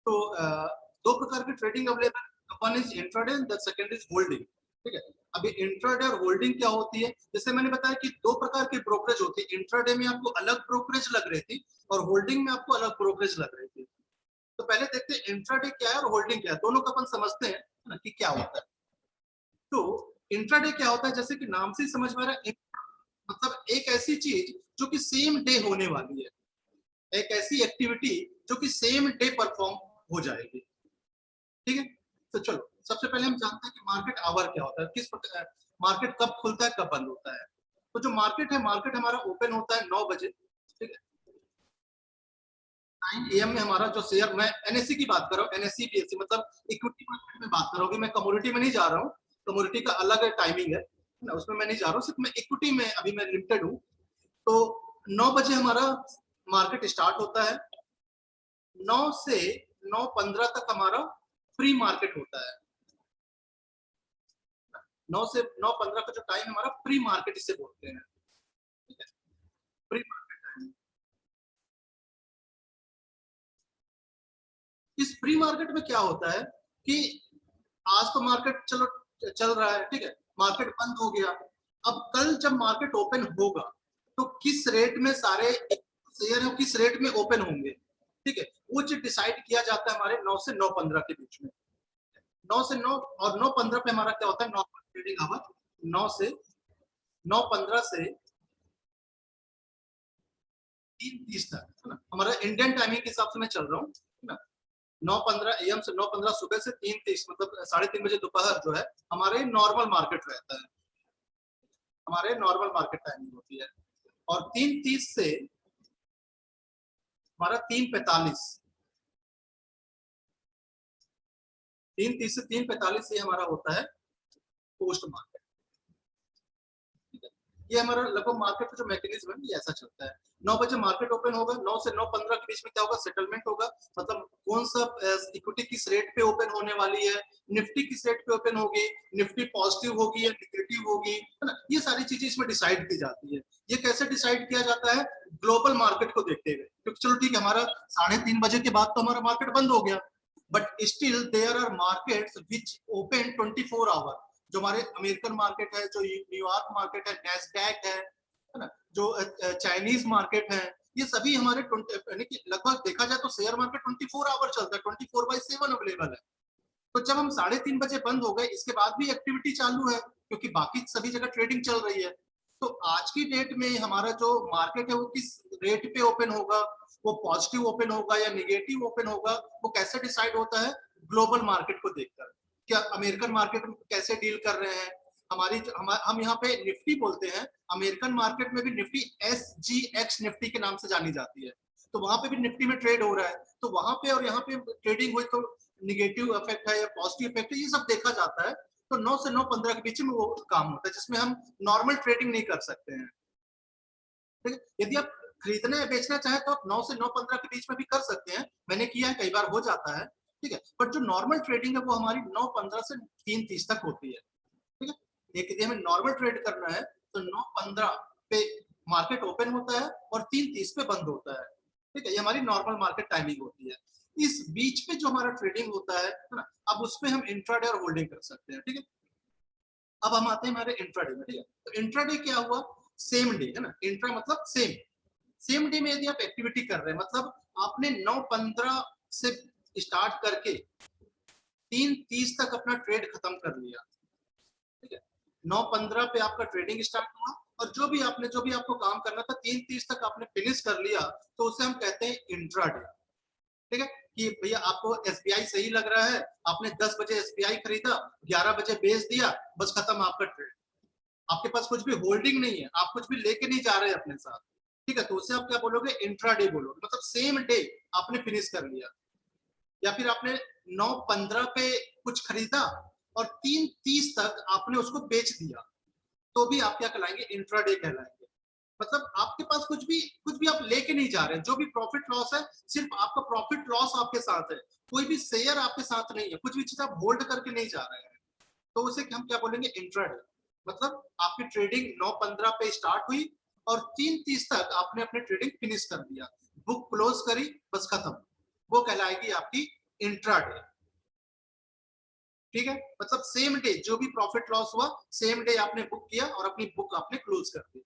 तो दो प्रकार की trading available, one is intraday, the second is holding. ठीक है, अभी इंट्राडे और होल्डिंग क्या होती है, जैसे मैंने बताया कि दो प्रकार की ब्रोकरेज होती है। इंट्राडे में आपको अलग ब्रोकरेज लग रही थी और होल्डिंग में आपको अलग ब्रोकरेज लग रही थी। तो पहले देखते हैं इंट्राडे क्या है और होल्डिंग क्या है, दोनों को अपन समझते हैं ना कि क्या होता है। तो इंट्राडे क्या होता है, जैसे कि नाम से समझ में आ रहा है, मतलब एक ऐसी चीज जो कि सेम डे होने वाली है, एक ऐसी एक्टिविटी जो कि सेम डे परफॉर्म हो जाएगी। ठीक है, तो चलो सबसे पहले हम जानते हैं कि मार्केट आवर क्या होता है, किस प्रकार मार्केट कब खुलता है कब बंद होता है। तो जो मार्केट है, मार्केट हमारा ओपन होता है 9 बजे। ठीक है, 9 AM में हमारा जो शेयर, मैं एनएससी की बात कर रहा हूँ, एनएससी बीएससी मतलब इक्विटी मार्केट में बात कर रहा हूँ, मैं कमोडिटी में नहीं जा रहा हूँ। कमोडिटी का अलग टाइमिंग है ना, उसमें मैं नहीं जा रहा हूँ, सिर्फ मैं इक्विटी में अभी मैं लिमिटेड हूँ। तो 9 बजे हमारा मार्केट स्टार्ट होता है, 9 से 9:15 तक हमारा प्री मार्केट होता है। 9 से 9:15 का जो टाइम हमारा प्री मार्केट इसे बोलते हैं। ठीक है, प्री मार्केट टाइम। इस प्री मार्केट में क्या होता है कि आज तो मार्केट चलो चल रहा है, ठीक है, मार्केट बंद हो गया। अब कल जब मार्केट ओपन होगा तो किस रेट में सारे शेयर है किस रेट में ओपन होंगे, ठीक है, वो चीज डिसाइड किया जाता है हमारे 9 से 9:15 के बीच में। 9 से 9 और 9:15 पे हमारा क्या होता है, नॉर्मल ट्रेडिंग आवर। 9 से 9:15 से 3:30 तक, है ना, हमारा इंडियन टाइमिंग के हिसाब से मैं चल रहा हूँ, है ना। 9:15 AM से 9:15 सुबह से 3:30 मतलब 3:30 बजे दोपहर जो है हमारे नॉर्मल मार्केट रहता है, हमारे नॉर्मल मार्केट टाइमिंग होती है। और 3:30 से हमारा 3:45, 3:30 से 3:45 से हमारा होता है पोस्ट मार्केट। ये हमारा लगभग मार्केट का जो मैकेनिज्म है ये ऐसा चलता है। 9 बजे मार्केट ओपन होगा, 9 से 9:15 के बीच में क्या होगा, सेटलमेंट होगा, मतलब कौन सा इक्विटी किस रेट पे ओपन होने वाली है, निफ्टी किस रेट पे ओपन होगी, निफ्टी पॉजिटिव होगी या नेगेटिव होगी, है ना, ये सारी चीजें इसमें डिसाइड की जाती है। ये कैसे डिसाइड किया जाता है, ग्लोबल मार्केट को देखते हुए, क्योंकि चलो ठीक है हमारा 3:30 बजे के बाद तो हमारा मार्केट बंद हो गया, but still there are markets which open 24 hour. जो हमारे अमेरिकन मार्केट है, जो न्यूयॉर्क मार्केट है, नैस्डैक है ना, जो चाइनीज मार्केट है, ये सभी हमारे यानी कि लगभग देखा जाए तो शेयर मार्केट 24 आवर चलता है, 24/7 अवेलेबल है। तो जब हम 3:30 बजे बंद हो गए, इसके बाद भी एक्टिविटी चालू है क्योंकि बाकी सभी जगह ट्रेडिंग चल रही है। तो आज की डेट में हमारा जो मार्केट है वो किस रेट पे ओपन होगा, वो पॉजिटिव ओपन होगा या निगेटिव ओपन होगा, वो कैसे डिसाइड होता है, ग्लोबल मार्केट को देखकर। क्या अमेरिकन मार्केट कैसे डील कर रहे हैं, हमारी हम यहाँ पे निफ्टी बोलते हैं, अमेरिकन मार्केट में भी निफ्टी SGX निफ्टी के नाम से जानी जाती है। तो वहां पे भी निफ्टी में ट्रेड हो रहा है, तो वहां पे और यहाँ पे ट्रेडिंग हुई तो निगेटिव इफेक्ट है या पॉजिटिव इफेक्ट है, ये सब देखा जाता है। तो 9 से 9:15 के बीच में वो काम होता है जिसमें हम नॉर्मल ट्रेडिंग नहीं कर सकते हैं। ठीक है, यदि आप खरीदना या बेचना चाहे तो आप 9 से 9:15 के बीच में भी कर सकते हैं, मैंने किया है, कई बार हो जाता है। ठीक है, बट जो नॉर्मल ट्रेडिंग है वो हमारी 9:15 से 3:30 तक होती है। ठीक है, यदि हमें नॉर्मल ट्रेड करना है तो 9:15 पे मार्केट ओपन होता है और 3:30 पे बंद होता है। ठीक है, ये हमारी नॉर्मल मार्केट टाइमिंग होती है। इस बीच पे जो हमारा ट्रेडिंग होता है ना, अब उसमें हम इंट्राडे और होल्डिंग कर सकते हैं। ठीक है, अब हम आते हैं हमारे इंट्राडे में। ठीक है, तो इंट्राडे क्या हुआ, सेम डे, है ना, इंट्रा मतलब सेम, सेम डे में यदि आप एक्टिविटी कर रहे हैं, मतलब आपने 9:15 से स्टार्ट करके 3:30 तक अपना ट्रेड खत्म कर लिया। ठीक है, 9:15 पे आपका ट्रेडिंग स्टार्ट हुआ और जो भी आपको काम करना था 3:30 तक आपने फिनिश कर लिया, तो उसे हम कहते हैं इंट्राडे। ठीक है, कि भैया आपको एसबीआई सही लग रहा है, आपने 10 बजे एसबीआई खरीदा, 11 बजे बेच दिया, बस खत्म आपका ट्रेड। आपके पास कुछ भी होल्डिंग नहीं है, आप कुछ भी लेके नहीं जा रहे अपने साथ। ठीक है, तो उसे आप क्या बोलोगे, इंट्राडे बोलोगे, मतलब सेम डे आपने फिनिश कर लिया। या फिर आपने 9:15 पे कुछ खरीदा और 3:30 तक आपने उसको बेच दिया, तो भी आप क्या कहलाएंगे, इंट्राडे कहलाएंगे। मतलब आपके पास कुछ भी आप लेके नहीं जा रहे, जो भी प्रॉफिट लॉस है सिर्फ आपका प्रॉफिट लॉस आपके साथ है, कोई भी शेयर आपके साथ नहीं है, कुछ भी चीज आप होल्ड करके नहीं जा रहे हैं, तो उसे हम क्या बोलेंगे, इंट्राडे। मतलब आपकी ट्रेडिंग 9:15 पे स्टार्ट हुई और 3:30 तक आपने अपने ट्रेडिंग फिनिश कर दिया, बुक क्लोज करी, बस खत्म, वो कहलाएगी आपकी इंट्राडे, ठीक है। मतलब सेम डे जो भी प्रॉफिट लॉस हुआ सेम डे आपने बुक किया और अपनी बुक आपने क्लोज कर दी,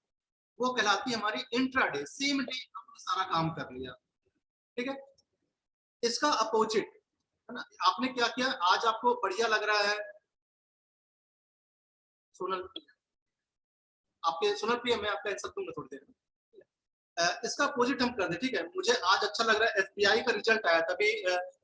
वो कहलाती है हमारी इंट्राडे। सेम डे आपने सारा काम कर लिया, ठीक है। इसका अपोजिट है ना, आपने क्या किया, आज आपको बढ़िया लग रहा है, सोनल आपके सोनल प्रिया, मैं आपका आंसर दूंगा थोड़ी देर में। इसका अपोजिट हम कर दे, ठीक है। मुझे आज अच्छा लग रहा है, एसबीआई का रिजल्ट आया था अभी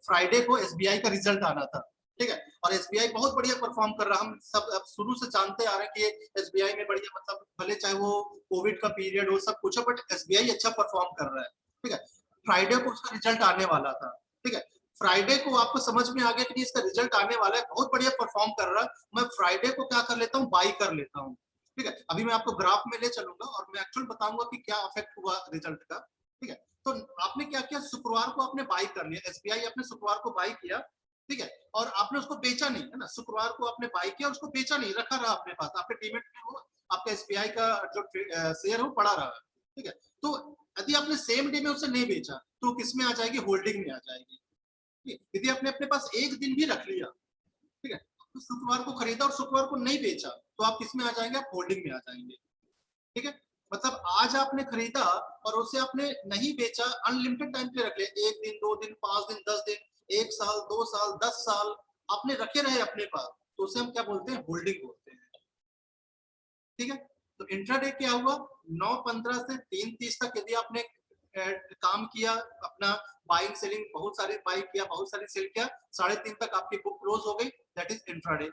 फ्राइडे को, एसबीआई का रिजल्ट आना था, ठीक है। और एसबीआई बहुत बढ़िया परफॉर्म कर रहा है, हम सब अब शुरू से जानते आ रहे हैं कि एसबीआई में बढ़िया, मतलब भले चाहे वो कोविड का पीरियड हो सब कुछ है, बट एसबीआई अच्छा परफॉर्म कर रहा है, ठीक है। फ्राइडे को उसका रिजल्ट आने वाला था, ठीक है। फ्राइडे को आपको समझ में आ गया कि इसका रिजल्ट आने वाला है, बहुत बढ़िया परफॉर्म कर रहा है, मैं फ्राइडे को क्या कर लेता हूँ, बाई कर लेता हूँ, ठीक है। अभी मैं आपको ग्राफ में ले चलूंगा और मैं एक्चुअल बताऊंगा कि क्या अफेक्ट हुआ रिजल्ट का, ठीक है। तो आपने क्या किया, शुक्रवार को आपने बाई कर लिया, एसबीआई आपने शुक्रवार को बाई किया, ठीक है। और आपने उसको बेचा नहीं, है ना, शुक्रवार को आपने बाई किया, उसको बेचा नहीं, रखा रहा अपने पास, आपके डीमेट में वो आपका एसबीआई का जो शेयर है वो पड़ा रहा, ठीक है। तो यदि आपने सेम डे में उसे नहीं बेचा तो किस में आ जाएगी, होल्डिंग में आ जाएगी। यदि आपने अपने पास एक दिन भी रख लिया, ठीक है, तो शुक्रवार को खरीदा और शुक्रवार को नहीं बेचा तो आप किस में आ जाएंगे, आप होल्डिंग में आ जाएंगे, ठीक है। मतलब आज आपने खरीदा और उसे आपने नहीं बेचा, अनलिमिटेड टाइम पे रख लिया, एक दिन, 2 दिन, 5 दिन, 10 दिन, 1 साल, 2 साल, 10 साल आपने रखे रहे अपने पास, तो उसे हम क्या बोलते हैं, होल्डिंग बोलते हैं, ठीक है। तो इंट्राडे क्या हुआ, 9:15 से 3:30 तक यदि आपने काम किया अपना, बाइंग सेलिंग बहुत सारी बाई किया, बहुत सारी सेल किया, 3:30 तक आपकी बुक क्लोज हो गई, दैट इज इंट्राडे।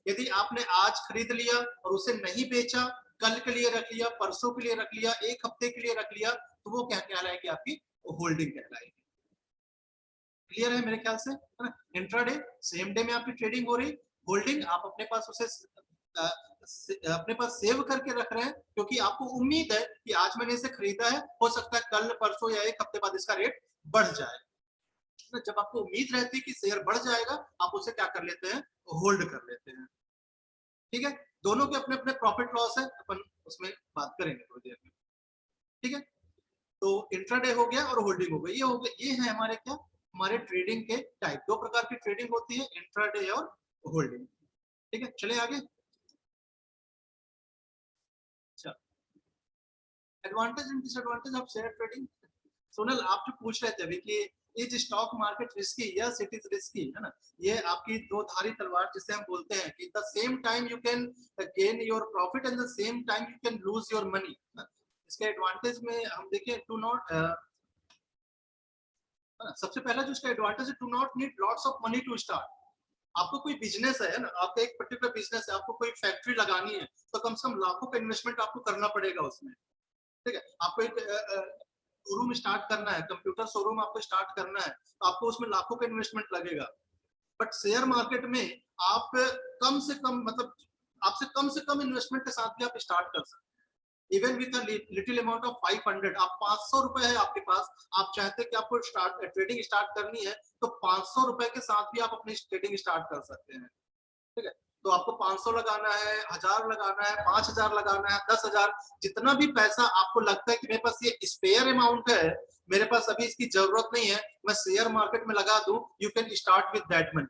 यदि आपने आज खरीद लिया और उसे नहीं बेचा, कल के लिए रख लिया, परसों के लिए रख लिया, एक हफ्ते के लिए रख लिया, तो वो क्या कहलाएगी, आपकी होल्डिंग कहलाएगी। क्लियर है मेरे ख्याल से, है ना। इंट्राडे सेम डे में आपकी ट्रेडिंग हो रही, होल्डिंग आप अपने पास उसे अपने पास सेव करके रख रहे हैं, क्योंकि आपको उम्मीद है कि आज मैंने इसे खरीदा है, हो सकता है कल परसों या एक हफ्ते बाद इसका रेट बढ़ जाए। जब आपको उम्मीद रहती है कि शेयर बढ़ जाएगा, आप उसे क्या कर लेते हैं, होल्ड कर लेते हैं, ठीक है। दोनों के अपने अपने प्रॉफिट लॉस है, अपन उसमें बात करेंगे थोड़ी देर में, ठीक है। तो इंट्राडे हो गया और होल्डिंग हो गई, ये हो गया, ये है हमारे क्या, हमारे ट्रेडिंग के टाइप, दो प्रकार की ट्रेडिंग होती है, इंट्राडे और होल्डिंग, ठीक है। चले आगे। अच्छा, advantage and disadvantage of share trading. Sonal आप जो पूछ रहे थे अभी कि is stock market risky, yes it is risky, है ना। ये आपकी दो धारी तलवार जिसे हम बोलते हैं कि the same time you can gain your profit and the same time you can lose your money. इसके एडवांटेज में हम देखें, टू नॉट, सबसे पहला जो इसका एडवांटेज है, to not need lots of money to start. आपको कोई बिजनेस है ना, आपका एक पर्टिकुलर बिजनेस है, आपको कोई फैक्ट्री लगानी है, तो कम से कम लाखों का इन्वेस्टमेंट आपको करना पड़ेगा उसमें, ठीक है। आपको एक शोरूम स्टार्ट करना है, कंप्यूटर शोरूम आपको स्टार्ट करना है, तो आपको उसमें लाखों का इन्वेस्टमेंट लगेगा। बट शेयर मार्केट में आप कम से कम, मतलब आपसे कम से कम इन्वेस्टमेंट के साथ भी आप स्टार्ट कर सकते हैं। Even with little amount of 500, आप 500 रुपए है आपके पास, आप चाहते हैं कि आपको स्टार्ट ट्रेडिंग स्टार्ट करनी है, तो 500 रुपए के साथ भी आप अपनी ट्रेडिंग स्टार्ट कर सकते हैं, ठीक है। तो आपको 500 लगाना है, 1000 लगाना है, 5000 लगाना है, 10,000, जितना भी पैसा आपको लगता है कि मेरे पास ये स्पेयर अमाउंट है, मेरे पास अभी इसकी जरूरत नहीं है, मैं शेयर मार्केट में लगा दूं, you can start with that money,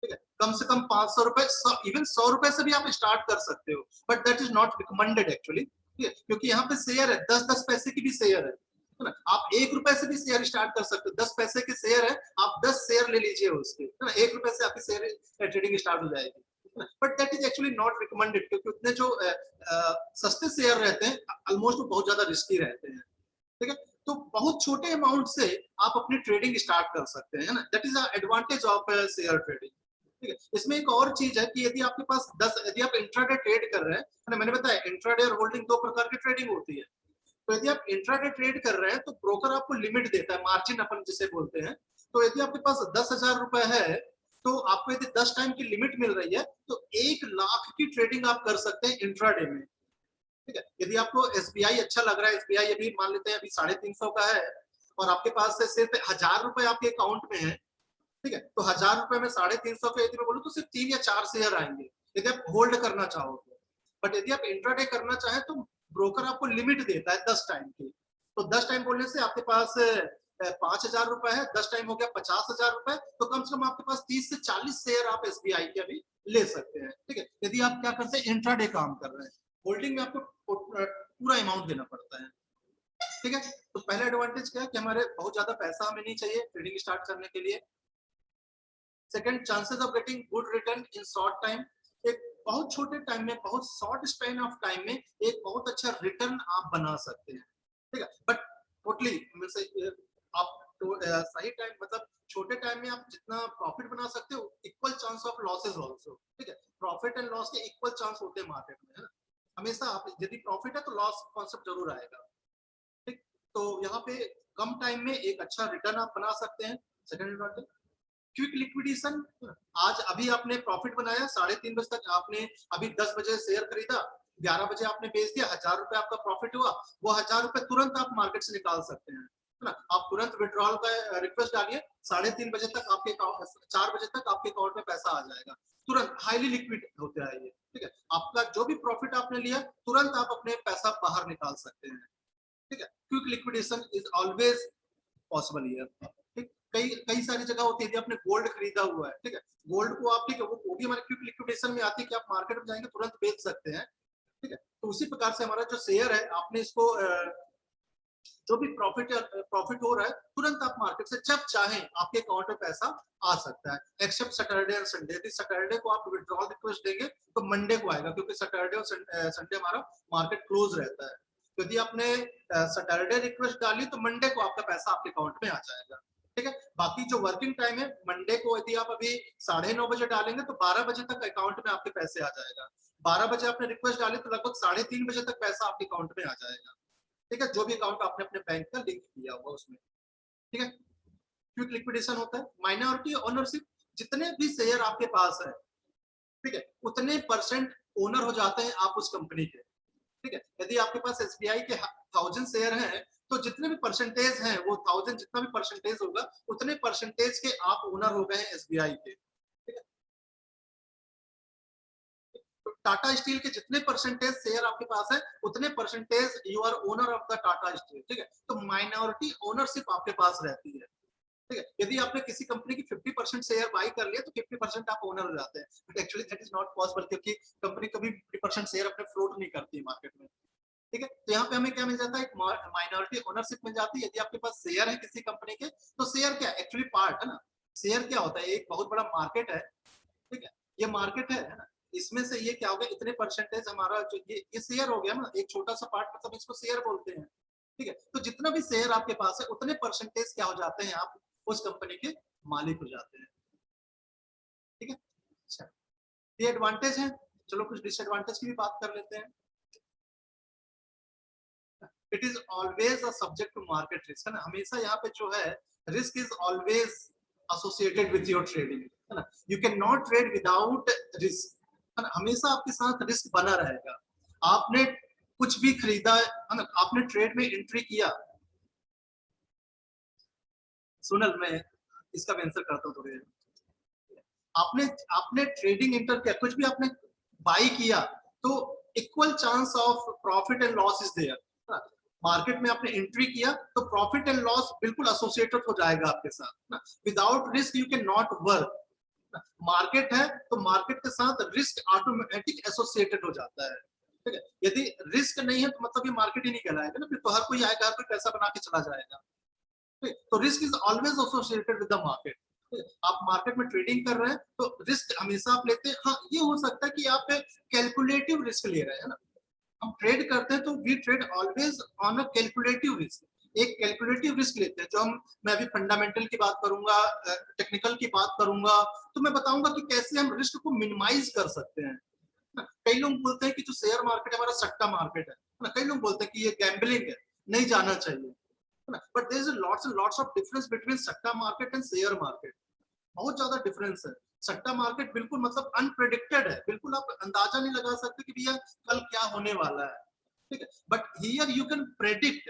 ठीक है। कम से कम 500 रुपए, इवन 100 रुपए से भी आप स्टार्ट कर सकते हो, but that is not recommended actually, ठीक है। क्योंकि यहाँ पे शेयर है, 10-10 पैसे की भी शेयर है ना। आप 1 रुपए से भी शेयर स्टार्ट कर सकते हो, 10 पैसे के शेयर है, आप 10 शेयर ले लीजिए उसके, है ना, 1 रुपए से आपकी शेयर ट्रेडिंग स्टार्ट हो जाएगी, but that is actually not recommended, क्योंकि उतने जो सस्ते शेयर रहते हैं ऑलमोस्ट बहुत ज्यादा रिस्की रहते हैं, ठीक है। तो बहुत छोटे अमाउंट से आप अपनी ट्रेडिंग स्टार्ट कर सकते हैं, है ना, that is the advantage of share trading, ठीक है। इसमें एक और चीज है कि यदि आपके पास 10, यदि आप इंट्राडे ट्रेड कर रहे हैं, ना, मैंने बताया इंट्राडे और होल्डिंग दो प्रकार की ट्रेडिंग होती है, तो यदि आप इंट्राडे ट्रेड कर रहे हैं तो ब्रोकर आपको लिमिट देता है, मार्जिन अपन जिसे बोलते हैं। तो यदि आपके पास 10,000 रुपए है, तो आपको यदि 10 टाइम की लिमिट मिल रही है, तो 1 लाख की ट्रेडिंग आप कर सकते हैं इंट्राडे में, ठीक है। यदि आपको एसबीआई अच्छा लग रहा है, एसबीआई अभी मान लेते हैं अभी 350 का है, और आपके पास से सिर्फ 1000 रुपए आपके अकाउंट में है, ठीक है, तो 1000 रुपए में 350 के यदि मैं बोलूं तो सिर्फ 3 या 4 शेयर आएंगे, यदि आप होल्ड करना चाहो तो। बट यदि आप इंट्राडे करना चाहें तो ब्रोकर आपको लिमिट देता है 10 टाइम की, तो 10 टाइम बोलने से आपके पास 5,000 रुपए है, 10 टाइम हो गया 50,000 रुपए, तो कम से कम आपके पास 30 से 40 शेयर आप एसबीआई के अभी ले सकते हैं। ठीक है, यदि आप क्या करते हैं इंट्राडे काम कर रहे हैं, होल्डिंग में आपको पूरा अमाउंट देना पड़ता है। ठीक है, तो पहला एडवांटेज क्या है कि हमारे बहुत ज्यादा पैसा हमें नहीं चाहिए ट्रेडिंग स्टार्ट करने के लिए। Second, chances of getting good return in short time, एक बहुत छोटे टाइम में, बहुत शॉर्ट स्पैन ऑफ टाइम में एक बहुत अच्छा रिटर्न आप बना सकते हैं। ठीक है, बट टोटली आप तो सही टाइम मतलब छोटे टाइम में आप जितना प्रॉफिट बना सकते हो, equal chance of losses also. ठीक है, प्रॉफिट एंड लॉस के इक्वल चांस होते हैं मार्केट में, है ना। हमेशा आप यदि प्रॉफिट है तो लॉस कॉन्सेप्ट जरूर आएगा। ठीक, तो यहाँ पे कम टाइम में एक अच्छा रिटर्न आप बना सकते हैं। Second advantage, quick liquidation. आज अभी आपने प्रॉफिट बनाया, 3:30 बजे तक आपने अभी 10 बजे शेयर खरीदा, 11 बजे आपने बेच दिया, 1,000 रुपए आपका प्रॉफिट हुआ, वो 1,000 रुपए तुरंत आप मार्केट से निकाल सकते हैं, है ना। आप तुरंत विड्रॉल का रिक्वेस्ट डालिए, 3:30 बजे तक आपके अकाउंट, 4 बजे तक आपके अकाउंट में पैसा आ जाएगा, तुरंत हाईली लिक्विड होता है ये। ठीक है, आपका जो भी प्रॉफिट आपने लिया तुरंत आप अपने पैसा बाहर निकाल सकते हैं। ठीक है, quick liquidation is always possible here. ठीक, कई कई सारी जगह होती है, यदि आपने गोल्ड खरीदा हुआ है, ठीक है, गोल्ड को आप, ठीक है, वो भी हमारे क्विक लिक्विडेशन में आती है कि आप मार्केट में जाएंगे तुरंत बेच सकते हैं। ठीक है, तो उसी प्रकार से हमारा जो शेयर है, आपने इसको जो भी प्रॉफिट हो रहा है तुरंत आप मार्केट से जब चाहें आपके अकाउंट में पैसा आ सकता है, एक्सेप्ट सैटरडे और संडे। यदि सैटरडे को आप विड्रॉल रिक्वेस्ट देंगे तो मंडे को आएगा, क्योंकि सैटरडे और संडे हमारा मार्केट क्लोज रहता है। यदि आपने सैटरडे रिक्वेस्ट डाली तो मंडे को आपका पैसा आपके अकाउंट में आ जाएगा। ठीक है, बाकी जो वर्किंग टाइम है, मंडे को यदि आप अभी 9:30 बजे डालेंगे तो 12 बजे तक अकाउंट में आपके पैसे आ जाएगा। 12 बजे आपने रिक्वेस्ट डाली तो लगभग 3:30 बजे तक पैसा आपके अकाउंट में आ जाएगा। ठीक है, जो भी अकाउंट आपने अपने बैंक का लिंक किया हुआ उसमें। ठीक है, क्विक लिक्विडेशन होता है। माइनॉरिटी ओनरशिप, जितने भी शेयर आपके पास है, ठीक है, उतने परसेंट ओनर हो जाते हैं आप उस कंपनी के। ठीक है, यदि आपके पास एसबीआई के 1000 शेयर हैं तो जितने भी परसेंटेज हैं वो 1000, जितना भी परसेंटेज होगा उतने परसेंटेज के आप ओनर हो गए हैं एसबीआई के। ठीक है, तो टाटा स्टील के जितने परसेंटेज शेयर आपके पास है उतने percentage you are owner of the Tata Steel. ठीक है, तो माइनॉरिटी ओनरशिप आपके पास रहती है। ठीक है, यदि आपने किसी कंपनी की 50% शेयर बाई कर लिया तो 50% आप ओनर हो जाते हैं, but actually that is not possible, क्योंकि कंपनी कभी 50% शेयर अपने फ्लोट नहीं करती है मार्केट में। ठीक है, तो यहाँ पे हमें क्या मिल जाता है, एक माइनॉरिटी ओनरशिप मिल जाती है। यदि आपके पास शेयर है किसी कंपनी के, तो शेयर क्या एक्चुअली पार्ट है ना। शेयर क्या होता है, एक बहुत बड़ा मार्केट है। ठीक है, ये मार्केट है ना, इसमें से ये क्या हो गया, इतने परसेंटेज हमारा जो ये शेयर हो गया ना, एक छोटा सा पार्ट, मतलब इसको शेयर बोलते हैं। ठीक है, तो जितना भी शेयर आपके पास है उतने परसेंटेज क्या हो जाते हैं, आप उस कंपनी के मालिक हो जाते हैं। ठीक है, अच्छा, ये एडवांटेज है। चलो कुछ डिसएडवांटेज की भी बात कर लेते हैं। It is always a subject to market risk, है ना। हमेशा यहाँ पे जो है, risk is always associated with your trading, है ना। You can not trade without risk, है ना। हमेशा आपके साथ रिस्क बना रहेगा। आपने कुछ भी खरीदा है ना, आपने ट्रेड में एंट्री किया, सुनल मैं इसका आंसर करता हूँ थोड़ी देर। आपने आपने ट्रेडिंग इंटर किया, कुछ भी आपने बाई किया, तो equal chance of profit and loss is there. Market में आपने एंट्री किया तो प्रॉफिट एंड लॉस बिल्कुल एसोसिएटेड हो जाएगा आपके साथ। Without risk you can not work. Market है तो मार्केट के साथ रिस्क ऑटोमेटिक एसोसिएटेड हो जाता है। ठीक है, यदि रिस्क नहीं है तो मतलब ये मार्केट ही नहीं कहलाएगा ना, फिर तो हर कोई आएगा, हर कोई पैसा बना के चला जाएगा। तो risk is always associated with the market. आप मार्केट में ट्रेडिंग कर रहे हैं तो रिस्क हमेशा आप लेते हैं। हाँ, ये हो सकता है कि आप कैलकुलेटिव रिस्क ले रहे हैं ना। हम ट्रेड करते हैं तो we trade always on a calculative risk, एक कैलकुलेटिव रिस्क लेते हैं। जो हम, मैं अभी फंडामेंटल की बात करूंगा, टेक्निकल की बात करूंगा, तो मैं बताऊंगा कि कैसे हम रिस्क को मिनिमाइज कर सकते हैं। कई लोग बोलते हैं कि जो शेयर मार्केट है हमारा सट्टा मार्केट है ना। कई लोग बोलते हैं कि ये गैम्बलिंग है, नहीं जाना चाहिए, but there is lots and lots of difference between satta market and share market. बहुत ज्यादा डिफरेंस है। सट्टा मार्केट बिल्कुल मतलब अनप्रेडिक्टेड है, बिल्कुल आप अंदाजा नहीं लगा सकते कि भैया कल क्या होने वाला है। ठीक है, but here you can predict.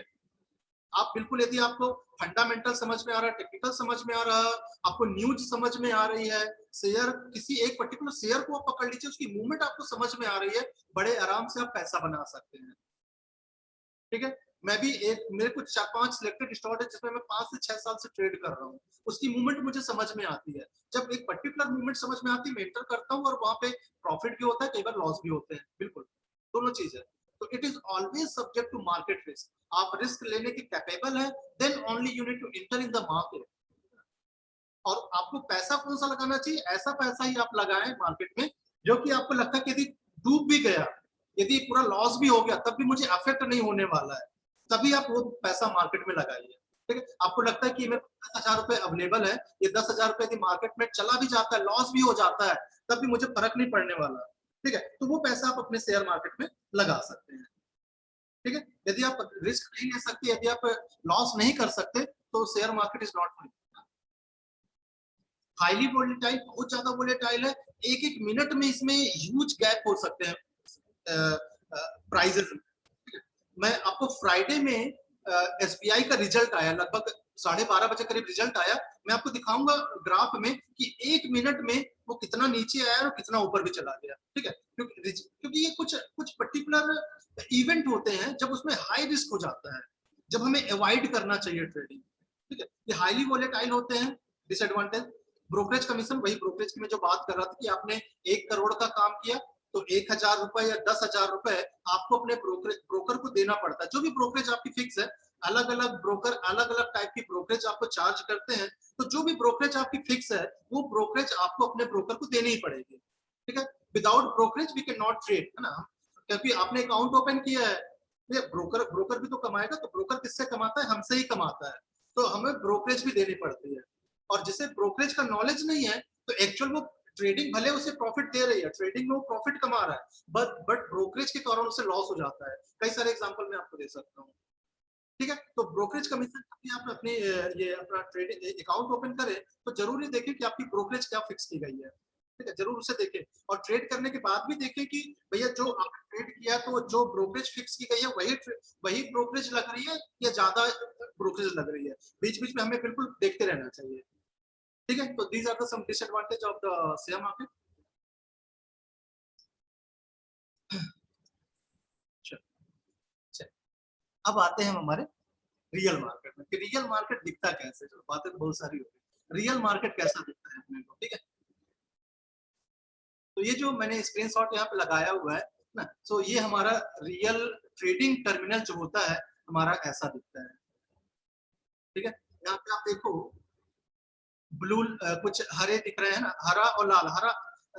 आप बिल्कुल, यदि आपको फंडामेंटल समझ में आ रहा है, टेक्निकल समझ में आ रहा है, आपको न्यूज समझ में आ रही है, शेयर, किसी एक पर्टिकुलर शेयर को आप पकड़ लीजिए, उसकी मूवमेंट आपको समझ में आ रही है, बड़े आराम से आप पैसा बना सकते हैं। ठीक है, मैं भी एक, मेरे कुछ 4-5 सिलेक्टेड स्टॉक है जिसमें मैं 5 से 6 साल से ट्रेड कर रहा हूँ। उसकी मूवमेंट मुझे समझ में आती है। जब एक पर्टिकुलर मूवमेंट समझ में आती है, मैं एंटर करता हूँ और वहाँ पे प्रॉफिट भी होता है, कई बार लॉस भी होते हैं। बिल्कुल, दोनों चीज़ है। तो it is always subject to market risk. आप रिस्क लेने के कैपेबल हैं, then only you need to enter in the market. और आपको पैसा कौन-सा लगाना चाहिए? ऐसा पैसा ही आप लगाएँ मार्केट में, जो कि आपको लगता है कि यदि डूब भी गया, यदि पूरा लॉस भी हो गया, तब भी मुझे अफेक्ट नहीं होने वाला है। तभी आप वो पैसा मार्केट में लगाइए। ठीक है? आपको लगता है कि मेरे पास ₹10,000 अवेलेबल है, ये ₹10,000 यदि मार्केट में चला भी जाता है, लॉस भी हो जाता है, तब भी मुझे फ़र्क नहीं पड़ने वाला। ठीक है? तो वो पैसा आप अपने शेयर मार्केट में लगा सकते हैं। ठीक है? यदि आप रिस्क नहीं ले सकते, यदि आप लॉस नहीं कर सकते, तो share market is not for you. Highly volatile, बहुत ज्यादा वोलेटाइल है। एक एक मिनट में इसमें ह्यूज गैप हो सकते हैं प्राइजेस में। मैं आपको फ्राइडे में एसबीआई का रिजल्ट आया, लगभग 12:30 बजे करीब रिजल्ट आया। मैं आपको दिखाऊंगा ग्राफ में कि एक मिनट में वो कितना नीचे आया और कितना ऊपर भी चला गया। ठीक है? क्योंकि ये कुछ कुछ पर्टिकुलर इवेंट होते हैं जब उसमें हाई रिस्क हो जाता है, जब हमें अवॉइड करना चाहिए ट्रेडिंग। ठीक है? ये हाईली वोलेटाइल होते हैं। डिसएडवांटेज ब्रोकरेज कमीशन, वही ब्रोकरेज की मैं जो बात कर रहा था कि आपने 1 करोड़ का काम किया तो 1,000 रुपए या 10,000 रुपए आपको अपने ब्रोकर को देना पड़ता है। जो भी ब्रोकरेज आपकी फिक्स है, अलग अलग ब्रोकर अलग अलग टाइप की ब्रोकरेज आपको चार्ज करते हैं। तो जो भी ब्रोकरेज आपकी फिक्स है, वो ब्रोकरेज आपको अपने ब्रोकर को देनी ही पड़ेगी। ठीक है? Without brokerage we can not trade, है ना? क्योंकि आपने अकाउंट ओपन किया है, ब्रोकर ब्रोकर भी तो कमाएगा। तो ब्रोकर किससे कमाता है? हमसे ही कमाता है। तो हमें ब्रोकरेज भी देनी पड़ती है। और जिसे ब्रोकरेज का नॉलेज नहीं है, तो एक्चुअल वो ट्रेडिंग भले उसे प्रॉफिट दे रही है, ट्रेडिंग में वो प्रॉफिट कमा रहा है, बट ब्रोकरेज के कारण उसे लॉस हो जाता है। कई सारे एग्जांपल मैं आपको दे सकता हूँ। ठीक है? तो ब्रोकरेज कमीशन जब आप अपनी ये अपना ट्रेडिंग अकाउंट ओपन करें, तो जरूरी देखें कि आपकी ब्रोकरेज क्या फिक्स की गई है। ठीक है? जरूर उसे देखें। और ट्रेड करने के बाद भी देखें कि भैया जो आपने ट्रेड किया, तो जो ब्रोकरेज फिक्स की गई है वही ब्रोकरेज लग रही है या ज्यादा ब्रोकरेज लग रही है। बीच बीच में हमें बिल्कुल देखते रहना चाहिए। ठीक है? तो these are the some disadvantage of the share market. अब आते हैं हम हमारे रियल मार्केट में कि रियल मार्केट दिखता कैसे। चलो, बातें तो बहुत सारी हो गई। रियल मार्केट कैसा दिखता है अपने को? ठीक है? तो ये जो मैंने स्क्रीनशॉट यहाँ पे लगाया हुआ है ना, तो ये हमारा रियल ट्रेडिंग टर्मिनल जो होता है, हमारा ऐसा दिखता है। ठीक है? यहाँ पे आप देखो, ब्लू कुछ हरे दिख रहे हैं ना, हरा और लाल। हरा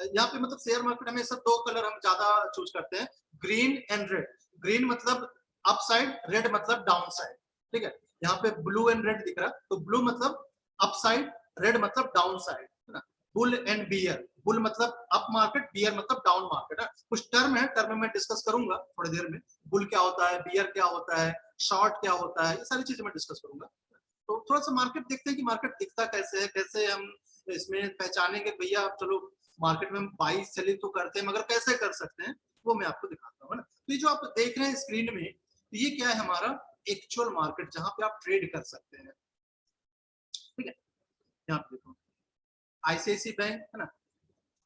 यहाँ पे मतलब शेयर मार्केट में सब दो कलर हम ज्यादा चूज करते हैं, ग्रीन एंड रेड। ग्रीन मतलब अप साइड, रेड मतलब डाउन साइड। ठीक है? यहाँ पे ब्लू एंड रेड दिख रहा है, तो ब्लू मतलब अप साइड, रेड मतलब डाउन साइड, है ना? बुल एंड बियर, बुल मतलब अप मार्केट, बियर मतलब डाउन मार्केट है। कुछ टर्म है, टर्म में डिस्कस करूंगा थोड़ी देर में। बुल क्या होता है, बियर क्या होता है, शॉर्ट क्या होता है, ये सारी चीजें मैं डिस्कस करूंगा। तो थोड़ा सा मार्केट देखते हैं कि मार्केट दिखता कैसे है, कैसे हम इसमें पहचानेंगे भैया। चलो, मार्केट में हम बाई सेलिंग तो करते हैं, मगर कैसे कर सकते हैं वो मैं आपको दिखाता हूँ ना। तो ये जो आप देख रहे हैं स्क्रीन में, तो ये क्या है? हमारा एक्चुअल मार्केट, जहां पे आप ट्रेड कर सकते हैं। ठीक है? यहाँ पे देखो, आईसीआईसी बैंक है ना,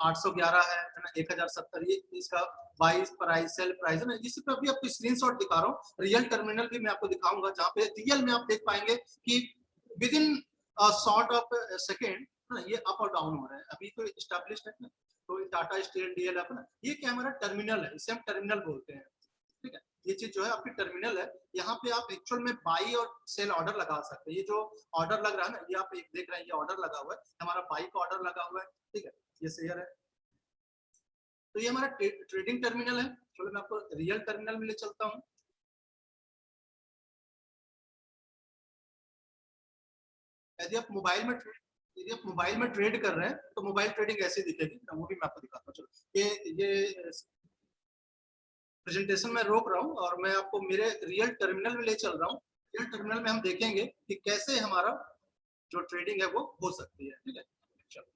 811 है ना, 1070, ये इसका बाइस प्राइस, सेल प्राइस है ना। इसी पे अभी आपको स्क्रीनशॉट दिखा रहा हूँ। रियल टर्मिनल भी मैं आपको दिखाऊंगा, जहाँ पे रियल में आप देख पाएंगे कि with in short of second ना, ये अप और डाउन हो रहा है। अभी तो स्टैब्लिश्ड है ना, तो टाटा स्टील, डीएलएफ ना, ये क्या हमारा टर्मिनल है, इसे हम टर्मिनल बोलते हैं। ठीक है? ये चीज जो है आपकी टर्मिनल है। यहाँ पे आप एक्चुअल में बाई और सेल ऑर्डर लगा सकते हैं। ये जो ऑर्डर लग रहा है ना, ये आप एक देख रहे हैं, ये ऑर्डर लगा हुआ है, हमारा बाई का ऑर्डर लगा हुआ है। ठीक है? ये शेयर है। तो ये हमारा ट्रेडिंग टर्मिनल है। चलो, मैं आपको रियल टर्मिनल में ले चलता हूँ। यदि आप मोबाइल में यदि आप मोबाइल में ट्रेड कर रहे हैं, तो मोबाइल ट्रेडिंग ऐसी दिखेगी, वो भी मैं आपको दिखाता हूँ। चलो, ये प्रेजेंटेशन में रोक रहा हूँ और मैं आपको मेरे रियल टर्मिनल में ले चल रहा हूँ। रियल टर्मिनल में हम देखेंगे कि कैसे हमारा जो ट्रेडिंग है वो हो सकती है। ठीक है? चलो।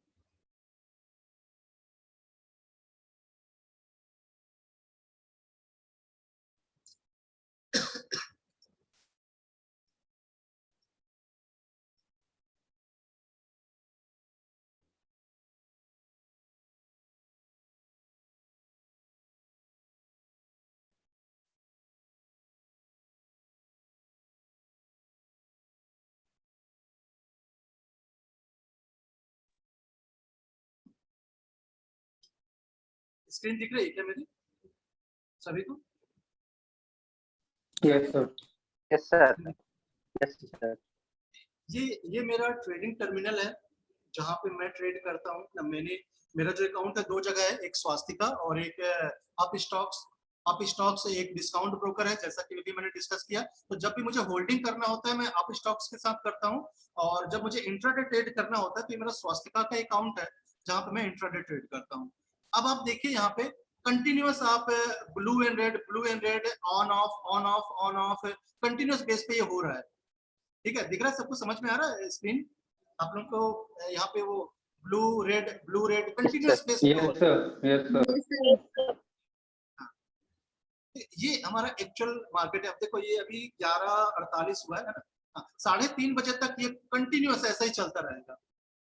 स्क्रीन दिख रही है क्या मेरी सभी को? Yes sir. Yes sir. Yes sir. ये मेरा ट्रेडिंग टर्मिनल है जहाँ पे मैं ट्रेड करता हूँ। मेरा जो अकाउंट है 2 जगह है, एक स्वास्तिका और एक अप स्टॉक्स। अप स्टॉक्स एक डिस्काउंट ब्रोकर है, जैसा कि अभी मैंने डिस्कस किया। तो जब भी मुझे होल्डिंग करना होता है मैं अप स्टॉक्स के साथ करता हूँ, और जब मुझे इंट्राडे ट्रेड करना होता है तो ये मेरा स्वास्तिका का अकाउंट है जहाँ पे मैं इंट्राडे ट्रेड करता हूँ। अब आप देखिए यहाँ पे कंटिन्यूअस आप blue and red on off continuous base पे ये हो रहा है। ठीक है, दिख रहा है सबको, समझ में आ रहा है स्क्रीन आप लोग को? यहाँ पे वो ब्लू रेड कंटिन्यूअस बेस पे हो यस रहा है। सर। Yes sir. ये हमारा एक्चुअल मार्केट है। अब देखो ये अभी 11:48 हुआ है ना, 3:30 बजे तक ये कंटिन्यूअस ऐसा ही चलता रहेगा।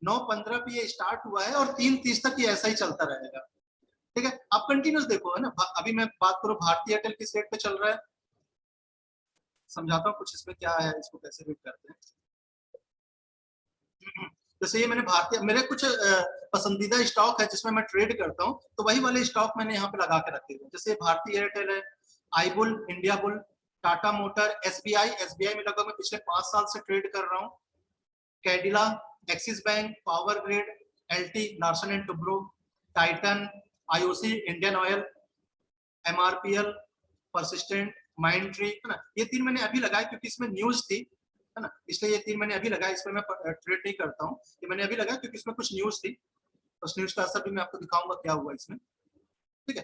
9:15 पे ये स्टार्ट हुआ है और 3:30 तक ये ऐसा ही चलता रहेगा। ठीक है, आप कंटिन्यूअस देखो है ना। अभी मैं बात करूं भारतीय एयरटेल किस रेट पे चल रहा है, समझाता हूँ कुछ इसमें क्या है, इसको कैसे रीड करते हैं। जैसे ये मैंने मेरे कुछ पसंदीदा स्टॉक है जिसमें मैं ट्रेड करता हूँ, तो वही वाले स्टॉक मैंने यहाँ पे लगा के रखे हुए। जैसे भारतीय एयरटेल है, Ibull, India bull, Tata motor, SBI में लगभग मैं पिछले 5 साल से ट्रेड कर रहा हूँ। Cadila, axis bank, power grid, LT, Larsen and Toubro, Titan, IOC, Indian oil, MRPL, persistent, mind tree, है ना। ये 3 मैंने अभी लगाए क्योंकि इसमें न्यूज थी, है ना, इसलिए ये 3 मैंने अभी लगाया। इसमें मैं ट्रेड नहीं करता हूँ, ये मैंने अभी लगाया क्योंकि इसमें कुछ न्यूज थी। उस न्यूज का असर भी मैं आपको दिखाऊंगा क्या हुआ इसमें। ठीक है,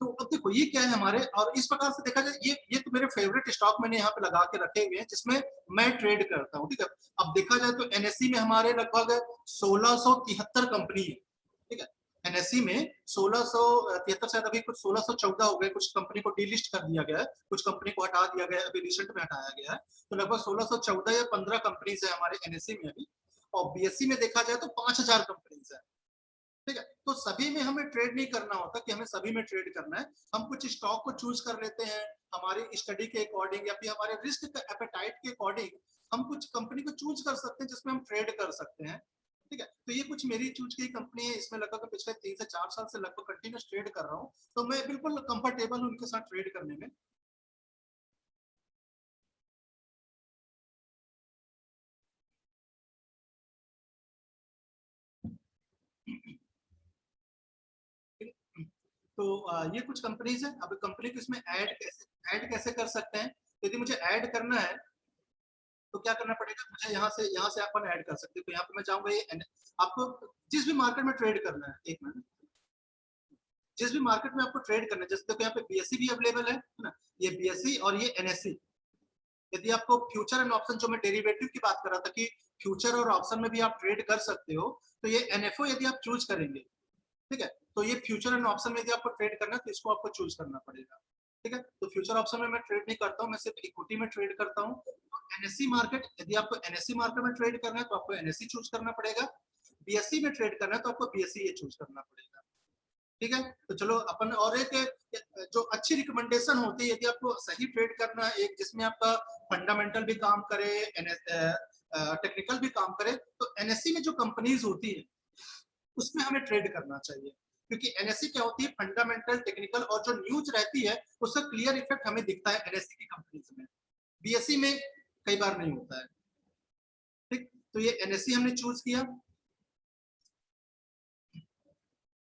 तो अब देखो ये क्या है हमारे, और इस प्रकार से देखा जाए ये तो मेरे फेवरेट स्टॉक मैंने यहाँ पे लगा के रखे हुए हैं जिसमें मैं ट्रेड करता हूँ। ठीक है, अब देखा जाए तो एनएससी में हमारे लगभग 1673 कंपनी है। ठीक है, एनएससी में 1673, शायद अभी कुछ 1614 हो गए, कुछ कंपनी को डीलिस्ट कर दिया गया है, कुछ कंपनी को हटा दिया गया है, अभी रिसेंट में हटाया गया है। तो लगभग 1614 या 15 कंपनीज है हमारे एनएससी में अभी, और बीएससी में देखा जाए तो 5000 कंपनीज है। ठीक है, तो सभी में हमें ट्रेड नहीं करना होता कि हमें सभी में ट्रेड करना है। हम कुछ स्टॉक को चूज कर लेते हैं हमारी स्टडी के अकॉर्डिंग या फिर हमारे रिस्क एपेटाइट के अकॉर्डिंग। हम कुछ कंपनी को चूज कर सकते हैं जिसमें हम ट्रेड कर सकते हैं। ठीक है, तो ये कुछ मेरी चूज की कंपनी है, इसमें लगभग पिछले 3 से 4 साल से लगभग कंटिन्यूस ट्रेड कर रहा हूँ, तो मैं बिल्कुल कंफर्टेबल हूँ उनके साथ ट्रेड करने में। तो ये कुछ कंपनीज है। अब कंपनी को इसमें ऐड कैसे कर सकते हैं? यदि मुझे ऐड करना है तो क्या करना पड़ेगा मुझे, यहाँ से अपन ऐड कर सकते हैं। तो यहाँ पे मैं चाहूंगा ये आपको जिस भी मार्केट में ट्रेड करना है, एक मिनट, जिस भी मार्केट में आपको ट्रेड करना है, जैसे देखो यहाँ पे बीएससी भी अवेलेबल है ना, ये बीएससी और ये एनएससी। यदि आपको फ्यूचर एंड ऑप्शन, जो मैं डेरिवेटिव की बात कर रहा था कि फ्यूचर और ऑप्शन में भी आप ट्रेड कर सकते हो, तो ये एनएफओ यदि आप चूज करेंगे, ठीक है, तो ये फ्यूचर एंड ऑप्शन में यदि आपको ट्रेड करना है तो इसको आपको चूज करना पड़ेगा। ठीक है, तो फ्यूचर ऑप्शन में मैं ट्रेड नहीं करता हूँ, मैं सिर्फ इक्विटी में ट्रेड करता हूँ। तो एनएससी मार्केट, यदि आपको एनएससी मार्केट में ट्रेड करना है तो आपको एनएससी चूज करना पड़ेगा। बीएससी में ट्रेड करना है तो आपको बीएससी ये चूज करना पड़ेगा। ठीक है, तो चलो अपन और एक जो अच्छी रिकमेंडेशन होती है यदि आपको सही ट्रेड करना है, एक जिसमें आपका फंडामेंटल भी काम करे, टेक्निकल भी काम करे, तो एनएससी में जो कंपनीज होती है उसमें हमें ट्रेड करना चाहिए, क्योंकि एनएससी क्या होती है, फंडामेंटल, टेक्निकल और जो न्यूज रहती है उसका क्लियर इफेक्ट हमें दिखता है एनएससी की कंपनीज में, बीएससी में कई बार नहीं होता है। ठीक, तो ये एनएससी हमने चूज किया।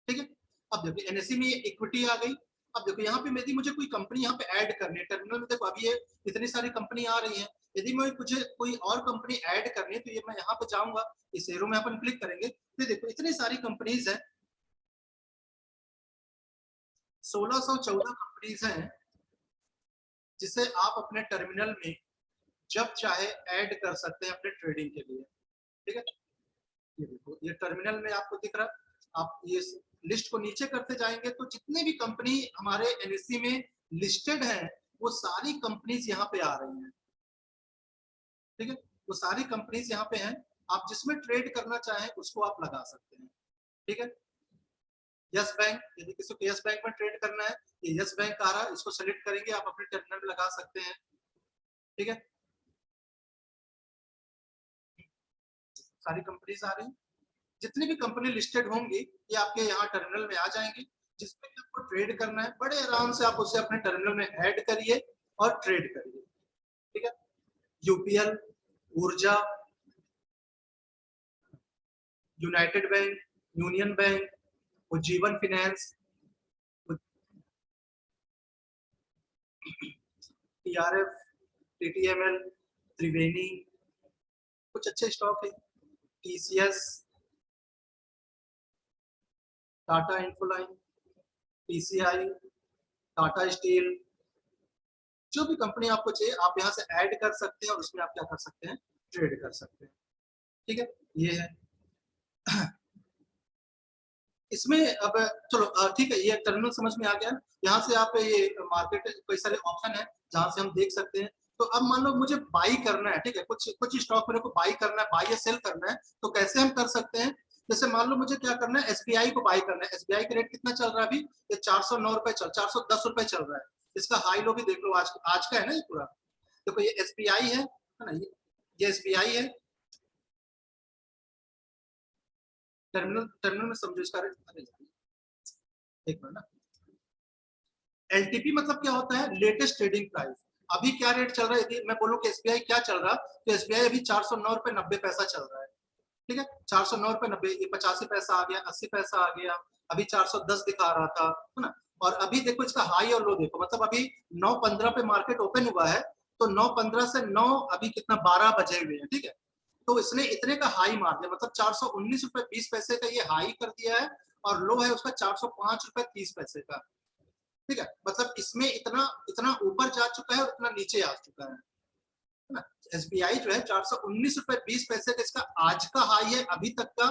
ठीक है, अब देखो एनएससी में इक्विटी आ गई। अब देखो यहाँ पे यदि मुझे कोई कंपनी यहाँ पे ऐड करनी है टर्मिनल में, देखो अभी ये इतनी सारी कंपनी आ रही है, यदि मुझे कोई और कंपनी ऐड करनी है तो ये मैं यहाँ पे जाऊंगा, इस एरो में अपन क्लिक करेंगे तो देखो इतनी सारी कंपनीज है, 1614 कंपनीज हैं जिसे आप अपने टर्मिनल में जब चाहे ऐड कर सकते हैं अपने ट्रेडिंग के लिए। ठीक है, ये देखो ये टर्मिनल में आपको दिख रहा है। आप ये लिस्ट को नीचे करते जाएंगे तो जितने भी कंपनी हमारे एनएससी में लिस्टेड हैं वो सारी कंपनीज यहाँ पे आ रही हैं। ठीक है, वो सारी कंपनीज यहाँ पे हैं, आप जिसमें ट्रेड करना चाहें उसको आप लगा सकते हैं। ठीक है, यस बैंक, यदि किसी को यस बैंक में ट्रेड करना है, ये यस बैंक आ रहा है, इसको सेलेक्ट करेंगे, आप अपने टर्मिनल में लगा सकते हैं। ठीक है, सारी कंपनीज आ रही हैं, जितनी भी कंपनी लिस्टेड होंगी ये आपके यहाँ टर्मिनल में आ जाएंगी। जिसमें कि आपको ट्रेड करना है, बड़े आराम से आप उसे अपने टर्मिनल में ऐड करिए और ट्रेड करिए। ठीक है, UPL, Urja, united bank, union bank, Ujjivan finance, TRF, TTML, Triveni, कुछ अच्छे स्टॉक है, TCS, Tata Infoline, TCI, Tata steel, जो भी कंपनी आपको चाहिए आप यहाँ से ऐड कर सकते हैं और उसमें आप क्या कर सकते हैं, ट्रेड कर सकते हैं। ठीक है, ये है। इसमें अब चलो ठीक है, ये टर्मिनल समझ में आ गया। यहाँ से आप ये मार्केट कई सारे ऑप्शन है जहाँ से हम देख सकते हैं। तो अब मान लो मुझे बाई करना है, ठीक है, कुछ स्टॉक मेरे को बाई करना है, बाई या सेल करना है, तो कैसे हम कर सकते हैं? जैसे मान लो मुझे क्या करना है, एसबीआई को बाई करना है। एसबीआई का रेट कितना चल रहा है अभी? ये 409 रुपए 410 रुपए चल रहा है। इसका हाई लो भी देख लो, आज का है ना ये पूरा। देखो ये एसबीआई है ना, ये एसबीआई है। टर्मिनल में समझो इसका रेट, एक मिनट ना। एलटीपी मतलब क्या होता है? Latest trading price. अभी क्या रेट चल रहा है? यदि मैं बोलूं कि एसबीआई क्या चल रहा, तो एसबीआई अभी 409 रुपए 90 पैसा चल रहा है। ठीक है, 409 रुपए 90, ये 85 पैसा आ गया, 80 पैसा आ गया, अभी 410 दिखा रहा था, है ना। और अभी देखो इसका हाई और लो देखो, मतलब अभी 9:15 पे मार्केट ओपन हुआ है, तो 9:15 से 9 अभी कितना 12 बजे हुए हैं। ठीक है, तो इसने इतने का हाई मार दिया, मतलब 419 रुपए 20 पैसे का ये हाई कर दिया है, और लो है उसका 405 रुपए 30 पैसे का। ठीक है, मतलब इसमें इतना इतना ऊपर जा चुका है और इतना नीचे आ चुका है ना। एसबीआई जो है 419 रुपए 20 पैसे का इसका आज का हाई है अभी तक का,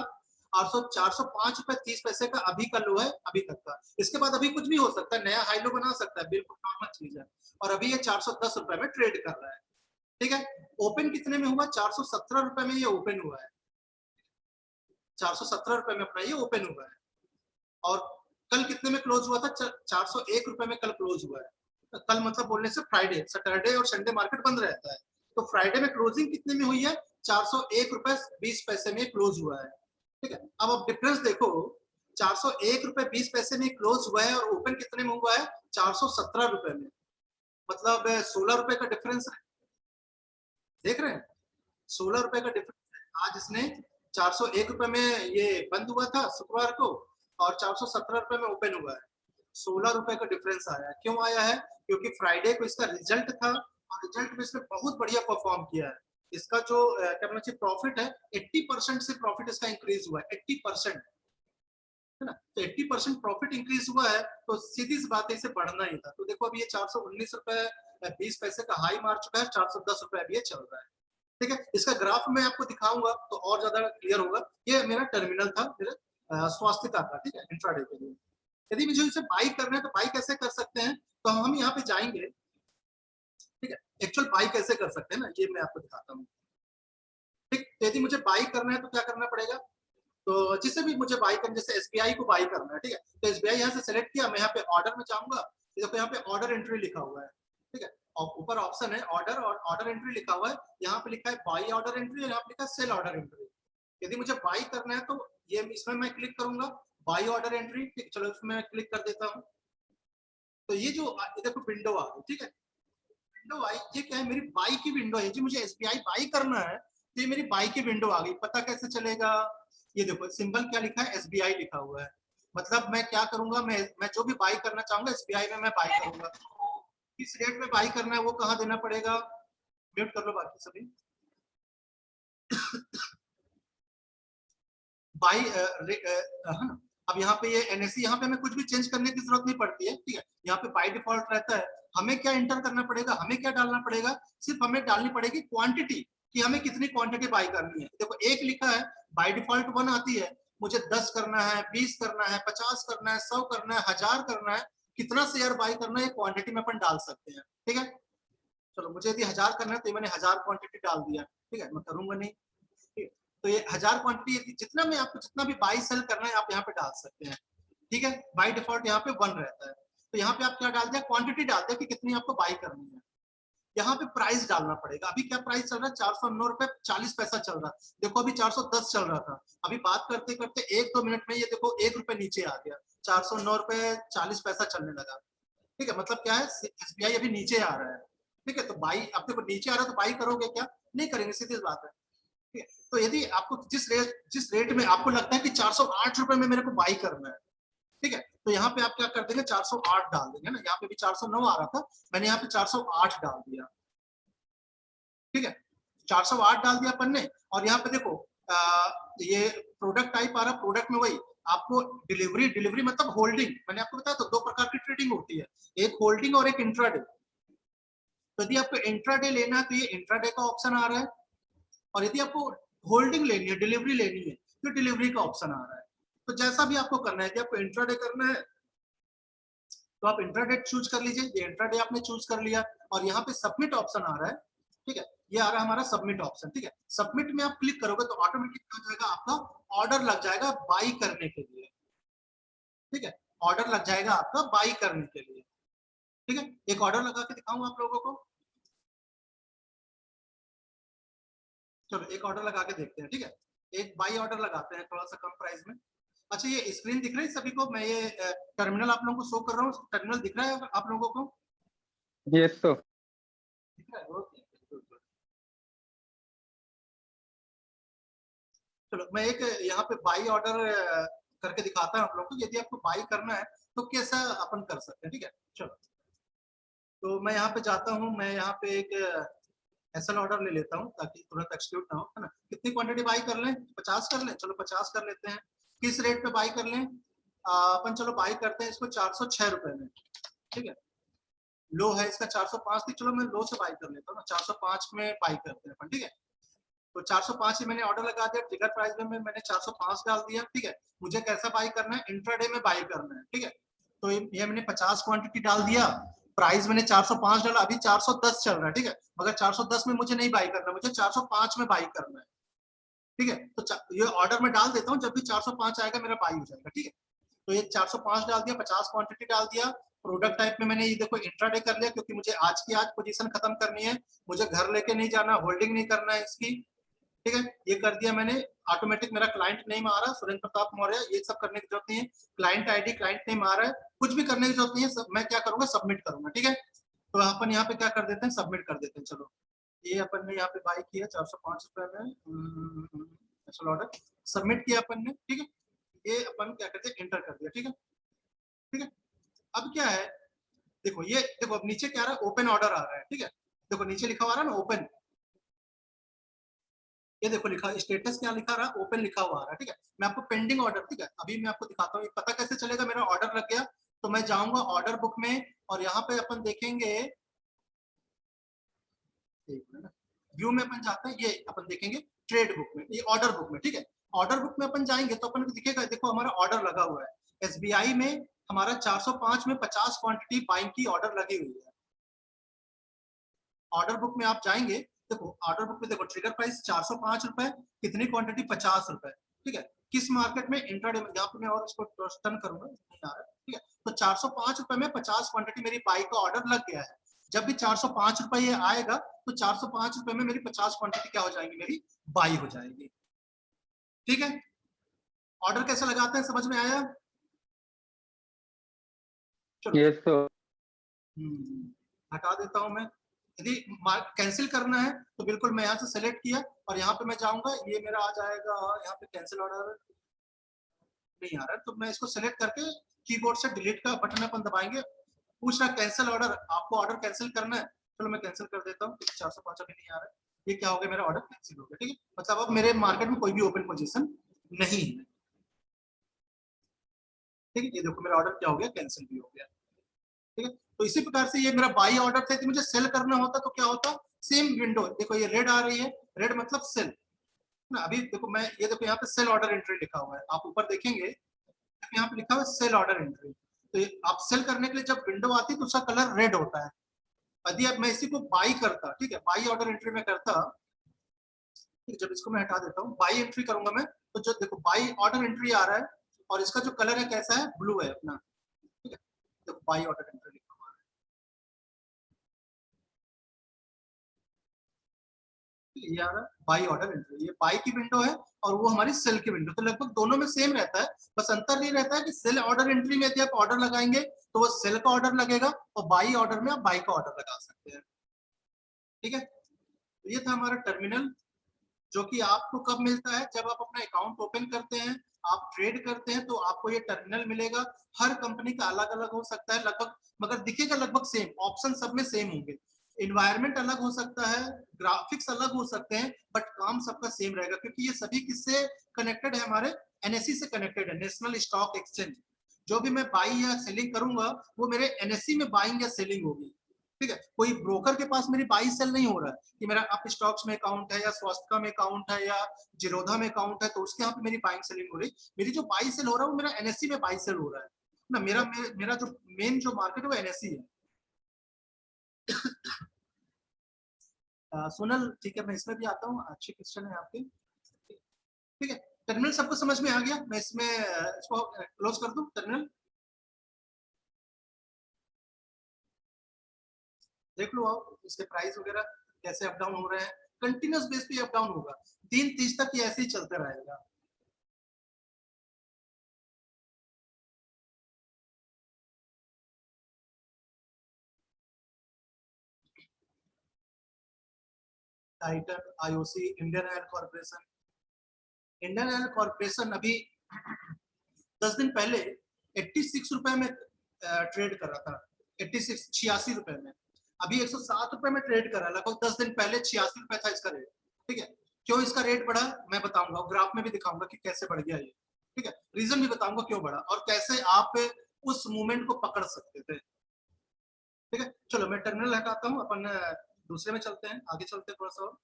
और 405 रुपए 30 पैसे का अभी का लो है अभी तक का। इसके बाद अभी कुछ भी हो सकता है, नया हाई लो बना सकता है, बिल्कुल नॉर्मल चीज है। और अभी ये 410 रुपए में ट्रेड कर रहा है। ठीक है, ओपन कितने में हुआ? 417 रुपए में ये ओपन हुआ है, 417 रुपए में अपना ये ओपन हुआ है। और कल कितने में क्लोज हुआ था? 401 रुपए में कल क्लोज हुआ है। कल मतलब बोलने से फ्राइडे, सैटरडे और संडे मार्केट बंद रहता है, तो फ्राइडे में क्लोजिंग कितने में हुई है? 401 रुपए 20 पैसे में क्लोज हुआ है। ठीक है, अब आप डिफरेंस देखो, 401 रुपए 20 पैसे में क्लोज हुआ है और ओपन कितने में हुआ है? 417 रुपए में, मतलब 16 रुपए का डिफरेंस है। देख रहे हैं, 16 रुपए का डिफरेंस है। आज इसने 401 रुपए में ये बंद हुआ था शुक्रवार को, और 417 रुपए में ओपन हुआ है। 16 रुपए का डिफरेंस आया है। क्यों आया है? क्योंकि फ्राइडे को इसका रिजल्ट था, और रिजल्ट में इसने बहुत बढ़िया परफॉर्म किया है। इसका जो क्या बोलना चाहिए, प्रॉफिट है 80% से प्रॉफिट इसका इंक्रीज हुआ है, 80%, है ना। तो 80% प्रॉफिट इंक्रीज हुआ है, तो सीधी सी बात है इसे बढ़ना ही था। तो देखो अभी ये 419 रुपए 20 पैसे का हाई मार चुका है, 410 रुपए अभी ये चल रहा है। ठीक है, इसका ग्राफ मैं आपको दिखाऊंगा तो और ज्यादा क्लियर होगा। ये मेरा टर्मिनल था, मेरे स्वास्थ्यता का। ठीक है, इंट्राडे के लिए यदि मुझे इसे बाई करना है तो बाई कैसे कर सकते हैं? तो हम यहाँ पे जाएंगे। ठीक है, एक्चुअल बाई कैसे कर सकते हैं ना, ये मैं आपको दिखाता हूँ। ठीक, तो यदि मुझे बाई करना है तो क्या करना पड़ेगा? तो जिसे भी मुझे बाई करना, जैसे एसबीआई को बाई करना है, ठीक है, तो एसबीआई यहाँ से सेलेक्ट किया, मैं यहाँ पे ऑर्डर में जाऊंगा, देखो यहाँ पे ऑर्डर एंट्री लिखा हुआ है। ठीक है, और ऊपर ऑप्शन है ऑर्डर, और ऑर्डर एंट्री लिखा हुआ है। यहाँ पे लिखा है बाई ऑर्डर एंट्री, और यहाँ पे लिखा है सेल ऑर्डर एंट्री। यदि मुझे बाई करना है तो ये इसमें मैं क्लिक करूंगा, बाई ऑर्डर एंट्री। ठीक, चलो इसमें मैं क्लिक कर देता हूँ। तो ये जो देखो विंडो आ गई। ठीक है, विंडो आई, ये क्या है? मेरी बाई की विंडो है जी। मुझे एसबीआई बाई करना है, तो ये मेरी बाई की विंडो आ गई। पता कैसे चलेगा? ये देखो सिंबल क्या लिखा है? एसबीआई लिखा हुआ है। मतलब मैं क्या करूंगा, मैं जो भी बाई करना चाहूंगा एसबीआई में मैं बाई करूंगा। किस रेट में बाई करना है वो कहाँ देना पड़ेगा? म्यूट कर लो बाकी सभी। बाई अब यहाँ पे ये एनएससी, यहाँ पे हमें कुछ भी चेंज करने की जरूरत नहीं पड़ती है। ठीक है, यहाँ पे बाई डिफॉल्ट रहता है। हमें क्या इंटर करना पड़ेगा, हमें क्या डालना पड़ेगा? सिर्फ हमें डालनी पड़ेगी क्वांटिटी, कि हमें कितनी क्वांटिटी बाई करनी है। देखो एक लिखा है, बाई डिफॉल्ट 1 आती है। मुझे 10 करना है, 20 करना है, 50 करना है, 100 करना है, 1000 करना है, कितना शेयर बाई करना है, ये क्वांटिटी में अपन डाल सकते हैं। ठीक है, चलो मुझे यदि 1000 करना है तो मैंने 1000 क्वांटिटी डाल दिया। ठीक है, मैं करूंगा नहीं। ठीक, तो ये 1000 क्वांटिटी, जितना में आपको जितना भी बाई सेल करना है आप यहाँ पे डाल सकते हैं। ठीक है, बाई डिफॉल्ट यहाँ पे 1 रहता है, तो यहाँ पे आप क्या डाल दिया? क्वांटिटी डाल दिया कि कितनी आपको बाई करनी है। यहाँ पे प्राइस डालना पड़ेगा। अभी क्या प्राइस चल रहा है, 409 रुपए 40 पैसा चल रहा है। देखो अभी 410 चल रहा था, अभी बात करते करते 1-2 मिनट में ये देखो 1 रुपए नीचे आ गया, 409 रुपए 40 पैसा चलने लगा। ठीक है, मतलब क्या है, एसबीआई अभी नीचे आ रहा है। ठीक है, तो बाई, अब देखो नीचे आ रहा है तो बाई करोगे क्या, नहीं करेंगे, सीधी बात है। ठीक है, तो यदि आपको जिस रेट में आपको लगता है कि 408 रुपए में मेरे को बाई करना है, ठीक है, तो यहाँ पे आप क्या कर देंगे, 408 डाल देंगे ना। यहाँ पे भी 409 आ रहा था, मैंने यहाँ पे 408 डाल दिया। ठीक है, 408 डाल दिया अपन ने। और यहाँ पे देखो ये प्रोडक्ट टाइप आ रहा, प्रोडक्ट में वही आपको डिलीवरी मतलब होल्डिंग, मैंने आपको बताया तो 2 प्रकार की ट्रेडिंग होती है, एक होल्डिंग और एक इंट्राडे। तो यदि आपको इंट्राडे लेना है तो ये इंट्राडे का ऑप्शन आ रहा है, और यदि आपको होल्डिंग लेनी है, डिलीवरी लेनी है, तो डिलीवरी का ऑप्शन आ रहा है। तो जैसा भी आपको करना है, यदि आपको इंट्राडे करना है तो आप इंट्राडे चूज कर लीजिए, ये इंट्राडे आपने चूज कर लिया, और यहाँ पे सबमिट ऑप्शन आ रहा है। ठीक है, ये आ रहा है हमारा सबमिट ऑप्शन। ठीक है, सबमिट में आप क्लिक करोगे तो ऑटोमेटिक हो जाएगा, आपका ऑर्डर लग जाएगा बाई करने के लिए। ठीक है, ऑर्डर लग जाएगा आपका बाई करने के लिए। ठीक है, एक ऑर्डर लगा के दिखाऊं आप लोगों को, चलो एक ऑर्डर लगा के देखते हैं। ठीक है, एक बाई ऑर्डर लगाते हैं थोड़ा सा कम प्राइस में। अच्छा, ये स्क्रीन दिख रही है सभी को, मैं ये टर्मिनल आप लोगों को शो कर रहा हूँ, टर्मिनल दिख रहा है आप लोगों को? Yes sir. दिख रहा है, ओके। चलो मैं एक यहाँ पे बाई ऑर्डर करके दिखाता हूँ आप लोगों को, यदि आपको बाई करना है तो कैसा अपन कर सकते हैं। ठीक है, चलो तो मैं यहाँ पे जाता हूँ, मैं यहाँ पे एक एसएल ऑर्डर ले लेता हूँ ताकि तुरंत एक्सक्यूट ना हो, है ना। कितनी क्वांटिटी बाई कर लें, 50 कर लें, चलो 50 कर लेते हैं। किस रेट पे बाई कर लें, अपन चलो बाई करते हैं इसको 406 रुपए में। ठीक है, लो है इसका 405 थी, चलो मैं लो से बाई कर लेता हूँ ना, 405 में बाई करते हैं अपन। ठीक है, तो 405 ही मैंने ऑर्डर लगा दिया, ट्रिगर प्राइस में मैंने 405 डाल दिया। ठीक है, मुझे कैसा बाई करना है, इंट्राडे में बाई करना है। ठीक है, तो ये मैंने 50 क्वांटिटी डाल दिया, प्राइस मैंने 405 डाला, अभी 410 चल रहा है। ठीक है, मगर 410 में मुझे नहीं बाई करना, मुझे 405 में बाई करना है। ठीक है, तो ये ऑर्डर में डाल देता हूँ, जब भी 405 आएगा मेरा बाई हो जाएगा। ठीक है, तो ये 405 डाल दिया, 50 क्वांटिटी डाल दिया। प्रोडक्ट टाइप में मैंने ये देखो इंट्राडे कर लिया, क्योंकि मुझे आज की आज पोजीशन खत्म करनी है, मुझे घर लेके नहीं जाना, होल्डिंग नहीं करना है इसकी। ठीक है, ये कर दिया मैंने। ऑटोमेटिक मेरा क्लाइंट नेम आ रहा है सुरेंद्र प्रताप मौर्य, ये सब करने की जरूरत नहीं है। क्लाइंट आईडी, क्लाइंट नेम आ रहा है, कुछ भी करने की जरूरत नहीं है, सब मैं क्या करूंगा, सबमिट करूंगा। ठीक है, तो अपन यहाँ पे क्या कर देते हैं, सबमिट कर देते हैं। चलो ये अपन ने यहाँ पे बाई किया 405 रुपए में, चलो ऑर्डर सबमिट किया अपन ने। ठीक है, ये अपन क्या करते हैं, एंटर कर दिया। ठीक है, ठीक है, अब क्या है, देखो ये देखो, अब नीचे क्या आ रहा है, ओपन ऑर्डर आ रहा है। ठीक है, देखो नीचे लिखा हुआ आ रहा है ना ओपन, ये देखो लिखा, स्टेटस क्या लिखा रहा है, ओपन लिखा हुआ आ रहा है। ठीक है, मैं आपको पेंडिंग ऑर्डर, ठीक है अभी मैं आपको दिखाता हूँ, पता कैसे चलेगा मेरा ऑर्डर लग गया। तो मैं जाऊंगा ऑर्डर बुक में, और यहाँ पे अपन देखेंगे, व्यू में अपन जाते हैं, ये अपन देखेंगे ट्रेड बुक में, ये ऑर्डर बुक में। ठीक है, ऑर्डर बुक में अपन जाएंगे तो अपन को दिखेगा, देखो हमारा ऑर्डर लगा हुआ है एसबीआई में, हमारा 405 में 50 क्वांटिटी बाइंग की ऑर्डर लगी हुई है। ऑर्डर बुक में आप जाएंगे, देखो ऑर्डर बुक में देखो ट्रिगर प्राइस 405 रुपए, कितनी क्वांटिटी 50 रुपए। ठीक है, किस मार्केट में, इंट्राडे में। यहाँ पे मैं और इसको टर्न करूंगा, नहीं आ रहा है। ठीक है, तो 405 रुपए में 50 क्वांटिटी मेरी बाई का ऑर्डर लग गया है। जब भी 405 रुपए ये आएगा तो 405 रुपए में मेरी 50 क्वांटिटी क्या हो जाएगी, मेरी बाई हो जाएगी। ठीक है, ऑर्डर कैसे लगाते हैं समझ में आया? चलो यस सर। हटा देता हूं मैं। यदि कैंसिल करना है तो बिल्कुल मैं यहाँ से सेलेक्ट किया, और यहाँ पे मैं जाऊंगा, ये मेरा आ जाएगा, यहाँ पे कैंसिल ऑर्डर नहीं आ रहा है, तो मैं इसको सेलेक्ट करके कीबोर्ड से डिलीट का बटन अपन दबाएंगे, पूछ रहा कैंसिल ऑर्डर, आपको ऑर्डर कैंसिल करना है। चलो मैं कैंसिल कर देता हूँ, 405 अभी नहीं आ रहा है, ये क्या हो गया, मेरा ऑर्डर कैंसिल हो गया। ठीक है, मतलब अब मेरे मार्केट में कोई भी ओपन पोजीशन नहीं है। ठीक है, ये देखो मेरा ऑर्डर क्या हो गया, कैंसिल भी हो गया। ठीक है, तो इसी प्रकार से ये मेरा बाई ऑर्डर था, मुझे सेल करना होता तो क्या होता, सेम विंडो, देखो ये रेड आ रही है, रेड मतलब सेल ना। अभी देखो मैं, ये देखो यहाँ पे सेल ऑर्डर एंट्री लिखा हुआ है, आप ऊपर देखेंगे यहाँ पे लिखा हुआ है सेल ऑर्डर एंट्री। तो आप सेल करने के लिए जब विंडो आती है तो उसका कलर रेड होता है। यदि अब मैं इसी को बाई करता, ठीक है बाई ऑर्डर एंट्री में करता, जब इसको मैं हटा देता हूँ, बाई एंट्री करूंगा मैं, तो जो देखो बाई ऑर्डर एंट्री आ रहा है, और इसका जो कलर है कैसा है, ब्लू है अपना। ठीक है, देखो बाई ऑर्डर एंट्री ये आ रहा बाई ऑर्डर एंट्री, ये बाई की विंडो है और वो हमारी सेल की विंडो, तो लगभग दोनों में सेम रहता है, बस अंतर ये रहता है कि सेल ऑर्डर एंट्री में यदि आप ऑर्डर लगाएंगे तो वो सेल का ऑर्डर लगेगा और बाई ऑर्डर में आप बाई का ऑर्डर लगा सकते हैं। ठीक है, तो ये था हमारा टर्मिनल, जो कि आपको कब मिलता है, जब आप अपना अकाउंट ओपन करते हैं, आप ट्रेड करते हैं, तो आपको ये टर्मिनल मिलेगा। हर कंपनी का अलग अलग हो सकता है लगभग, मगर दिखेगा लगभग सेम, ऑप्शन सब में सेम होंगे, इन्वायरमेंट अलग हो सकता है, ग्राफिक्स अलग हो सकते हैं, बट काम सबका सेम रहेगा, क्योंकि ये सभी किससे कनेक्टेड है, हमारे एनएससी से कनेक्टेड है, नेशनल स्टॉक एक्सचेंज। जो भी मैं बाई या सेलिंग करूंगा वो मेरे एनएससी में बाइंग या सेलिंग होगी। ठीक है, कोई ब्रोकर के पास मेरी बाई सेल नहीं हो रहा है कि मेरा अप स्टॉक्स में अकाउंट है या स्वास्थ्य में अकाउंट है या जिरोधा में अकाउंट है, तो उसके यहाँ पे मेरी बाइंग सेलिंग हो रही, मेरी जो बाई सेल हो रहा है वो मेरा एनएससी में बाई सेल हो रहा है ना, मेरा जो मेन जो मार्केट है वो एनएससी है। सोनल, ठीक है, मैं इसमें भी आता हूँ, अच्छी क्वेश्चन है आपकी। ठीक है, टर्मिनल सबको समझ में आ गया, मैं इसमें इसको क्लोज कर दूं टर्मिनल। देख लो आप इसके प्राइस वगैरह कैसे अप डाउन हो रहे हैं, कंटिन्यूस बेस पे अप डाउन होगा, 3:30 तक ये ऐसे ही चलता रहेगा। Titan, IOC, Indian oil corporation. Indian oil corporation अभी 10 दिन पहले 86 रुपए में ट्रेड कर रहा था, 86 रुपए में, अभी 107 रुपए में ट्रेड कर रहा है, लगभग 10 दिन पहले 86 रुपए था इसका रेट। ठीक है, क्यों इसका रेट बढ़ा मैं बताऊंगा, ग्राफ में भी दिखाऊंगा कि कैसे बढ़ गया ये। ठीक है, रीजन भी बताऊंगा क्यों बढ़ा और कैसे आप उस मूवमेंट को पकड़ सकते थे। ठीक है, चलो मैं टर्मिनल हटाता हूँ, अपन दूसरे में चलते हैं, आगे चलते हैं थोड़ा सा।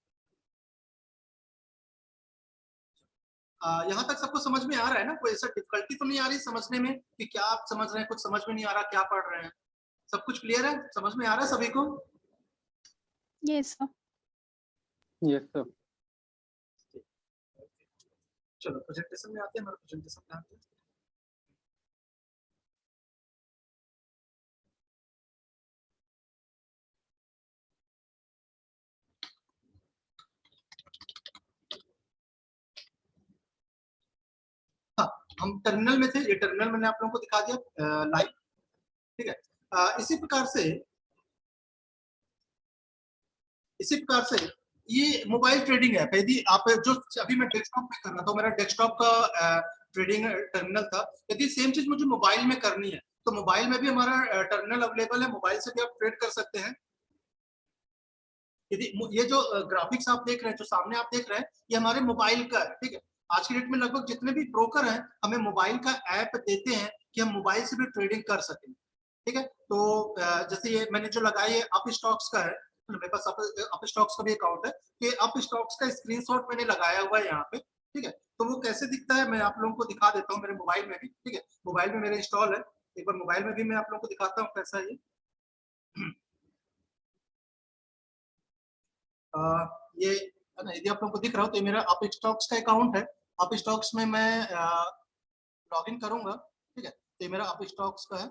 यहाँ तक सबको समझ में आ रहा है ना, कोई ऐसा डिफिकल्टी तो नहीं आ रही समझने में कि क्या आप समझ रहे हैं, कुछ समझ में नहीं आ रहा क्या पढ़ रहे हैं, सब कुछ क्लियर है, समझ में आ रहा है सभी को? Yes, sir. Yes, sir. चलो प्रेजेंटेशन में आते हैं, हमारा प्रेजेंटेशन में आते हैं। हाँ, हम टर्मिनल में थे, ये टर्मिनल मैंने आप लोगों को दिखा दिया लाइव। ठीक है, इसी प्रकार से ये मोबाइल ट्रेडिंग ऐप है, यदि आप जो अभी मैं डेस्कटॉप पे कर रहा था, मेरा डेस्कटॉप का ट्रेडिंग टर्मिनल था, यदि सेम चीज मुझे मोबाइल में करनी है तो मोबाइल में भी हमारा टर्मिनल अवेलेबल है, मोबाइल से भी आप ट्रेड कर सकते हैं। यदि ये जो ग्राफिक्स आप देख रहे हैं, जो सामने आप देख रहे हैं, ये हमारे मोबाइल का है। ठीक है, आज की डेट में लगभग जितने भी ब्रोकर हैं हमें मोबाइल का ऐप देते हैं कि हम मोबाइल से भी ट्रेडिंग कर सकें। ठीक है, तो जैसे ये मैंने जो लगाई है अप स्टॉक्स का है, मेरे पास अप स्टॉक्स का भी अकाउंट है, कि अप स्टॉक्स का स्क्रीनशॉट मैंने लगाया हुआ है यहाँ पे। ठीक है, तो वो कैसे दिखता है मैं आप लोगों को दिखा देता हूँ मेरे मोबाइल में भी। ठीक है, मोबाइल में मेरे इंस्टॉल है, एक बार मोबाइल में भी मैं आप लोगों को दिखाता हूँ कैसा है ये। ये है ना, यदि आप लोगों को दिख रहा हो तो ये मेरा अप स्टॉक्स का अकाउंट है, अप स्टॉक्स में मैं लॉग इन करूंगा। ठीक है, तो ये मेरा अप स्टॉक्स का है।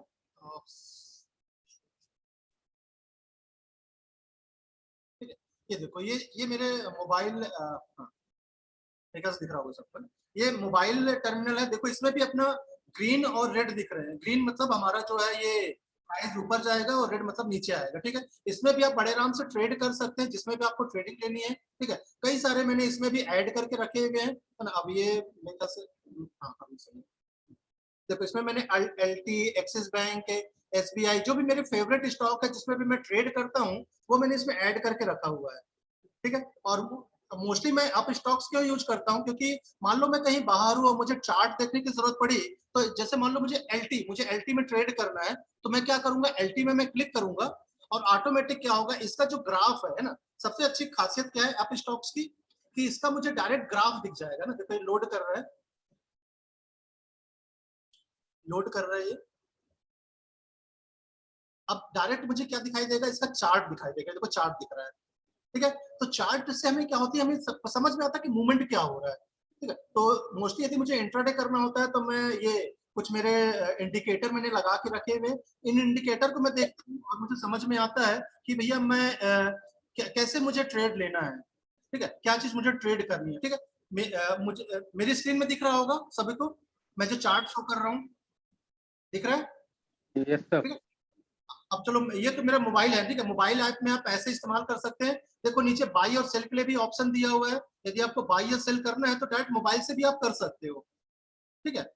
ठीक है, ये देखो ये मेरे मोबाइल दिख रहा होगा सबको, ये मोबाइल टर्मिनल है, देखो इसमें भी अपना ग्रीन और रेड दिख रहे हैं, ग्रीन मतलब हमारा जो है ये प्राइस ऊपर जाएगा और रेड मतलब नीचे आएगा। ठीक है, इसमें भी आप बड़े आराम से ट्रेड कर सकते हैं, जिसमें भी आपको ट्रेडिंग लेनी है। ठीक है, कई सारे मैंने इसमें भी ऐड करके रखे हुए हैं, अब ये मेरे ख्याल से हाँ अभी सही। देखो इसमें मैंने एलटी, एक्सिस बैंक, एसबीआई, जो भी मेरे फेवरेट स्टॉक है जिसमें भी मैं ट्रेड करता हूँ वो मैंने इसमें ऐड करके रखा हुआ है। ठीक है, और मोस्टली मैं अप स्टॉक्स क्यों यूज करता हूं, क्योंकि मान लो मैं कहीं बाहर हूं और मुझे चार्ट देखने की जरूरत पड़ी, तो जैसे मान लो मुझे एलटी में ट्रेड करना है, तो मैं क्या करूंगा, एलटी में मैं क्लिक करूंगा और ऑटोमेटिक क्या होगा, इसका जो ग्राफ है ना, सबसे अच्छी खासियत क्या है अप स्टॉक्स की, कि इसका मुझे डायरेक्ट ग्राफ दिख जाएगा ना। देखो लोड कर रहा है, लोड कर रहा है ये, अब डायरेक्ट मुझे क्या दिखाई देगा, इसका चार्ट दिखाई देगा, देखो चार्ट दिख रहा है। ठीक है, तो चार्ट से हमें क्या होती है, हमें समझ में आता है कि मूवमेंट क्या हो रहा है। ठीक है, तो मोस्टली यदि मुझे इंट्राडे करना होता है तो मैं ये कुछ मेरे इंडिकेटर मैंने लगा के रखे हुए, इन इंडिकेटर को मैं देखता हूँ और मुझे समझ में आता है कि भैया मैं कैसे मुझे ट्रेड लेना है। ठीक है, क्या चीज मुझे ट्रेड करनी है। ठीक है, मुझे मेरी स्क्रीन में दिख रहा होगा सभी को, मैं जो चार्ट शो कर रहा हूँ, दिख रहा है? Yes, sir. ठीक है, अब चलो ये तो मेरा मोबाइल है। ठीक है, मोबाइल ऐप में आप ऐसे इस्तेमाल कर सकते हैं। देखो नीचे बाई और सेल के लिए भी ऑप्शन दिया हुआ है। यदि आपको बाई या सेल करना है तो डायरेक्ट मोबाइल से भी आप कर सकते हो। ठीक है,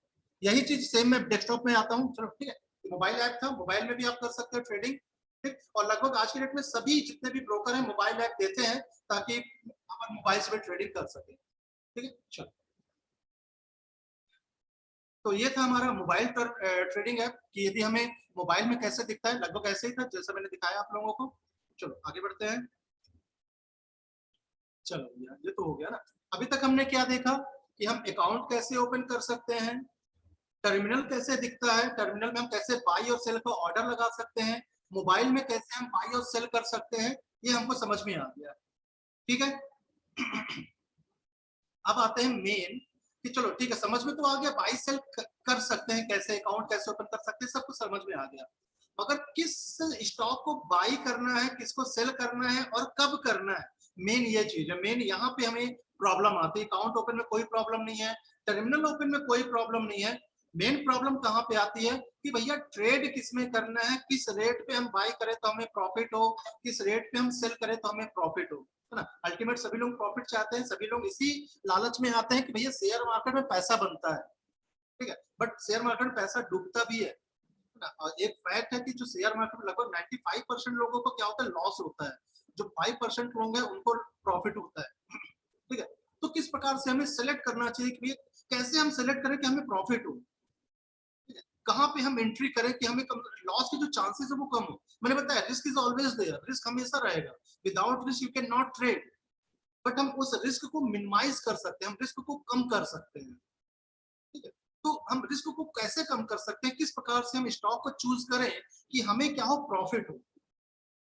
यही चीज सेम मैं डेस्कटॉप में आता हूँ। चलो ठीक है, मोबाइल ऐप था, मोबाइल में भी आप कर सकते हो ट्रेडिंग। ठीक, और लगभग आज के डेट में सभी जितने भी ब्रोकर हैं मोबाइल ऐप देते हैं ताकि आप मोबाइल से भी ट्रेडिंग कर सके। ठीक है, चलो तो ये था हमारा मोबाइल पर ट्रेडिंग ऐप कि यदि हमें मोबाइल में कैसे दिखता है, लगभग ऐसे ही था जैसा मैंने दिखाया आप लोगों को। चलो आगे बढ़ते हैं। चलो भैया ये तो हो गया ना। अभी तक हमने क्या देखा कि हम अकाउंट कैसे ओपन कर सकते हैं, टर्मिनल कैसे दिखता है, टर्मिनल में हम कैसे बाई और सेल का ऑर्डर लगा सकते हैं, मोबाइल में कैसे हम बाई और सेल कर सकते हैं, ये हमको समझ में आ गया। ठीक है, अब आते हैं मेन कि चलो ठीक है समझ में तो आ गया, बाई सेल कर सकते हैं कैसे, अकाउंट कैसे ओपन कर सकते हैं, सब कुछ समझ में आ गया। मगर किस स्टॉक को बाई करना है, किसको सेल करना है और कब करना है, मेन ये चीज है। मेन यहाँ पे हमें प्रॉब्लम आती है। अकाउंट ओपन में कोई प्रॉब्लम नहीं है, टर्मिनल ओपन में कोई प्रॉब्लम नहीं है। मेन प्रॉब्लम कहाँ पे आती है कि भैया ट्रेड किस में करना है, किस रेट पे हम बाई करें तो हमें प्रॉफिट हो, किस रेट पे हम सेल करें तो हमें प्रॉफिट हो, है ना। अल्टीमेट सभी लोग प्रॉफिट चाहते हैं, सभी लोग इसी लालच में आते हैं कि भैया शेयर मार्केट में पैसा बनता है। ठीक है, बट शेयर मार्केट में पैसा डूबता भी है ना। और एक फैक्ट है कि जो शेयर मार्केट में लगभग 95% लोगों को क्या होता है, लॉस होता है। जो 5% लोग हैं उनको प्रॉफिट होता है। ठीक है, तो किस प्रकार से हमें सेलेक्ट करना चाहिए कि कैसे हम सेलेक्ट करें कि हमें प्रॉफिट हो, कहाँ पे हम एंट्री करें कि हमें लॉस के जो चांसेस है वो कम हो। मैंने बताया risk is always there, risk हमेशा रहेगा, without risk you can not trade. But हम उस रिस्क को मिनिमाइज कर सकते हैं, हम रिस्क को कम कर सकते हैं। ठीक है, तो हम रिस्क को कैसे कम कर सकते हैं, किस प्रकार से हम स्टॉक को चूज करें कि हमें क्या हो, प्रॉफिट हो।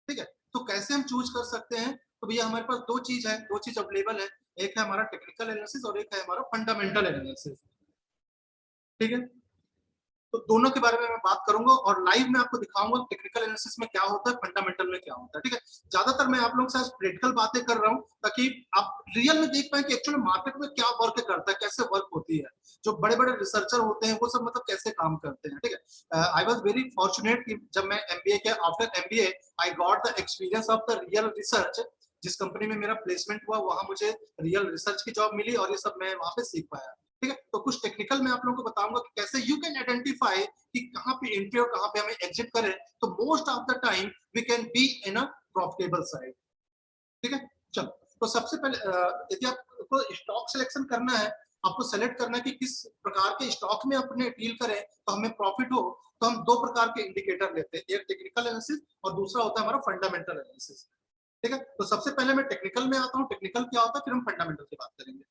ठीक है, तो कैसे हम चूज कर सकते हैं, तो भैया हमारे पास दो चीज है, दो चीज अवेलेबल है। एक है हमारा टेक्निकल एनालिसिस और एक है हमारा फंडामेंटल एनालिसिस। ठीक है, तो दोनों के बारे में मैं बात करूंगा और लाइव में आपको दिखाऊंगा टेक्निकल एनालिसिस में क्या होता है, फंडामेंटल में क्या होता है। ठीक है, ज्यादातर मैं आप लोगों के साथ प्रैक्टिकल बातें कर रहा हूं ताकि आप रियल में देख पाए कि एक्चुअली मार्केट में क्या वर्क करता है, कैसे वर्क होती है। जो बड़े बड़े रिसर्चर होते हैं वो सब मतलब कैसे काम करते हैं। ठीक है, आई वॉज वेरी फॉर्चुनेट कि जब मैं एमबीए के after MBA I got the experience of the real research. जिस कंपनी में मेरा प्लेसमेंट हुआ वहां मुझे रियल रिसर्च की जॉब मिली और ये सब मैं वहां पे सीख पाया। ठीक है, तो कुछ टेक्निकल मैं आप लोगों को बताऊंगा कि कैसे यू कैन आइडेंटिफाई कि कहां पे एंट्री और कहां पे हमें एग्जिट करें, तो most of the time we can be in a profitable side. ठीक है, चलो तो सबसे पहले यदि आपको स्टॉक सिलेक्शन करना है, आपको सेलेक्ट करना है कि किस प्रकार के स्टॉक में अपने डील करें तो हमें प्रॉफिट हो, तो हम दो प्रकार के इंडिकेटर लेते हैं, एक टेक्निकल एनालिसिस और दूसरा होता है हमारा फंडामेंटल एनालिसिस। ठीक है, तो सबसे पहले मैं टेक्निकल में आता हूँ, टेक्निकल क्या होता है फिर हम फंडामेंटल की बात करेंगे।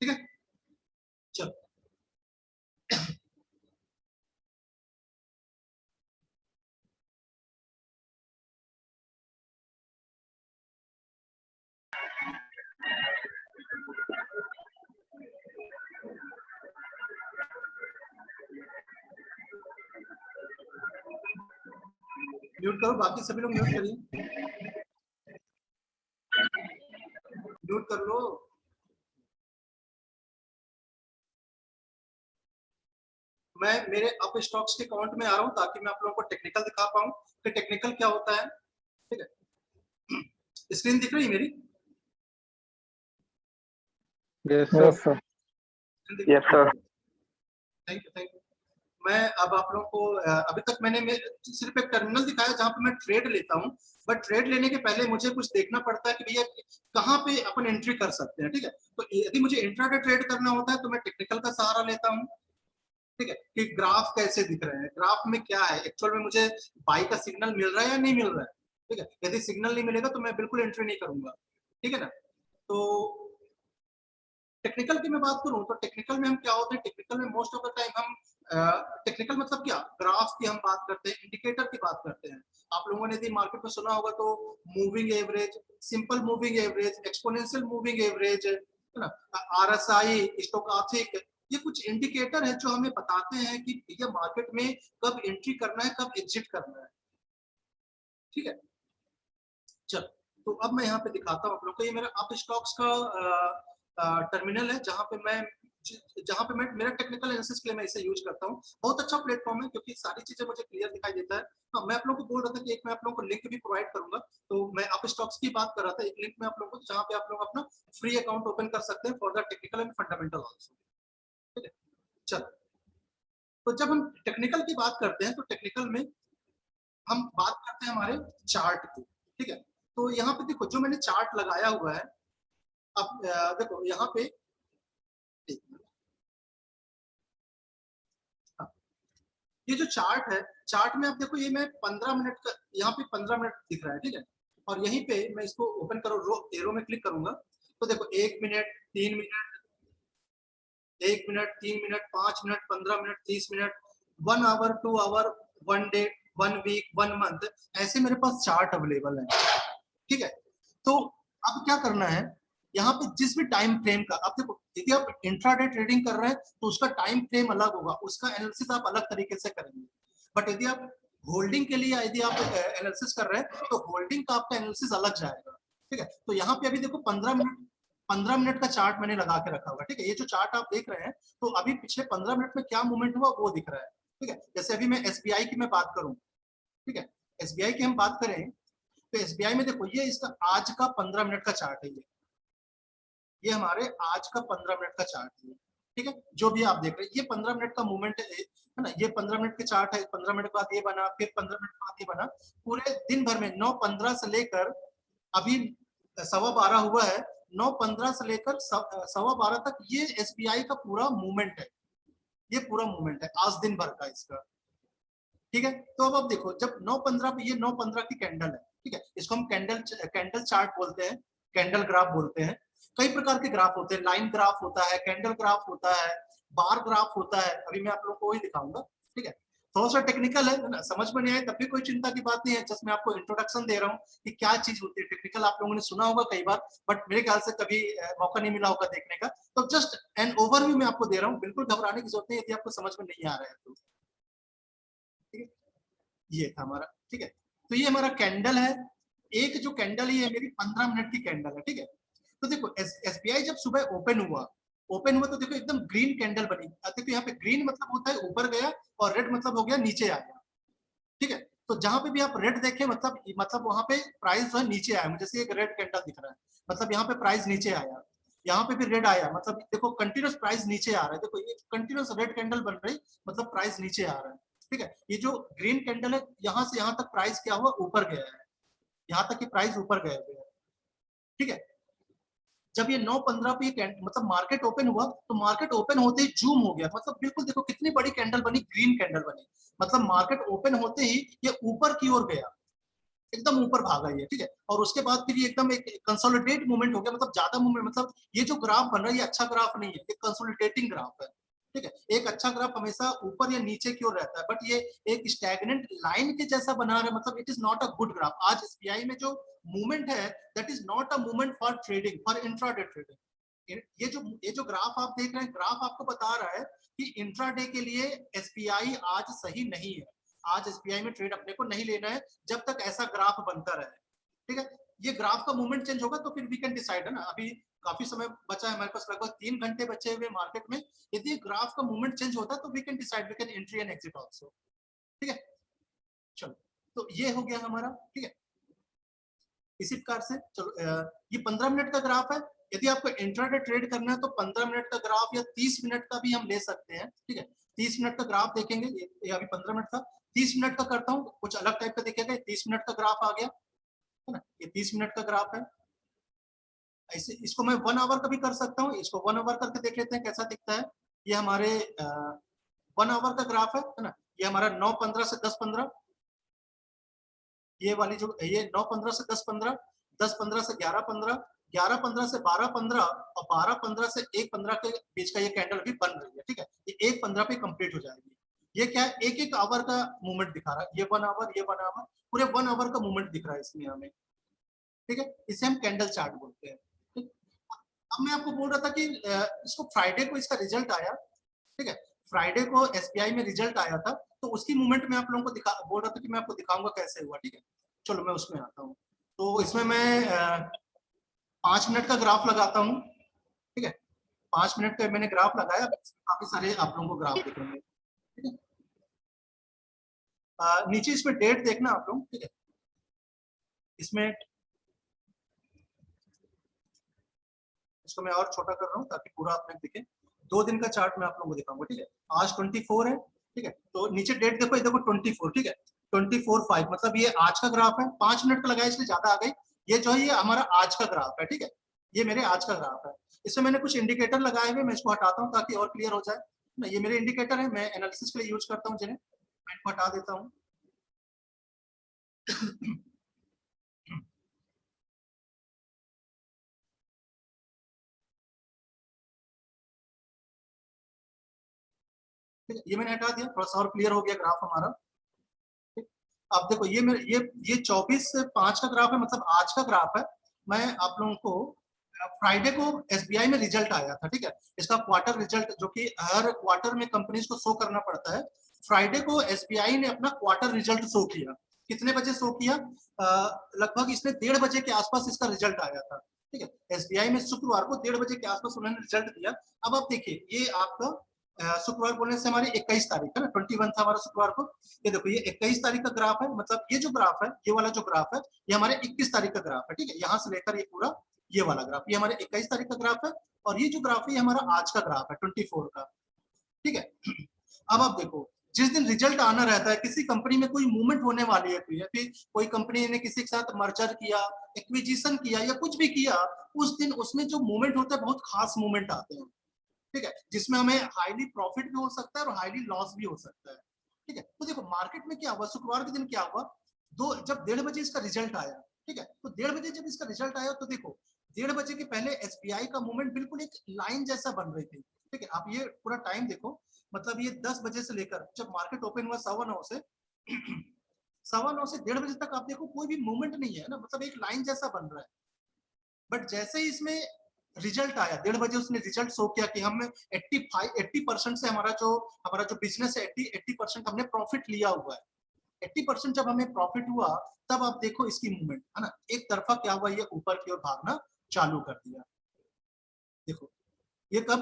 ठीक है, चलो म्यूट करो, बाकी सभी लोग म्यूट करिए, म्यूट कर लो। मैं मेरे अप स्टॉक्स के अकाउंट में आ रहा हूं ताकि मैं आप लोगों को टेक्निकल दिखा पाऊं कि टेक्निकल क्या होता है। ठीक है, स्क्रीन दिख रही है मेरी? Yes, Yes, sir. sir. Yes, sir. Thank you, thank you. मैं अब आप लोगों को अभी तक मैंने सिर्फ एक टर्मिनल दिखाया जहां पे मैं ट्रेड लेता हूं, बट ट्रेड लेने के पहले मुझे कुछ देखना पड़ता है कि भैया कहाँ पे अपन एंट्री कर सकते हैं। ठीक है, तो यदि मुझे इंट्राडे ट्रेड करना होता है तो मैं टेक्निकल का सहारा लेता हूँ। ठीक है, कि ग्राफ कैसे दिख रहे हैं, ग्राफ में क्या है, एक्चुअल में मुझे बाई का सिग्नल मिल रहा है या नहीं मिल रहा है। ठीक है, यदि सिग्नल नहीं मिलेगा तो मैं बिल्कुल एंट्री नहीं करूंगा। ठीक है ना, तो टेक्निकल की मैं बात करूं तो टेक्निकल में हम क्या होते हैं, टेक्निकल में मोस्ट ऑफ द टाइम हम टेक्निकल मतलब क्या, ग्राफ की हम बात करते हैं, इंडिकेटर की बात करते हैं। आप लोगों ने यदि मार्केट में सुना होगा तो moving average, simple moving average, exponential moving average, है ना, आरएसआई, स्टोकास्टिक, ये कुछ इंडिकेटर है जो हमें बताते हैं कि भैया मार्केट में कब एंट्री करना है, कब एग्जिट करना है। ठीक है, चलो तो अब मैं यहाँ पे दिखाता हूँ आप लोग को, ये मेरा अप स्टॉक्स का टर्मिनल है, जहाँ पे मैं मेरा टेक्निकल एनालिसिस के लिए मैं इसे यूज करता हूँ। बहुत अच्छा प्लेटफॉर्म है क्योंकि सारी चीजें मुझे क्लियर दिखाई देता है। हाँ, मैं आप लोगों को बोल रहा था कि एक मैं आप लोगों को लिंक भी प्रोवाइड करूंगा, तो मैं अप स्टॉक्स की बात कर रहा था, एक लिंक में आप लोगों को जहाँ पे आप लोग अपना फ्री अकाउंट ओपन कर सकते हैं for the technical and fundamental also. ठीक है, चलो, तो जब हम टेक्निकल की बात करते हैं तो टेक्निकल में हम बात करते हैं हमारे चार्ट की। ठीक है, तो यहाँ पे देखो जो मैंने चार्ट लगाया हुआ है, अब देखो यहाँ पे ये जो चार्ट है, चार्ट में आप देखो ये मैं 15 मिनट का, यहाँ पे 15 मिनट दिख रहा है। ठीक है, और यहीं पे मैं इसको ओपन करो, एरो में क्लिक करूंगा तो देखो 1 minute, 3 minute, 1 minute, 3 minute, 5 minute, 15 minute, 30 minute, 1 hour, 2 hour, 1 day, 1 week, 1 month, ऐसे मेरे पास चार्ट अवेलेबल है। ठीक है, तो अब क्या करना है, यहाँ पे जिस भी टाइम फ्रेम का, आप देखो यदि आप इंट्राडे ट्रेडिंग कर रहे हैं तो उसका टाइम फ्रेम अलग होगा, उसका एनालिसिस आप अलग तरीके से करेंगे। बट यदि आप होल्डिंग के लिए यदि आप एनालिसिस कर रहे हैं तो होल्डिंग का आपका एनालिसिस अलग जाएगा। ठीक है, तो यहाँ पे अभी देखो 15 मिनट का चार्ट मैंने लगा के रखा होगा। ठीक है, ये जो चार्ट आप देख रहे हैं तो अभी पिछले 15 मिनट में क्या मूवमेंट हुआ वो दिख रहा है। ठीक है, जैसे अभी मैं एसबीआई की मैं बात करूं, ठीक है, एसबीआई की हम बात करें तो एसबीआई में देखो ये इसका आज का 15 मिनट का चार्ट है, ये हमारे आज का 15 मिनट का चार्ट है। ठीक है, जो भी आप देख रहे हैं ये 15 मिनट का मूवमेंट है ना, ये 15 मिनट के चार्ट है, 15 मिनट बाद ये बना, फिर 15 मिनट बाद ये बना, पूरे दिन भर में 9:15 से लेकर अभी 12:15 हुआ है, 9:15 से लेकर 12:15 तक ये एसबीआई का पूरा मूवमेंट है, ये पूरा मूवमेंट है आज दिन भर का इसका। ठीक है, तो अब आप देखो जब 9:15 पे, ये 9:15 की कैंडल है। ठीक है, इसको हम कैंडल चार्ट बोलते हैं, कैंडल ग्राफ बोलते हैं। कई प्रकार के ग्राफ होते हैं, लाइन ग्राफ होता है, कैंडल ग्राफ होता है, बार ग्राफ होता है, अभी मैं आप लोगों को वही दिखाऊंगा। ठीक है, थोड़ा सा टेक्निकल है ना, समझ में नहीं आए तब भी कोई चिंता की बात नहीं है, जस्ट मैं आपको इंट्रोडक्शन दे रहा हूँ कि क्या चीज होती है। टेक्निकल आप लोगों ने सुना होगा कई बार, बट मेरे ख्याल से कभी मौका नहीं मिला होगा देखने का, तो जस्ट एन ओवरव्यू मैं आपको दे रहा हूँ, बिल्कुल घबराने की जरूरत नहीं यदि आपको समझ में नहीं आ रहा है तो। ठीक है, ये था हमारा। ठीक है, तो ये हमारा कैंडल है, एक जो कैंडल है ये मेरी 15 मिनट की कैंडल है। ठीक है, तो देखो एसबीआई जब सुबह ओपन हुआ तो देखो एकदम ग्रीन कैंडल बनी। देखो यहाँ पे ग्रीन मतलब होता है ऊपर गया और रेड मतलब हो गया नीचे आया। ठीक है, तो जहां पे भी आप रेड देखें मतलब वहां पे प्राइस जो है नीचे आया, मुझे से एक रेड कैंडल दिख रहा है, मतलब यहाँ पे प्राइस नीचे आया, यहाँ पे भी रेड आया, मतलब देखो कंटिन्यूस प्राइस नीचे आ रहा है। देखो ये कंटिन्यूस रेड कैंडल बन रही, मतलब प्राइस नीचे आ रहा है। ठीक है, ये जो ग्रीन कैंडल है यहाँ से यहाँ तक प्राइस क्या हुआ, ऊपर गया है, यहाँ तक कि प्राइस ऊपर गया है। ठीक है, जब ये 9:15 पे मतलब मार्केट ओपन हुआ तो मार्केट ओपन होते ही जूम हो गया, मतलब बिल्कुल देखो कितनी बड़ी कैंडल बनी, ग्रीन कैंडल बनी, मतलब मार्केट ओपन होते ही ये ऊपर की ओर गया, एकदम ऊपर भागा ये। ठीक है, और उसके बाद फिर ये एकदम एक कंसोलिडेट मूवमेंट हो गया, मतलब ज्यादा मूवमेंट, मतलब ये जो ग्राफ बन रहा है ये अच्छा ग्राफ नहीं है, ये कंसोलिडेटिंग ग्राफ है। ठीक है, एक अच्छा ग्राफ हमेशा ऊपर या नीचे की ओर रहता है, बट ये एक स्टैग्नेंट लाइन के जैसा बना रहा है, मतलब it is not a good graph. आज एसबीआई में जो मूवमेंट है that is not a movement for trading, for intraday trading. ये जो ग्राफ आप देख रहे हैं, ग्राफ आपको बता रहा है कि इंट्राडे के लिए एसबीआई आज सही नहीं है, आज एसबीआई में ट्रेड अपने को नहीं लेना है जब तक ऐसा ग्राफ बनता रहे। ठीक है, ये ग्राफ का मूवमेंट चेंज होगा तो फिर वी कैन डिसाइड, है ना, अभी काफी समय बचा है हमारे पास, लगभग 3 घंटे बचे हुए मार्केट में, यदि ग्राफ का मूवमेंट चेंज होता है तो we can decide, we can entry and exit also. ठीक है, चलो, तो ये हो गया हमारा। ठीक है, इसी प्रकार से चलो ये 15 मिनट का ग्राफ है, यदि आपको इंट्राडे ट्रेड करना है तो 15 मिनट का ग्राफ या 30 मिनट का भी हम ले सकते हैं। ठीक है, 30 मिनट का ग्राफ देखेंगे, ये अभी 15 मिनट का, 30 मिनट का करता हूँ, कुछ अलग टाइप का दिखेगा। 30 मिनट का ग्राफ आ गया है ना, ये 30 मिनट का ग्राफ है। ऐसे इसको मैं 1 आवर का भी कर सकता हूँ, इसको 1 आवर करके देख लेते हैं कैसा दिखता है। ये हमारे 1 आवर का ग्राफ है ना, ये हमारा 9:15 से 10:15, ये वाली जो ये 9:15 से 10:15, 10:15 से 11:15, 11:15 से 12:15 और 12:15 से 1:15 के बीच का ये कैंडल अभी बन रही है। ठीक है, ये 1:15 पे कंप्लीट हो जाएगी। ये क्या है, एक एक आवर का मूवमेंट दिखा रहा है, ये 1 आवर, ये 1 आवर, पूरे 1 आवर का मूवमेंट दिख रहा है इसमें हमें। ठीक है, इसे हम कैंडल चार्ट बोलते हैं। ठीक, अब मैं आपको बोल रहा था कि इसको फ्राइडे को इसका रिजल्ट आया। ठीक है, फ्राइडे को एसबीआई में रिजल्ट आया था, तो उसकी मूवमेंट में आप लोगों को बोल रहा था कि मैं आपको दिखाऊंगा कैसे हुआ। ठीक है, चलो मैं उसमें आता हूँ। तो इसमें मैं 5 मिनट का ग्राफ लगाता हूँ, ठीक है। 5 मिनट का मैंने ग्राफ लगाया, काफी सारे आप लोगों को ग्राफ दिखेंगे, ठीक है। नीचे इसमें डेट देखना आप लोग, ठीक है। इसमें इसको मैं और छोटा कर रहा हूँ ताकि पूरा आप लोग दिखे। 2 दिन का चार्ट मैं आप लोगों को दिखाऊंगा, ठीक है। आज 24 है, ठीक है। तो नीचे डेट देखो, ये देखो 24, ठीक है। 24/5 मतलब ये आज का ग्राफ है। 5 मिनट का लगाया इसलिए ज्यादा आ गई। ये जो है ये हमारा आज का ग्राफ है, ठीक है। ये मेरे आज का ग्राफ है। इसमें मैंने कुछ इंडिकेटर लगाए हुए, मैं इसको हटाता हूँ ताकि और क्लियर हो जाए ना। ये मेरे इंडिकेटर है, मैं एनालिसिस के लिए यूज करता हूँ जिन्हें, मैं इनको हटा देता हूँ। ठीक है, ये मैंने हटा दिया, थोड़ा सा और क्लियर हो गया ग्राफ हमारा। अब देखो ये मेरे ये 24/5 का ग्राफ है, मतलब आज का ग्राफ है। मैं आप लोगों को फ्राइडे को एसबीआई में रिजल्ट आया था, ठीक है। इसका क्वार्टर रिजल्ट जो कि हर क्वार्टर में कंपनीज को शो करना पड़ता है। फ्राइडे को एसबीआई ने अपना क्वार्टर रिजल्ट शो किया। कितने बजे शो किया? लगभग इसने 1:30 बजे के आसपास इसका रिजल्ट आया था, ठीक है। एसबीआई में शुक्रवार को 1:30 बजे के आसपास उन्होंने रिजल्ट दिया। अब आप देखिए, ये आपका शुक्रवार बोलने से हमारी 21 तारीख है ना, 21 था हमारा शुक्रवार को। ये देखो ये 21 तारीख का ग्राफ है, मतलब ये जो ग्राफ है, ये वाला जो ग्राफ है, ये हमारे 21 तारीख का ग्राफ है, ठीक है। यहाँ से लेकर ये पूरा ये वाला ग्राफ, ये हमारे 21 तारीख का ग्राफ है। और ये जो ग्राफ है ये हमारा आज का ग्राफ है 24 का, ठीक है। अब आप देखो, जिस दिन रिजल्ट आना रहता है, किसी कंपनी में कोई मूवमेंट होने वाली है, फिर कोई कंपनी ने किसी के साथ मर्जर किया, एक्विजिशन किया या कुछ भी किया, उस दिन उसमें जो मूवमेंट होता है बहुत खास मूवमेंट आते हैं, ठीक है, जिसमें हमें हाईली प्रॉफिट भी हो सकता है और हाईली लॉस भी हो सकता है, ठीक है। तो देखो मार्केट में क्या हुआ, शुक्रवार के दिन क्या हुआ, जब 1:30 बजे इसका रिजल्ट आया, ठीक है। तो 1:30 बजे जब इसका रिजल्ट आया तो देखो 1:30 बजे के पहले एसबीआई का मूवमेंट बिल्कुल एक लाइन जैसा बन रही थी, ठीक है। आप ये पूरा टाइम देखो, मतलब ये 10 बजे से लेकर जब मार्केट ओपन हुआ 9:15 से 9:15 से 1:30 बजे तक आप देखो कोई भी मूवमेंट नहीं है ना, मतलब एक लाइन जैसा बन रहा है। बट जैसे ही इसमें रिजल्ट आया 1:30 बजे, उसने रिजल्ट शो किया कि हम 80% से हमारा जो बिजनेस है 80% हमने प्रॉफिट लिया हुआ है। 80% जब हमें प्रॉफिट हुआ तब आप देखो इसकी मूवमेंट है ना, एक तरफा क्या हुआ, ये ऊपर की ओर भागना चालू कर दिया। देखो ये कब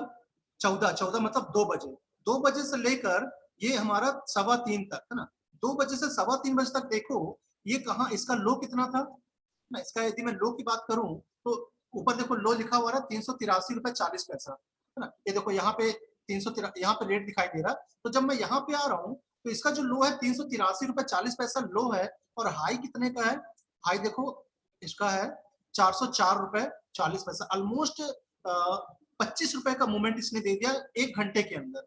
14 मतलब 2 बजे, 2 बजे से लेकर ये हमारा 3:15 तक है ना, 2 बजे से 3:15 बजे तक देखो ये कहाँ, इसका लो कितना था ना। इसका यदि मैं लो की बात करूं तो ऊपर देखो लो लिखा हुआ है 383.40 है ना। ये देखो यहाँ पे 313, यहाँ पे रेट दिखाई दे रहा। तो जब मैं यहाँ पे आ रहा हूँ तो इसका जो लो है 383.40 लो है, और हाई कितने का है, हाई देखो इसका है 404.40। ऑलमोस्ट 25 रुपए का मूवमेंट इसने दे दिया 1 घंटे के अंदर,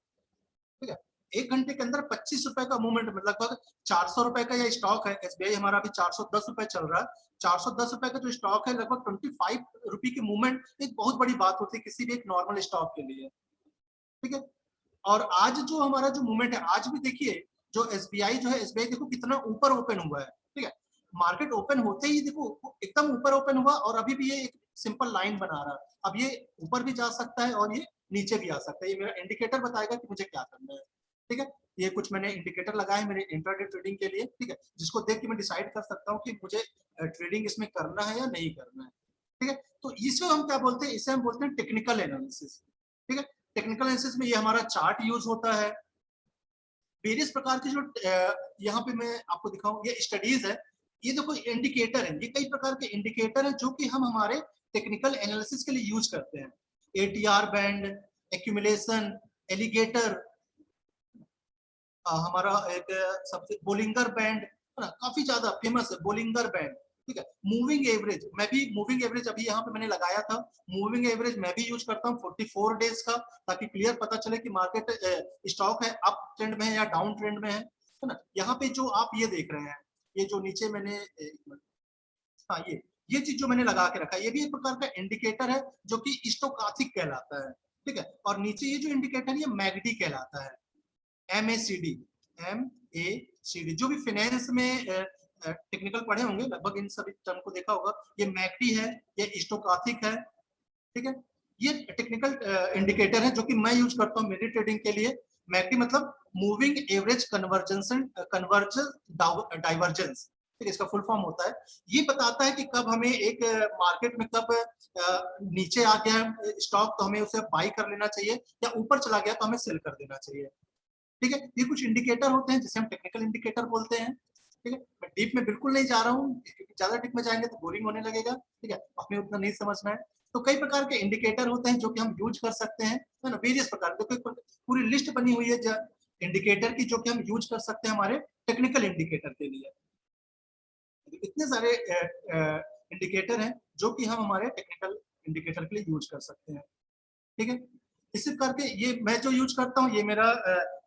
ठीक है। 1 घंटे के अंदर 25 रुपए का मूवमेंट, मतलब लगभग 400 रुपए का ये स्टॉक है। एसबीआई हमारा अभी 410 रुपए चल रहा है। 410 रुपए का जो स्टॉक है, लगभग 25 रुपए की मूवमेंट एक बहुत बड़ी बात होती है किसी भी एक नॉर्मल स्टॉक के लिए, ठीक है। और आज जो हमारा जो मूवमेंट है, आज भी देखिए जो एसबीआई जो है, एसबीआई देखो कितना ऊपर ओपन हुआ है, ठीक है। मार्केट ओपन होते ही देखो एकदम ऊपर ओपन हुआ, और अभी भी ये एक सिंपल लाइन बना रहा है। अब ये ऊपर भी जा सकता है और ये नीचे भी आ सकता है। ये मेरा इंडिकेटर बताएगा कि मुझे क्या करना है, ठीक है। ये कुछ मैंने इंडिकेटर लगाए मेरे इंट्राडे ट्रेडिंग के लिए, ठीक है, जिसको देख के मैं डिसाइड कर सकता हूँ कि मुझे ट्रेडिंग इसमें करना है या नहीं करना है, ठीक है। तो इसको हम क्या बोलते हैं, इसे हम बोलते हैं टेक्निकल एनालिसिस, ठीक है। टेक्निकल एनालिसिस में ये हमारा चार्ट यूज होता है। वेरियस प्रकार की जो यहाँ पे मैं आपको दिखाऊं, ये स्टडीज है, ये देखो इंडिकेटर है, ये कई प्रकार के इंडिकेटर है जो कि हम हमारे टेक्निकल एनालिसिस के लिए यूज करते हैं। एटीआर बैंड, एक्यूमुलेशन, एलिगेटर, हमारा एक सबसे बोलिंगर बैंड है ना, काफी ज्यादा फेमस है बोलिंगर बैंड, ठीक है। मूविंग एवरेज, मैं भी मूविंग एवरेज अभी यहाँ पे मैंने लगाया था, मूविंग एवरेज मैं भी यूज करता हूँ 44 डेज का, ताकि क्लियर पता चले कि मार्केट स्टॉक है अप ट्रेंड में है या डाउन ट्रेंड में है ना। यहाँ पे जो आप ये देख रहे हैं, ये जो नीचे मैंने हाँ ये चीज जो मैंने लगा के रखा है, ये भी एक प्रकार का इंडिकेटर है जो कि स्टोकास्टिक कहलाता है, ठीक है। और नीचे ये जो इंडिकेटर है ये मैगडी कहलाता है, MACD, MACD। जो भी फाइनेंस में टेक्निकल पढ़े होंगे लगभग इन सभी टर्म को देखा होगा। ये मैगडी है, ये स्टोकास्टिक है, ठीक है। ये टेक्निकल इंडिकेटर है जो कि मैं यूज करता हूँ मेरी ट्रेडिंग के लिए। मैगडी मतलब मूविंग एवरेज कन्वर्जेंस डाइवर्जेंस, ठीक है, इसका फुल फॉर्म होता है, ये बताता है कि कब हमें एक मार्केट में कब नीचे आ गया स्टॉक तो हमें उसे बाई कर लेना चाहिए, या ऊपर चला गया तो हमें सेल कर देना चाहिए। ठीक है, ये कुछ इंडिकेटर होते हैं जिसे हम टेक्निकल इंडिकेटर बोलते हैं। ठीक है, मैं डीप में बिल्कुल नहीं जा रहा हूँ क्योंकि ज्यादा डीप में जाएंगे तो बोरिंग होने लगेगा। ठीक है, हमें उतना नहीं समझना है। तो कई प्रकार के इंडिकेटर होते हैं जो कि हम यूज कर सकते हैं, है ना, वेरियस प्रकार के। तो पूरी लिस्ट बनी हुई है इंडिकेटर की जो कि हम यूज कर सकते हैं हमारे टेक्निकल इंडिकेटर के लिए। इतने सारे इंडिकेटर हैं जो कि हम हमारे टेक्निकल इंडिकेटर के लिए यूज कर सकते हैं। ठीक है, इसी प्रकार के ये मैं जो यूज करता हूँ ये मेरा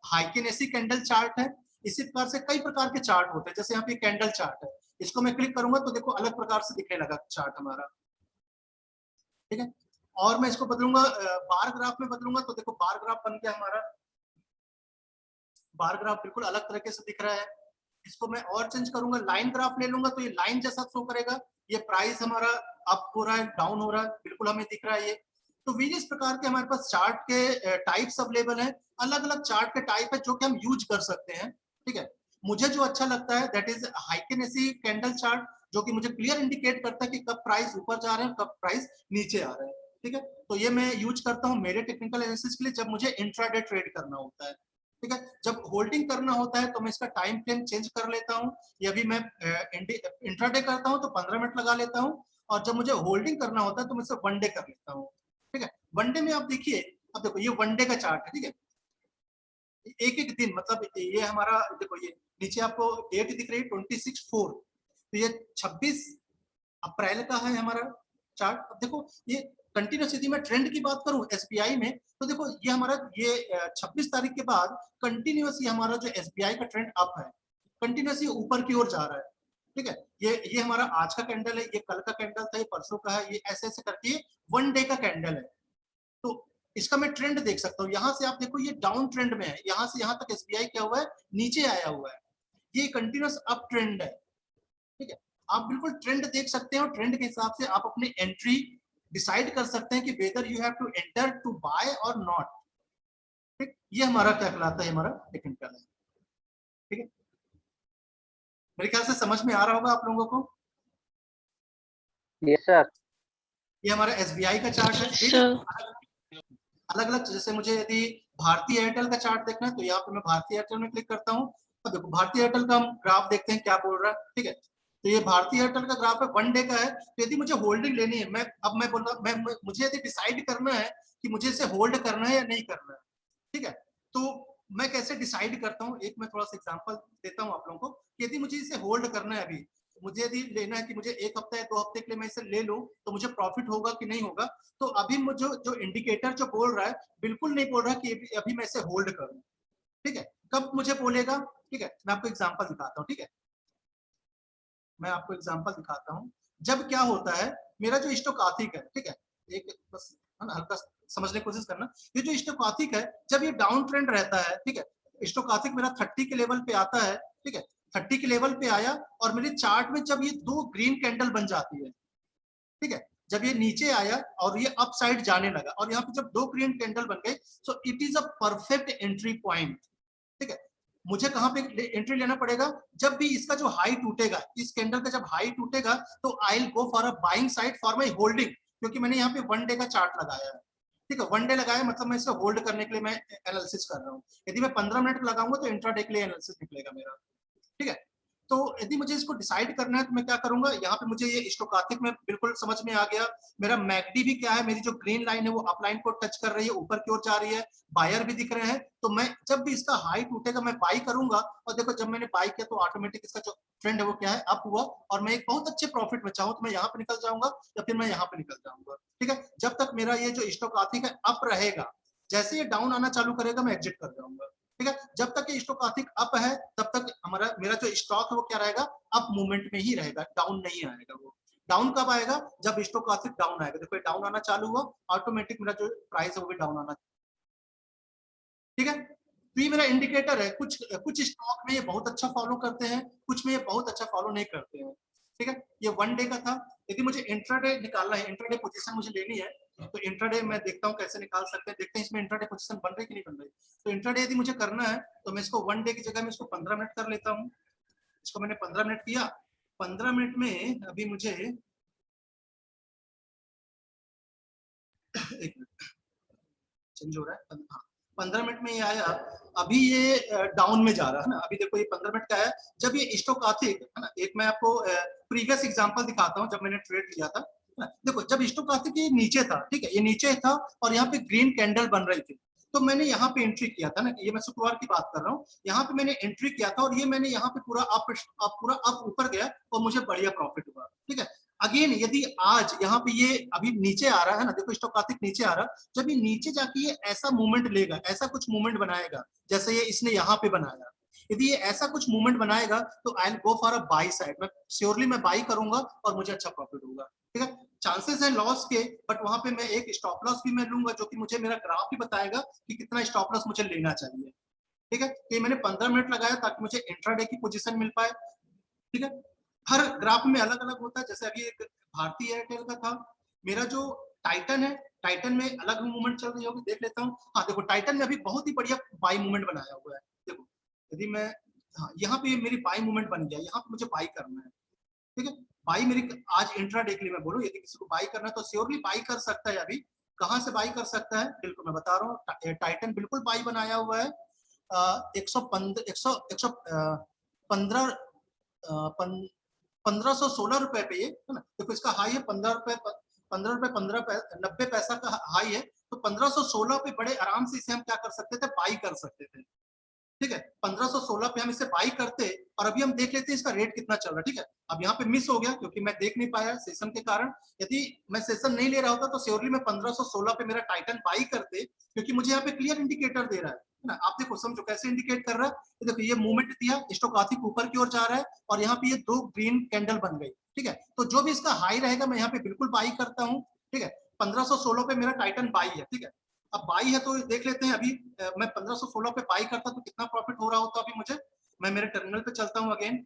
हाइकिनेसी कैंडल चार्ट है। इसी प्रकार से कई प्रकार के चार्ट होते हैं, जैसे यहाँ पे कैंडल चार्ट है, इसको मैं क्लिक करूंगा तो देखो अलग प्रकार से दिखने लगा चार्ट हमारा। ठीक है, और मैं इसको बदलूंगा बार ग्राफ में बदलूंगा तो देखो बार ग्राफ बन गया हमारा। बार ग्राफ बिल्कुल अलग तरीके से दिख रहा है। इसको मैं और चेंज करूंगा, लाइन ग्राफ ले लूंगा तो ये लाइन जैसा शो करेगा। ये प्राइस हमारा अप हो रहा है, डाउन हो रहा है, बिल्कुल हमें दिख रहा है ये। तो वेरियस प्रकार के हमारे पास चार्ट के टाइप्स अवेलेबल हैं, अलग अलग चार्ट के टाइप है जो कि हम यूज कर सकते हैं। ठीक है, मुझे जो अच्छा लगता है दैट इज हाइकिनेसी कैंडल चार्ट, जो कि मुझे क्लियर इंडिकेट करता है कि कब प्राइस ऊपर जा रहे हैं, कब प्राइस नीचे आ रहे हैं। ठीक है, तो ये मैं यूज करता हूँ मेरे टेक्निकल एनालिसिस के लिए जब मुझे इंट्राडे ट्रेड करना होता है। ठीक है, जब होल्डिंग करना होता है तो मैं इसका टाइम फ्रेम चेंज कर लेता हूँ। या भी मैं इंट्राडे करता हूँ तो 15 मिनट लगा लेता हूँ, और जब मुझे होल्डिंग करना होता है तो मैं इसे वन डे कर लेता हूँ। ठीक है, वन डे में आप देखिए, अब देखो ये वन डे का चार्ट है। ठीक है, एक एक दिन, मतलब ये हमारा देखो ये नीचे आपको डेट दिख रही है 26/4, तो ये 26 अप्रैल का है हमारा चार्ट। अब देखो ये कंटिन्यूस, यदि मैं ट्रेंड की बात करूं एसबीआई में तो देखो ये हमारा ये 26 तारीख के बाद कंटिन्यूस ये हमारा जो एसबीआई का ट्रेंड अप है, कंटिन्यूस ये ऊपर की ओर जा रहा है। ठीक है, ये हमारा आज का कैंडल है, ये कल का कैंडल था, ये परसों का है, ये ऐसे ऐसे करके वन डे का कैंडल है। तो इसका मैं ट्रेंड देख सकता हूँ। यहाँ से आप देखो ये डाउन ट्रेंड में है, यहाँ से यहाँ तक एसबीआई क्या हुआ है, नीचे आया हुआ है। ये कंटिन्यूस अप ट्रेंड है। ठीक है, आप बिल्कुल ट्रेंड देख सकते हैं और ट्रेंड के हिसाब से आप अपनी एंट्री डिसाइड कर सकते हैं कि whether you have to enter to buy or not. ठीक, ये हमारा क्या कहलाता है, हमारा टेक्निकल है। ठीक है, मेरे ख्याल से समझ में आ रहा होगा आप लोगों को। Yes sir. ये हमारा एसबीआई का चार्ट है। अलग अलग, जैसे मुझे यदि भारतीय एयरटेल का चार्ट देखना है तो यहाँ पे मैं भारतीय एयरटेल में क्लिक करता हूँ। अब देखो भारतीय एयरटेल का हम ग्राफ देखते हैं क्या बोल रहा है। ठीक है, तो ये भारतीय एयरटेल का ग्राफ है, वन डे का है। तो यदि मुझे होल्डिंग लेनी है, मैं बोल रहा मुझे यदि डिसाइड करना है कि मुझे इसे होल्ड करना है या नहीं करना है। ठीक है, तो मैं कैसे डिसाइड करता हूँ, एक मैं थोड़ा सा एग्जांपल देता हूँ आप लोगों को। यदि मुझे इसे होल्ड करना है, अभी मुझे यदि लेना है कि मुझे एक हफ्ता या 2 हफ्ते के लिए मैं इसे ले लूं तो मुझे प्रॉफिट होगा कि नहीं होगा, तो अभी मुझे जो इंडिकेटर जो बोल रहा है बिल्कुल नहीं बोल रहा कि अभी मैं इसे होल्ड करूं। ठीक है, कब मुझे बोलेगा। ठीक है, मैं आपको एग्जांपल दिखाता हूँ। ठीक है, मैं आपको एग्जांपल दिखाता हूँ। जब क्या होता है, मेरा जो स्टोकास्टिक है, ठीक है, एक बस हल्का समझने की कोशिश करना। ये जो स्टोकास्टिक है, जब ये डाउन ट्रेंड रहता है, ठीक है, स्टोकास्टिक मेरा 30 के लेवल पे आता है। ठीक है, 30 के लेवल पे आया और मेरे चार्ट में जब ये 2 ग्रीन कैंडल बन जाती है, ठीक है, जब ये नीचे आया और ये अप साइड जाने लगा और यहाँ पे जब 2 ग्रीन कैंडल बन गए, so it is a perfect entry point. ठीक है, मुझे कहां पे एंट्री लेना पड़ेगा, जब भी इसका जो हाई टूटेगा, इस कैंडल का जब हाई टूटेगा तो I will go for a buying side for my holding, क्योंकि मैंने यहाँ पे वन डे का चार्ट लगाया है। ठीक है, वन डे लगाया मतलब मैं इसे होल्ड करने के लिए मैं एनालिसिस कर रहा हूँ। यदि मैं 15 मिनट लगाऊंगा तो इंट्राडे के लिए एनालिसिस निकलेगा मेरा। ठीक है, तो यदि मुझे इसको डिसाइड करना है तो मैं क्या करूंगा, यहाँ पे मुझे ये स्टोकास्टिक में बिल्कुल समझ में आ गया। मेरा मैकडी भी क्या है, मेरी जो ग्रीन लाइन है वो अप लाइन को टच कर रही है, ऊपर की ओर जा रही है, बायर भी दिख रहे हैं। तो मैं जब भी इसका हाई टूटेगा मैं बाई करूंगा, और देखो जब मैंने बाई किया तो ऑटोमेटिक इसका जो ट्रेंड है वो क्या है, अप हुआ, और मैं एक बहुत अच्छे प्रॉफिट में चाहूँ तो मैं यहाँ पे निकल जाऊंगा या फिर मैं यहाँ पे निकल जाऊंगा। ठीक है, जब तक मेरा ये जो स्टोकास्टिक है अप रहेगा, जैसे ये डाउन आना चालू करेगा मैं एग्जिट कर जाऊंगा। ठीक है, जब तक ये स्टोकास्टिक अप है तब तक हमारा मेरा जो स्टॉक है वो क्या रहेगा, अप मूवमेंट में ही रहेगा, डाउन नहीं आएगा। वो डाउन कब आएगा, जब स्टोकास्टिक डाउन आएगा। देखो डाउन आना चालू हुआ, ऑटोमेटिक मेरा जो प्राइस है वो भी डाउन आना। ठीक है, तो ये मेरा इंडिकेटर है। कुछ कुछ स्टॉक में ये बहुत अच्छा फॉलो करते हैं, कुछ में ये बहुत अच्छा फॉलो नहीं करते हैं। ठीक है, ये वन डे का था। यदि मुझे इंट्राडे निकालना है, इंट्राडे पोजीशन मुझे लेनी है, तो इंट्राडे मैं देखता हूँ कैसे निकाल सकते हैं। देखते हैं इसमें इंट्राडे पोजीशन बन रही कि नहीं बन रही। तो इंट्राडे यदि मुझे करना है तो मैं इसको वन डे की जगह में इसको 15 मिनट कर लेता हूँ। इसको मैंने 15 मिनट किया 15 मिनट में अभी मुझे एक मिनट चेंज हो रहा है। हाँ, 15 मिनट में ये आया, अभी ये डाउन में जा रहा है ना। अभी देखो ये 15 मिनट का है। जब ये स्टोकास्टिक है ना, एक मैं आपको प्रीवियस एग्जांपल दिखाता हूँ जब मैंने ट्रेड लिया था ना। देखो जब स्टोकास्टिक ये नीचे था, ठीक है, ये नीचे था और यहाँ पे ग्रीन कैंडल बन रही थी, तो मैंने यहाँ पे एंट्री किया था ना। ये मैं शुक्रवार की बात कर रहा हूँ, यहाँ पे मैंने एंट्री किया था और ये मैंने यहाँ पे पूरा अप ऊपर गया और मुझे बढ़िया प्रॉफिट हुआ, ठीक है। अगेन यदि आज यहाँ पे ये अभी नीचे आ रहा है ना, देखो स्टोकास्टिक नीचे आ रहा, जब ये नीचे जाके ये ऐसा मूवमेंट लेगा, ऐसा कुछ मूवमेंट बनाएगा जैसे ये इसने यहाँ पे बनाया, यदि ये ऐसा कुछ मूवमेंट बनाएगा तो I will go for a by side. मैं श्योरली मैं बाई करूंगा और मुझे अच्छा प्रॉफिट होगा, ठीक है। चांसेस है लॉस के, बट वहां पे मैं एक स्टॉप लॉस भी मैं लूंगा जो कि मुझे मेरा ग्राफ भी बताएगा कि कितना स्टॉप लॉस मुझे लेना चाहिए, ठीक है। तो ये मैंने 15 मिनट लगाया ताकि मुझे इंट्राडे की पोजीशन मिल पाए, ठीक है। हर ग्राफ में अलग अलग होता है। जैसे अभी एक भारतीय एयरटेल का था, मेरा जो टाइटन है, टाइटन में अलग मूवमेंट चल रही होगी, देख लेता हूँ। हाँ देखो टाइटन में अभी बहुत ही बढ़िया बाई मूवमेंट बनाया हुआ है। देखो यदि मैं, हाँ यहाँ पे मेरी बाई मूवमेंट बन गया, यहाँ पे मुझे बाई करना है, ठीक है। बाई मेरी आज इंट्राडे के लिए मैं बोलूँ, यदि किसी को बाई करना है तो श्योरली बाई कर सकता है। अभी कहाँ से बाई कर सकता है, बिल्कुल मैं बता रहा हूँ। टाइटन बिल्कुल बाई बनाया हुआ है 115 1516 रुपए पे, ये है ना। देखो इसका हाई है 90 पैसा का हाई है, तो 1516 पे बड़े आराम से इसे हम क्या कर सकते थे, बाई कर सकते थे, ठीक है। 1516 पे हम इसे बाई करते और अभी हम देख लेते हैं इसका रेट कितना चल रहा है, ठीक है। अब यहाँ पे मिस हो गया क्योंकि मैं देख नहीं पाया सेशन के कारण। यदि मैं सेशन नहीं ले रहा होता तो श्योरली मैं 1516 पे मेरा टाइटन बाई करते, क्योंकि मुझे यहाँ पे क्लियर इंडिकेटर दे रहा है ना। आप देखो समझो कैसे इंडिकेट कर रहा है। तो देखो ये मूवमेंट दिया, स्टोकास्टिक ऊपर की ओर जा रहा है और यहाँ पे ये दो ग्रीन कैंडल बन गई, ठीक है। तो जो भी इसका हाई रहेगा मैं यहाँ पे बिल्कुल बाई करता हूँ, ठीक है। 1516 पे मेरा टाइटन बाई है, ठीक है। अब बाई है तो देख लेते हैं अभी मैं 1516 पे बाई करता तो कितना प्रॉफिट हो रहा होता अभी मुझे। मैं मेरे टर्मिनल पे चलता हूं अगेन।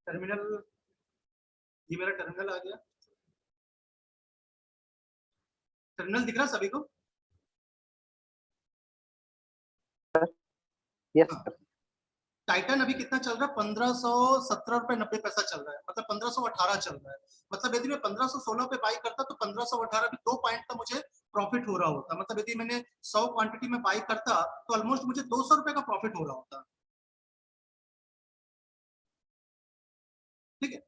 टर्मिनल, ये मेरा टर्मिनल आ गया। टर्मिनल दिख रहा सभी को? Yes sir. टाइटन अभी कितना चल रहा है, 1517 रुपए 90 पैसा चल रहा है, मतलब 1518 चल रहा है। मतलब यदि मैं 1516 पे बाई करता तो 1518 भी 2 पॉइंट का मुझे प्रॉफिट हो रहा होता। मतलब यदि मैंने 100 क्वांटिटी में बाई करता तो ऑलमोस्ट मुझे 200 रुपए का प्रॉफिट हो रहा होता, ठीक है।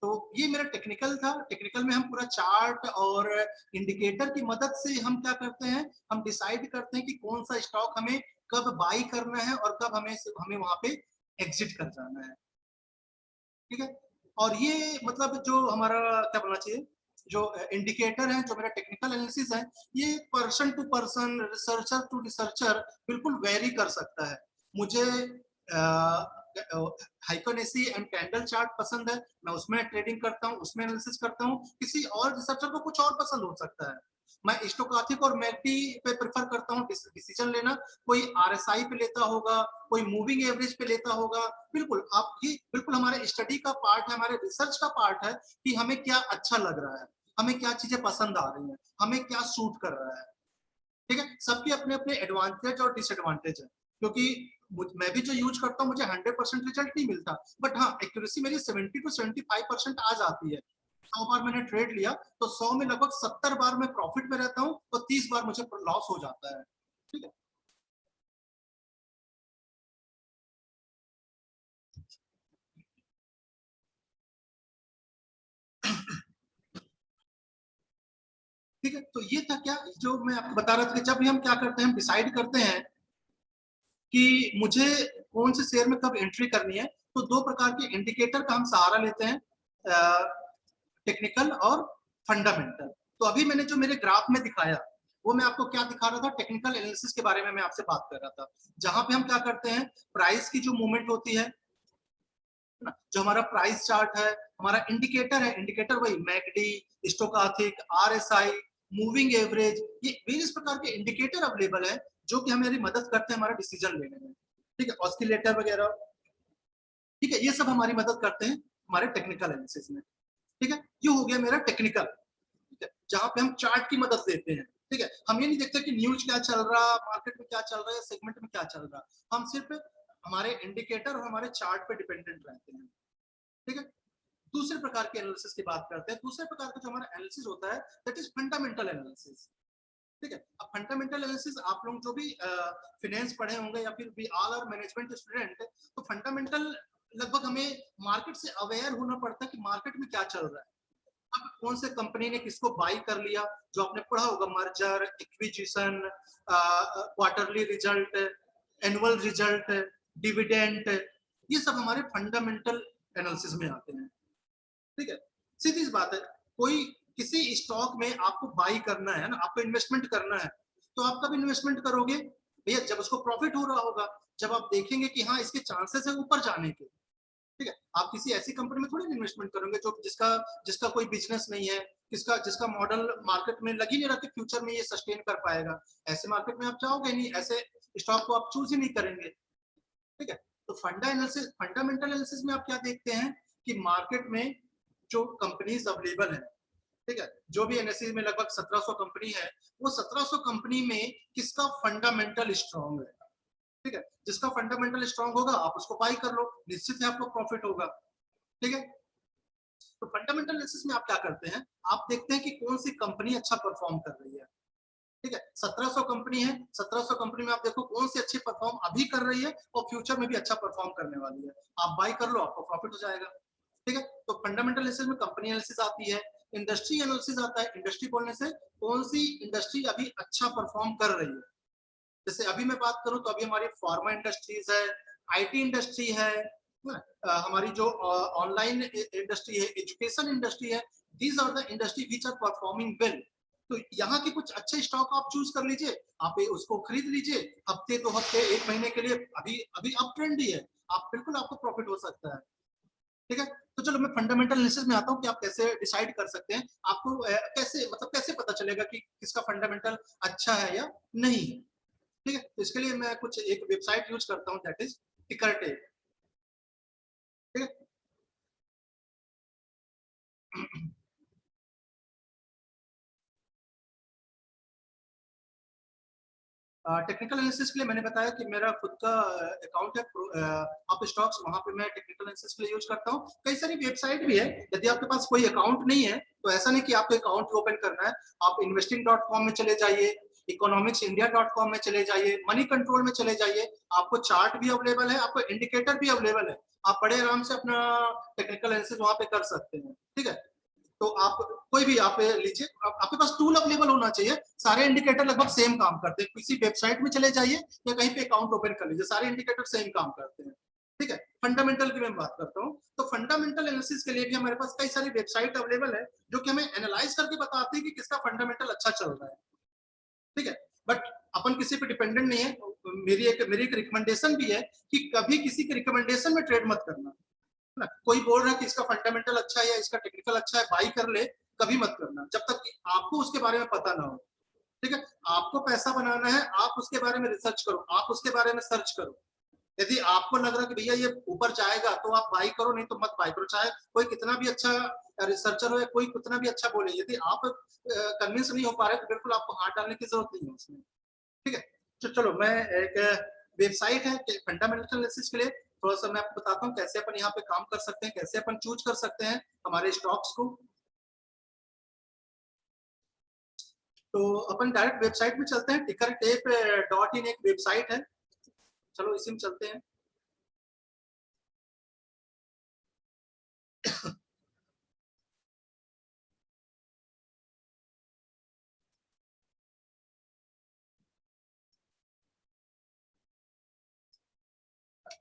तो ये मेरा टेक्निकल था। टेक्निकल में हम पूरा चार्ट और इंडिकेटर की मदद से हम क्या करते हैं, हम डिसाइड करते हैं कि कौन सा स्टॉक हमें कब बाई करना है और कब हमें वहां पे एग्जिट कर जाना है, ठीक है। और ये मतलब जो हमारा क्या बोलना चाहिए, जो इंडिकेटर है, जो मेरा टेक्निकल एनालिसिस है, ये person to person, researcher to researcher बिल्कुल वेरी कर सकता है। मुझे हाइकोनेसी एंड कैंडल चार्ट पसंद है, मैं उसमें ट्रेडिंग करता हूँ, उसमें एनालिसिस करता हूँ। किसी और रिसर्चर को कुछ और पसंद हो सकता है। मैं स्टोकास्टिक और मैकडी पे प्रेफर करता हूँ डिसीजन लेना। कोई आरएसआई पे लेता होगा, कोई मूविंग एवरेज पे लेता होगा। बिल्कुल आप, ये बिल्कुल हमारे स्टडी का पार्ट है, हमारे रिसर्च का पार्ट है कि हमें क्या अच्छा लग रहा है, हमें क्या चीजें पसंद आ रही हैं, हमें क्या सूट कर रहा है, ठीक है। सबके अपने अपने एडवांटेज और डिसएडवांटेज है, क्योंकि मैं भी जो यूज करता हूँ मुझे 100% रिजल्ट नहीं मिलता, बट हाँ एक्यूरेसी मेरी 70 to 75% आ जाती है। 100 बार मैंने ट्रेड लिया तो 100 में लगभग 70 बार मैं प्रॉफिट में रहता हूँ और 30 बार मुझे लॉस हो जाता है, ठीक है। ठीक है, तो ये था क्या जो मैं आपको बता रहा था कि जब भी हम क्या करते हैं, हम डिसाइड करते हैं कि मुझे कौन से शेयर में कब एंट्री करनी है, तो दो प्रकार के इंडिकेटर का हम सहारा लेते हैं, टेक्निकल और फंडामेंटल। तो अभी मैंने जो मेरे ग्राफ में दिखाया वो मैं आपको क्या दिखा रहा था, टेक्निकल एनालिसिस के बारे में मैं आपसे बात कर रहा था, जहां पे हम क्या करते हैं, प्राइस की जो मूवमेंट होती है ना, जो हमारा प्राइस चार्ट है, हमारा इंडिकेटर है, इंडिकेटर वही McD, stochastic, RSI, moving average, ये वेरियस प्रकार के इंडिकेटर अवेलेबल है जो कि हमारी मदद करते हैं हमारा डिसीजन लेने में, ठीक है। ऑस्किलेटर वगैरह, ठीक है, ये सब हमारी मदद करते हैं हमारे टेक्निकल एनालिसिस में, ठीक है। ये हो गया मेरा टेक्निकल, ठीक है, जहां पे हम चार्ट की मदद लेते हैं, ठीक है। हम ये नहीं देखते कि न्यूज क्या चल रहा, मार्केट में क्या चल रहा है, सेगमेंट में क्या चल रहा, हम सिर्फ हमारे इंडिकेटर और हमारे चार्ट पे डिपेंडेंट रहते हैं, ठीक है। दूसरे प्रकार के एनालिसिस की बात करते हैं। दूसरे प्रकार का जो हमारा एनालिसिस होता है दैट इज फंडामेंटल एनालिसिस, ठीक है। अब फंडामेंटल एनालिसिस आप लोग जो भी फाइनेंस पढ़े होंगे या फिर we all are management student, तो फंडामेंटल लगभग हमें मार्केट से अवेयर होना पड़ता है कि मार्केट में क्या चल रहा है। अब कौन से कंपनी ने किसको बाई कर लिया, जो आपने पढ़ा होगा, merger, acquisition, quarterly result, annual result, dividend, ये सब हमारे फंडामेंटल एनालिसिस में आते हैं, ठीक है। सीधी सी बात है, कोई किसी स्टॉक में आपको बाई करना है ना, आपको इन्वेस्टमेंट करना है, तो आप कब इन्वेस्टमेंट करोगे भैया? जब उसको प्रॉफिट हो रहा होगा, जब आप देखेंगे कि हाँ इसके चांसेस है ऊपर जाने के, ठीक है। आप किसी ऐसी कंपनी में थोड़ी इन्वेस्टमेंट करोगे जो जिसका कोई बिजनेस नहीं है, जिसका मॉडल मार्केट में लग ही नहीं रहा कि फ्यूचर में ये सस्टेन कर पाएगा। ऐसे मार्केट में आप जाओगे नहीं, ऐसे स्टॉक को आप चूज ही नहीं करेंगे, ठीक है। तो फंडामेंटल एनालिसिस में आप क्या देखते हैं कि मार्केट में जो कंपनीज अवेलेबल है, ठीक है, जो भी एनएससी में लगभग 1700 कंपनी है, वो 1700 कंपनी में किसका फंडामेंटल स्ट्रॉन्ग है, ठीक है। जिसका फंडामेंटल स्ट्रॉन्ग होगा आप उसको बाई कर लो, निश्चित है आपको प्रॉफिट होगा, ठीक है। तो फंडामेंटल एनालिसिस में आप क्या करते हैं, आप देखते हैं कि कौन सी कंपनी अच्छा परफॉर्म कर रही है, ठीक है। 1700 कंपनी है, 1700 कंपनी में आप देखो कौन सी अच्छी परफॉर्म अभी कर रही है और फ्यूचर में भी अच्छा परफॉर्म करने वाली है, आप बाई कर लो, आपको प्रॉफिट हो जाएगा, ठीक है। तो फंडामेंटल एनालिसिस में कंपनी एनालिसिस आती है, इंडस्ट्री एनालिसिस आता है। इंडस्ट्री बोलने से कौन सी इंडस्ट्री अभी अच्छा परफॉर्म कर रही है, जैसे अभी मैं बात करूं तो अभी हमारी फार्मा इंडस्ट्रीज है, आईटी इंडस्ट्री है, हमारी जो ऑनलाइन इंडस्ट्री है, एजुकेशन इंडस्ट्री है, these are the industry which are performing well. तो यहाँ के कुछ अच्छे स्टॉक आप चूज कर लीजिए, आप उसको खरीद लीजिए, हफ्ते 2 हफ्ते 1 महीने के लिए, अभी अभी अप ट्रेंड ही है, आप बिल्कुल आपको प्रॉफिट हो सकता है, ठीक है। तो चलो मैं फंडामेंटल एनालिसिस में आता हूँ कि आप कैसे डिसाइड कर सकते हैं, आपको कैसे मतलब कैसे पता चलेगा कि किसका फंडामेंटल अच्छा है या नहीं है, ठीक है। तो इसके लिए मैं कुछ एक वेबसाइट यूज करता हूँ दैट इज टिकरटेक, ठीक है। टेक्निकल एनालिसिस के लिए मैंने बताया कि मेरा खुद का अकाउंट है आप स्टॉक्स, वहां पे मैं टेक्निकल एनालिसिस के लिए यूज करता हूँ। कई सारी वेबसाइट भी है, यदि आपके पास कोई अकाउंट नहीं है तो ऐसा नहीं कि आपको अकाउंट ओपन करना है, आप investing.com में चले जाइए, economicsindia.com में चले जाइए, मनी कंट्रोल में चले जाइए, आपको चार्ट भी अवेलेबल है, आपको इंडिकेटर भी अवेलेबल है, आप बड़े आराम से अपना टेक्निकल एनालिसिस वहां पे कर सकते हैं, ठीक है। तो आप कोई भी आप लीजिए, आपके पास टूल अवेलेबल होना चाहिए, सारे इंडिकेटर लगभग सेम काम करते हैं, किसी वेबसाइट में चले जाइए या कहीं पे अकाउंट ओपन कर लीजिए, सारे इंडिकेटर सेम काम करते हैं, ठीक है। फंडामेंटल की मैं बात करता हूँ, तो फंडामेंटल एनालिसिस के लिए भी हमारे पास कई सारी वेबसाइट अवेलेबल है जो कि हमें एनालाइज करके बताती है कि किसका फंडामेंटल अच्छा चल रहा है, ठीक है। बट अपन किसी पे डिपेंडेंट नहीं है, मेरी एक रिकमेंडेशन भी है कि कभी किसी के रिकमेंडेशन में ट्रेड मत करना ना। कोई बोल रहा है कि इसका फंडामेंटल अच्छा है या इसका टेक्निकल अच्छा है, बाई कर ले, कभी मत करना जब तक कि आपको उसके बारे में पता ना हो, ठीक है। आपको पैसा बनाना है, आप उसके बारे में रिसर्च करो, आप उसके बारे में सर्च करो, यदि आपको लग रहा है कि भैया ये ऊपर जाएगा तो आप बाई करो, नहीं तो मत बाई करो, चाहे कोई कितना भी अच्छा रिसर्चर हो या कोई कितना भी अच्छा बोले, यदि आप कन्विंस नहीं हो पा रहे तो बिल्कुल आपको हाथ डालने की जरूरत नहीं है उसमें, ठीक है। तो चलो मैं एक वेबसाइट है फंडामेंटल एनालिसिस के लिए, थोड़ा सा मैं आपको बताता हूँ कैसे अपन यहाँ पे काम कर सकते हैं, कैसे अपन चूज कर सकते हैं हमारे स्टॉक्स को। तो अपन डायरेक्ट वेबसाइट में चलते हैं, tickertape.in एक वेबसाइट है, चलो इसी में चलते हैं।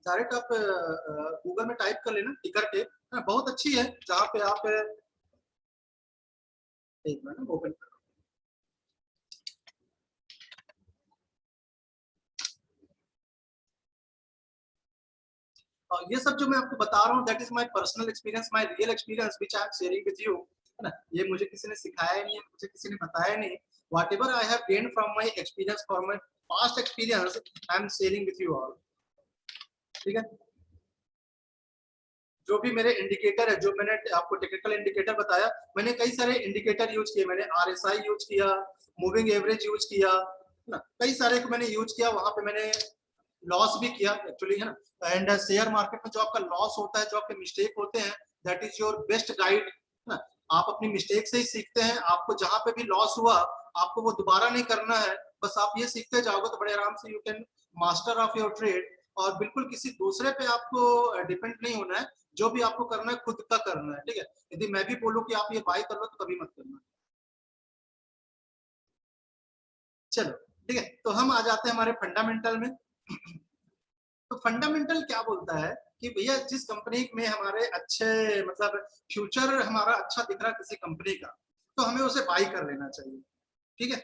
डायरेक्ट आप गूगल में टाइप कर लेना टिकरटेप, बहुत अच्छी है, जहाँ पे आप एक मिनट ओपन कर, और ये सब जो मैं आपको बता रहा हूँ that is my personal experience, my real experience which I am sharing with you, है ना। ये मुझे किसी ने सिखाया नहीं है, मुझे किसी ने बताया नहीं, whatever I have gained from my experience, from my past experience, I am sharing with you all, ठीक है। जो भी मेरे इंडिकेटर है, जो मैंने आपको टेक्निकल इंडिकेटर बताया, मैंने कई सारे इंडिकेटर यूज किए, मैंने RSI यूज किया, मूविंग एवरेज यूज किया ना, कई सारे को मैंने यूज किया, वहां पे मैंने लॉस भी किया एक्चुअली, है ना। एंड शेयर मार्केट में जो आपका लॉस होता है, जो आपके मिस्टेक होते हैं, that is your best guide, है ना। आप अपनी मिस्टेक से ही सीखते हैं। आपको जहां पे भी लॉस हुआ आपको वो दोबारा नहीं करना है, बस आप ये सीखते जाओगे तो बड़े आराम से you can master of your trade. और बिल्कुल किसी दूसरे पे आपको डिपेंड नहीं होना है, जो भी आपको करना है खुद का करना है, ठीक है। यदि मैं भी बोलूं कि आप ये बाय कर लो तो कभी मत करना। चलो ठीक है, तो हम आ जाते हैं हमारे फंडामेंटल में। तो फंडामेंटल क्या बोलता है कि भैया जिस कंपनी में हमारे अच्छे मतलब फ्यूचर हमारा अच्छा दिख रहा है किसी कंपनी का, तो हमें उसे बाय कर लेना चाहिए, ठीक है।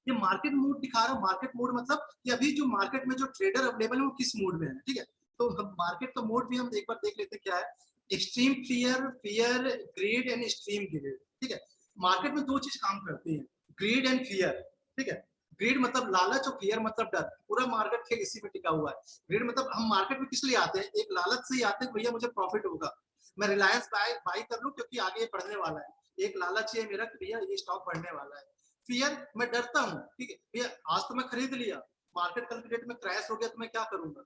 ये मार्केट मूड दिखा रहा है। मार्केट मूड मतलब कि अभी जो मार्केट में जो ट्रेडर अवेलेबल है वो किस मूड में है, ठीक है। तो हम मार्केट का मूड भी हम एक बार देख लेते हैं क्या है। Extreme fear, fear grid and extreme greed, ठीक है। मार्केट में दो चीज काम करती है, ग्रीड एंड फियर, ठीक है। ग्रीड मतलब लालच और फियर मतलब डर। पूरा मार्केट खेल इसी में टिका हुआ है। ग्रीड मतलब हम मार्केट में किस लिए आते हैं, एक लालच से ही आते हैं भैया मुझे प्रॉफिट होगा, मैं रिलायंस बाय कर लूं क्योंकि आगे ये बढ़ने वाला है। एक लालच है मेरा कि भैया ये स्टॉक बढ़ने वाला है। फियर, मैं डरता हूँ, ठीक है भैया आज तो मैं खरीद लिया, मार्केट कल की डेट में क्रैश हो गया तो मैं क्या करूंगा।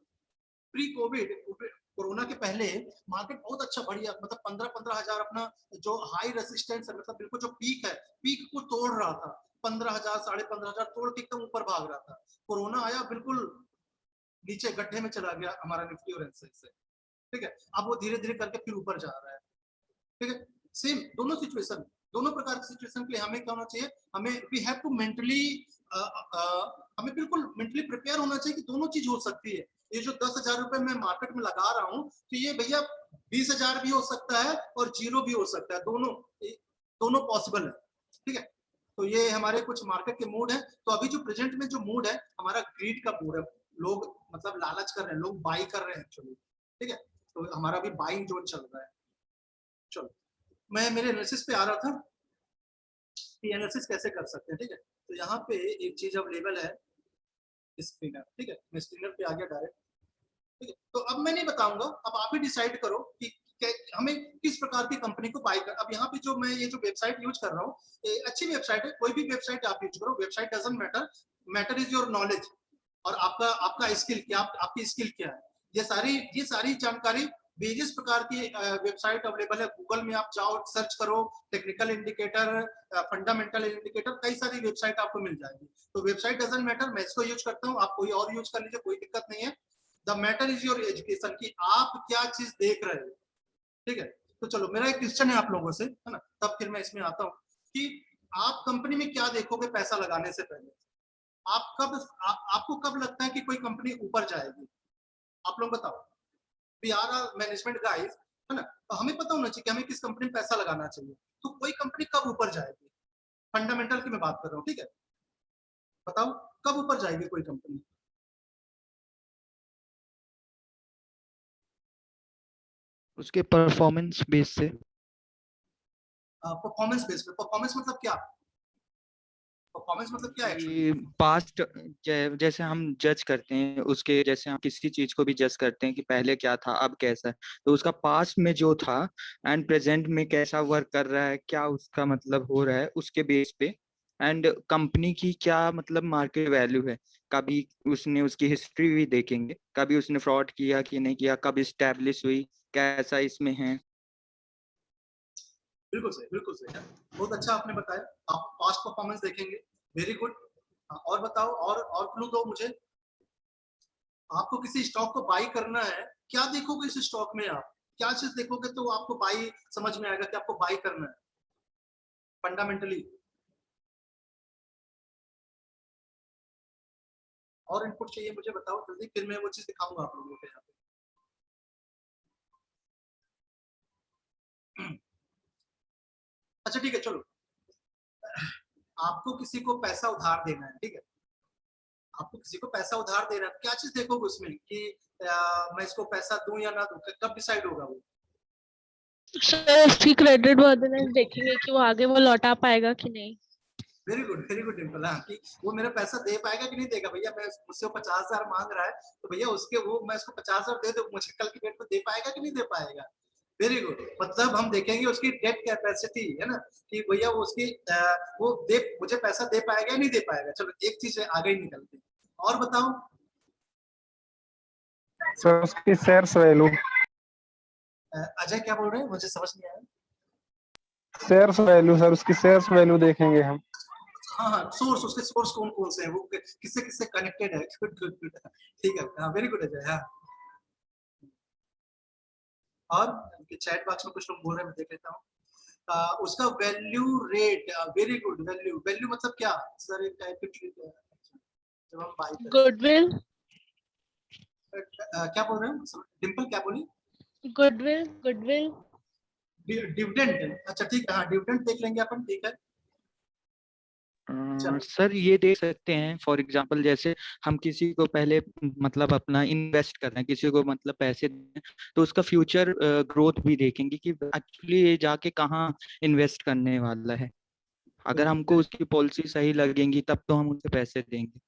प्री कोविड, कोरोना के पहले मार्केट बहुत अच्छा बढ़िया, मतलब 15,000 अपना जो हाई रेजिस्टेंस है, मतलब बिल्कुल जो पीक है, पीक को तोड़ रहा था। 15,000 15,500 तोड़ के एकदम ऊपर भाग रहा था। कोरोना आया, बिल्कुल नीचे गड्ढे में चला गया हमारा निफ्टी और एनसेक्स से, ठीक है। अब वो धीरे धीरे करके फिर ऊपर जा रहा है, ठीक है। सेम दोनों सिचुएशन, दोनों प्रकार की सिचुएशन के लिए हमें क्या होना चाहिए, हमें वी हैव टू मेंटली, हमें बिल्कुल मेंटली प्रिपेयर होना चाहिए कि दोनों चीज हो सकती है। ये जो 10,000 रुपए मैं मार्केट में लगा रहा हूँ, तो ये भैया 20,000 भी हो सकता है और जीरो भी हो सकता है, दोनों दोनों पॉसिबल है, ठीक है। तो ये हमारे कुछ मार्केट के मूड है। तो अभी जो प्रेजेंट में जो मूड है हमारा ग्रीड का मूड है, लोग मतलब लालच कर रहे हैं, लोग बाई कर रहे हैं एक्चुअली, ठीक है। तो हमारा भी बाइंग जोन चल रहा है। चलो मैं मेरे एनालिसिस पे आ रहा था कि एनालिसिस कैसे कर सकते हैं, ठीक है। तो यहाँ पे एक चीज अवेलेबल है, स्क्रीनर, ठीक है। मैं स्क्रीनर पे आ गया डायरेक्ट, ठीक है। तो अब मैं नहीं बताऊंगा, अब आप ही डिसाइड करो कि हमें किस प्रकार की कंपनी को बाय कर। अब यहाँ पे जो मैं ये जो वेबसाइट यूज कर रहा हूँ, अच्छी वेबसाइट है, कोई भी वेबसाइट आप यूज करो, website doesn't matter, matter is your knowledge और आपका आपका स्किल क्या, आपकी स्किल क्या है। ये सारी जानकारी वेरियस प्रकार की वेबसाइट अवेलेबल है। गूगल में आप जाओ, सर्च करो टेक्निकल इंडिकेटर, फंडामेंटल इंडिकेटर, कई सारी वेबसाइट आपको मिल जाएगी। तो वेबसाइट डजंट मैटर, मैं इसको यूज करता हूँ, आप कोई और यूज कर लीजिए, कोई दिक्कत नहीं है। The matter is your education, कि आप क्या चीज देख रहे हो, ठीक है। तो चलो मेरा एक क्वेश्चन है आप लोगों से, है ना, तब फिर मैं इसमें आता हूँ कि आप कंपनी में क्या देखोगे पैसा लगाने से पहले। आपको कब लगता है कि कोई कंपनी ऊपर जाएगी, आप लोग बताओ। वी आर मैनेजमेंट गाइस, है ना, तो हमें पता होना चाहिए कि हमें किस कंपनी में पैसा लगाना चाहिए। तो कोई कंपनी कब ऊपर जाएगी, फंडामेंटल की मैं बात कर रहा हूँ, ठीक है। बताओ कब ऊपर जाएगी कोई कंपनी। उसके परफॉर्मेंस बेस से। परफॉर्मेंस बेस पे। परफॉर्मेंस मतलब क्या, परफॉर्मेंस मतलब क्या है। कि पास्ट जैसे हम जज करते हैं उसके, जैसे हम किसी चीज को भी जज करते हैं कि पहले क्या था अब कैसा है, तो उसका पास्ट में जो था एंड प्रेजेंट में कैसा वर्क कर रहा है, क्या उसका मतलब हो रहा है उसके बेस पे। एंड कंपनी की क्या मतलब मार्केट वैल्यू है, कभी उसने उसकी हिस्ट्री भी देखेंगे, कभी उसने फ्रॉड किया कि नहीं किया, कब इस्टेब्लिश हुई, कैसा इसमें है। बिल्कुल सही, बिल्कुल सही, बहुत अच्छा आपने बताया। आप पास्ट परफॉर्मेंस देखेंगे, वेरी गुड। और बताओ, और क्लू दो मुझे। आपको किसी स्टॉक को बाई करना है, क्या देखोगे इस स्टॉक में, आप क्या चीज देखोगे तो आपको बाई समझ में आएगा कि आपको बाई करना है फंडामेंटली। और इनपुट चाहिए मुझे, बताओ जल्दी, फिर मैं वो चीज दिखाऊंगा आप लोगों को यहाँ पे। अच्छा ठीक है, चलो आपको किसी को पैसा उधार देना है, ठीक है। आपको किसी को पैसा उधार देना है, क्या चीज देखोगे उसमें कि मैं इसको पैसा दूं या ना दूं, कब डिसाइड होगा वो। सर उसकी क्रेडिट वर्दीनेस देखेंगे कि वो आगे वो लौटा पाएगा कि नहीं। Very good Dimple. हाँ, कि वो मेरा पैसा दे पाएगा कि नहीं देगा। भैया मैं मुझसे 50,000 मांग रहा है, तो भैया उसके वो मैं उसको 50,000 दे दूं, मुझे कल की डेट में दे पाएगा कि नहीं दे पाएगा। वेरी गुड, मतलब हम देखेंगे उसकी डेट कैपेसिटी, है ना, कि भैया वो उसकी वो दे मुझे पैसा दे पाएगा या नहीं दे पाएगा। चलो एक चीज आगे ही निकलते हैं। और बताओ सर उसकी शेयर्स वैल्यू, अजय क्या बोल रहे हैं, मुझे समझ नहीं आया। शेयर्स वैल्यू सर, उसकी शेयर्स वैल्यू देखेंगे हम। हाँ हाँ, सोर्स, उसके सोर्स कौन कौन से हैं, वो किससे किससे कनेक्टेड है। गुड गुड गुड, ठीक है, हाँ वेरी गुड अजय। हाँ, और चैट बॉक्स में कुछ लोग बोल रहे हैं, मैं देख लेता हूँ। उसका value rate, very good. Value, value मतलब क्या सर, एक टाइप की जब हम बाय करते गुडविल, हैं। क्या बोल रहे हैं डिम्पल, क्या बोली? Goodwill, goodwill. डिविडेंड, अच्छा ठीक है, हाँ डिविडेंड देख लेंगे अपन, ठीक है। चलो, सर ये देख सकते हैं फॉर एग्जांपल, जैसे हम किसी को पहले मतलब अपना इन्वेस्ट कर रहे हैं, किसी को मतलब पैसे दें, तो उसका फ्यूचर ग्रोथ भी देखेंगे कि एक्चुअली ये जाके कहाँ इन्वेस्ट करने वाला है। अगर हमको उसकी पॉलिसी सही लगेंगी तब तो हम उसे पैसे देंगे।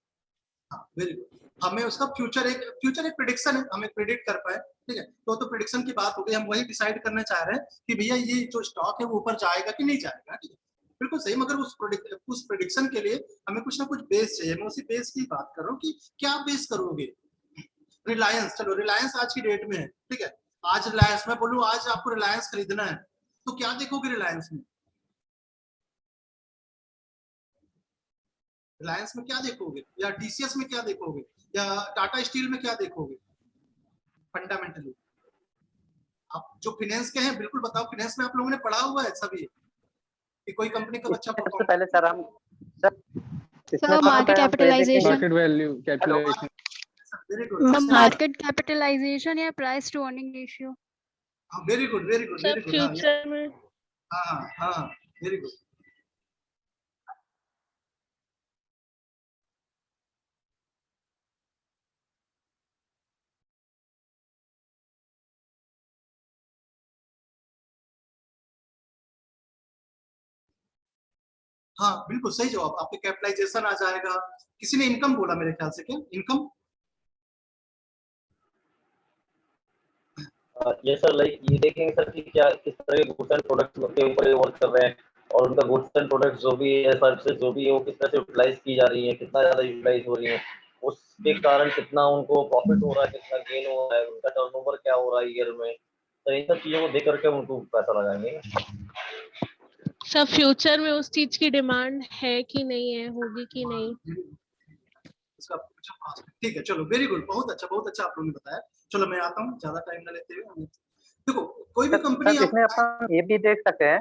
हाँ वेरी गुड। हमें उसका फ्यूचर एक प्रिडिक्शन है, हमें प्रिडिक्ट कर पाए, ठीक है। तो प्रिडिक्शन की बात हो गई, हम वही डिसाइड करना चाह रहे हैं कि भैया ये जो स्टॉक है वो ऊपर जाएगा कि नहीं जाएगा, ठीक है। बिल्कुल सही, मगर उस प्रिडिक्शन के लिए हमें कुछ ना कुछ बेस चाहिए। मैं उसी बेस की बात कर रहा हूँ कि क्या बेस करोगे। रिलायंस, चलो रिलायंस आज की डेट में है, ठीक है। आज रिलायंस, मैं बोलूँ आज आपको रिलायंस खरीदना है, तो क्या देखोगे रिलायंस में? रिलायंस में क्या देखोगे, या टीसीएस में क्या देखोगे, या टाटा स्टील में क्या देखोगे? फंडामेंटली आप जो फाइनेंस के हैं, बिल्कुल बताओ, फाइनेंस में आप लोगों ने पढ़ा हुआ है सभी कि कोई कंपनी का अच्छा सबसे पहले सर हम सर इसमें sir market capitalisation, market value calculation. Very good, market capitalisation या price to earning ratio. Very good very good सब वेरी गुड। फ्यूचर में। हाँ हाँ हाँ, वेरी गुड। हाँ बिल्कुल सही जवाब, आपके कैपिटलाइजेशन आ जाएगा। किसी ने इनकम बोला मेरे ख्याल से, क्या इनकम? ये सर लाइक ये देखेंगे सर कि क्या किस तरह के गुड्स एंड प्रोडक्ट्स के ऊपर ये वर्क कर रहे हैं, और उनका गुड्स एंड प्रोडक्ट्स जो भी है, सर्विसेज जो भी है, वो किस तरह से यूटिलाइज की जा रही है, कितना ज्यादा यूटिलाइज हो रही है, उसके कारण कितना उनको प्रॉफिट हो रहा है, कितना गेन हो रहा है, उनका टर्नओवर क्या हो रहा है ईयर में। तो इन सब चीजों को देख करके उनको पैसा लगाएंगे। सब फ्यूचर में उस चीज की डिमांड है कि नहीं है, होगी कि नहीं। इसका ठीक है, चलो वेरी गुड, बहुत अच्छा आप लोगों ने बताया। चलो मैं आता हूँ, ज्यादा टाइम ना लेते हुए। देखो कोई भी कंपनी सर इसमें अपन ये भी देख सकते हैं।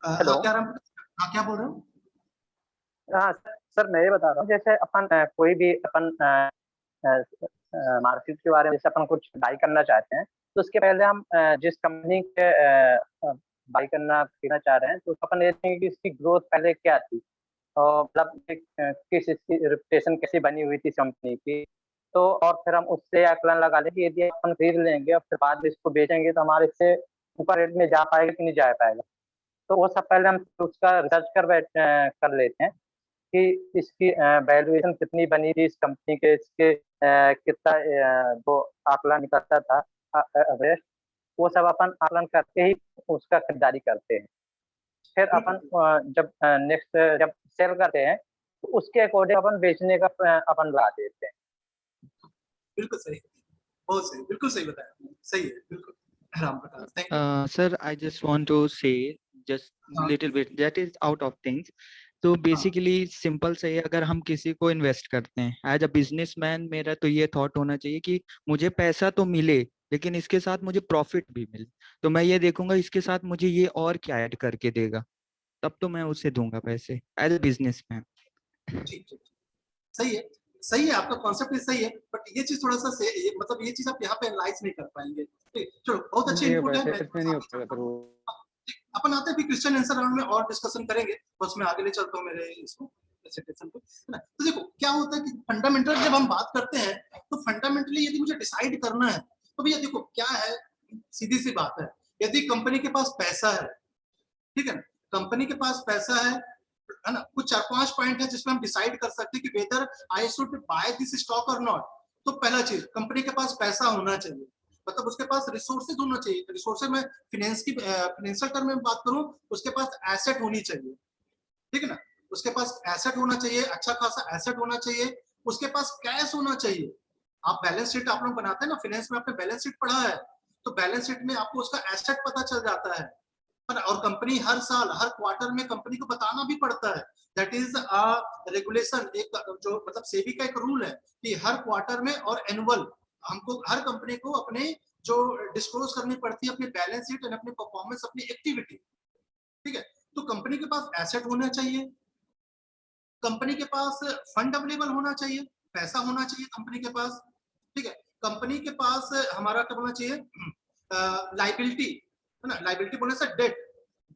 हेलो, क्या बोल रहे हो? हाँ सर मैं ये बता रहा हूँ, जैसे अपन कोई भी अपन मार्केट के बारे में जैसे अपन कुछ बाई करना चाहते हैं, तो उसके पहले हम जिस कंपनी के बाई करना खरीदना चाह रहे हैं, तो अपन ये देखेंगे कि इसकी ग्रोथ पहले क्या थी, और मतलब किस इसकी रेपुटेशन कैसी बनी हुई थी कंपनी की। तो और फिर हम उससे आकलन लगा लें कि यदि अपन खरीद लेंगे और फिर बाद में इसको बेचेंगे तो हमारे इससे ऊपर रेट में जा पाएगा कि नहीं जा पाएगा। तो वो सब पहले हम उसका रिसर्च कर लेते हैं कि इसकी वैल्यूएशन कितनी बनी थी इस कंपनी के, इसके कितना वो आकलन निकलता था एवरेज, वो सब अपन आकलन करके ही उसका खरीदारी करते हैं। फिर अपन जब नेक्स्ट जब सेल करते हैं तो उसके अकॉर्डिंग अपन बेचने का अपन लगा देते हैं। बिल्कुल सही, बहुत सही, बिल्कुल सही बताया, सही है बिल्कुल। Ram Prakash, thank you. Sir, I just want to say just little bit that is out of things. तो बेसिकली सिंपल से ही अगर हम किसी को इन्वेस्ट करते हैं एज अ बिजनेसमैन, मेरा तो ये थॉट होना चाहिए कि मुझे पैसा तो मिले लेकिन इसके साथ मुझे प्रॉफिट भी मिले। तो मैं ये देखूंगा इसके साथ मुझे ये और क्या ऐड करके देगा, तब तो मैं उसे दूंगा पैसे एज अ बिजनेसमैन। ठीक ठीक, सही है आपका कॉन्सेप्ट भी सही है, बट ये चीज थोड़ा सा मतलब ये चीज आप यहाँ पे एनालाइज नहीं कर पाएंगे। ठीक, चलो बहुत अच्छे इनपुट है। इसमें नहीं हो पाएगा सर वो। अपन आते हैं क्वेश्चन आंसर राउंड में और डिस्कशन करेंगे, बस मैं आगे ले चलता हूँ मेरे इसको प्रेजेंटेशन को, है ना। तो देखो क्या होता है कि फंडामेंटल जब हम बात करते हैं, तो फंडामेंटली यदि मुझे डिसाइड करना है, तो भैया देखो क्या है, सीधी सी बात है, यदि कंपनी के पास पैसा है, ठीक है ना, कंपनी के पास पैसा है ना, कुछ 4-5 पॉइंट है जिसमें हम डिसाइड कर सकते हैं कि whether I should by this stock और नॉट। तो पहला चीज, कंपनी के पास पैसा होना चाहिए, मतलब उसके पास रिसोर्सेज होना चाहिए। रिसोर्सेज में फाइनेंशियल टर्म में बात करूं, उसके पास एसेट होनी चाहिए, ठीक है ना, उसके पास एसेट होना चाहिए, अच्छा खासा एसेट होना चाहिए, उसके पास कैश होना चाहिए। आप बैलेंस शीट आप लोग बनाते हैं ना, फाइनेंस में आपने बैलेंस शीट पढ़ा है, तो बैलेंस शीट में आपको उसका एसेट पता चल जाता है ना, और कंपनी हर साल हर क्वार्टर में कंपनी को बताना भी पड़ता है। दैट इज अ रेगुलेशन, एक जो मतलब सेबी का एक रूल है कि हर क्वार्टर में और एनुअल हमको हर कंपनी को अपने जो डिस्क्लोज करनी पड़ती है अपनी बैलेंस शीट और अपनी परफॉर्मेंस, अपनी एक्टिविटी। ठीक है, तो कंपनी के पास एसेट होना चाहिए, कंपनी के पास फंड अवेलेबल होना चाहिए, पैसा होना चाहिए कंपनी के पास। ठीक है, कंपनी के पास हमारा क्या बोलना चाहिए, लाइबिलिटी है ना, लाइबिलिटी बोलने से डेट,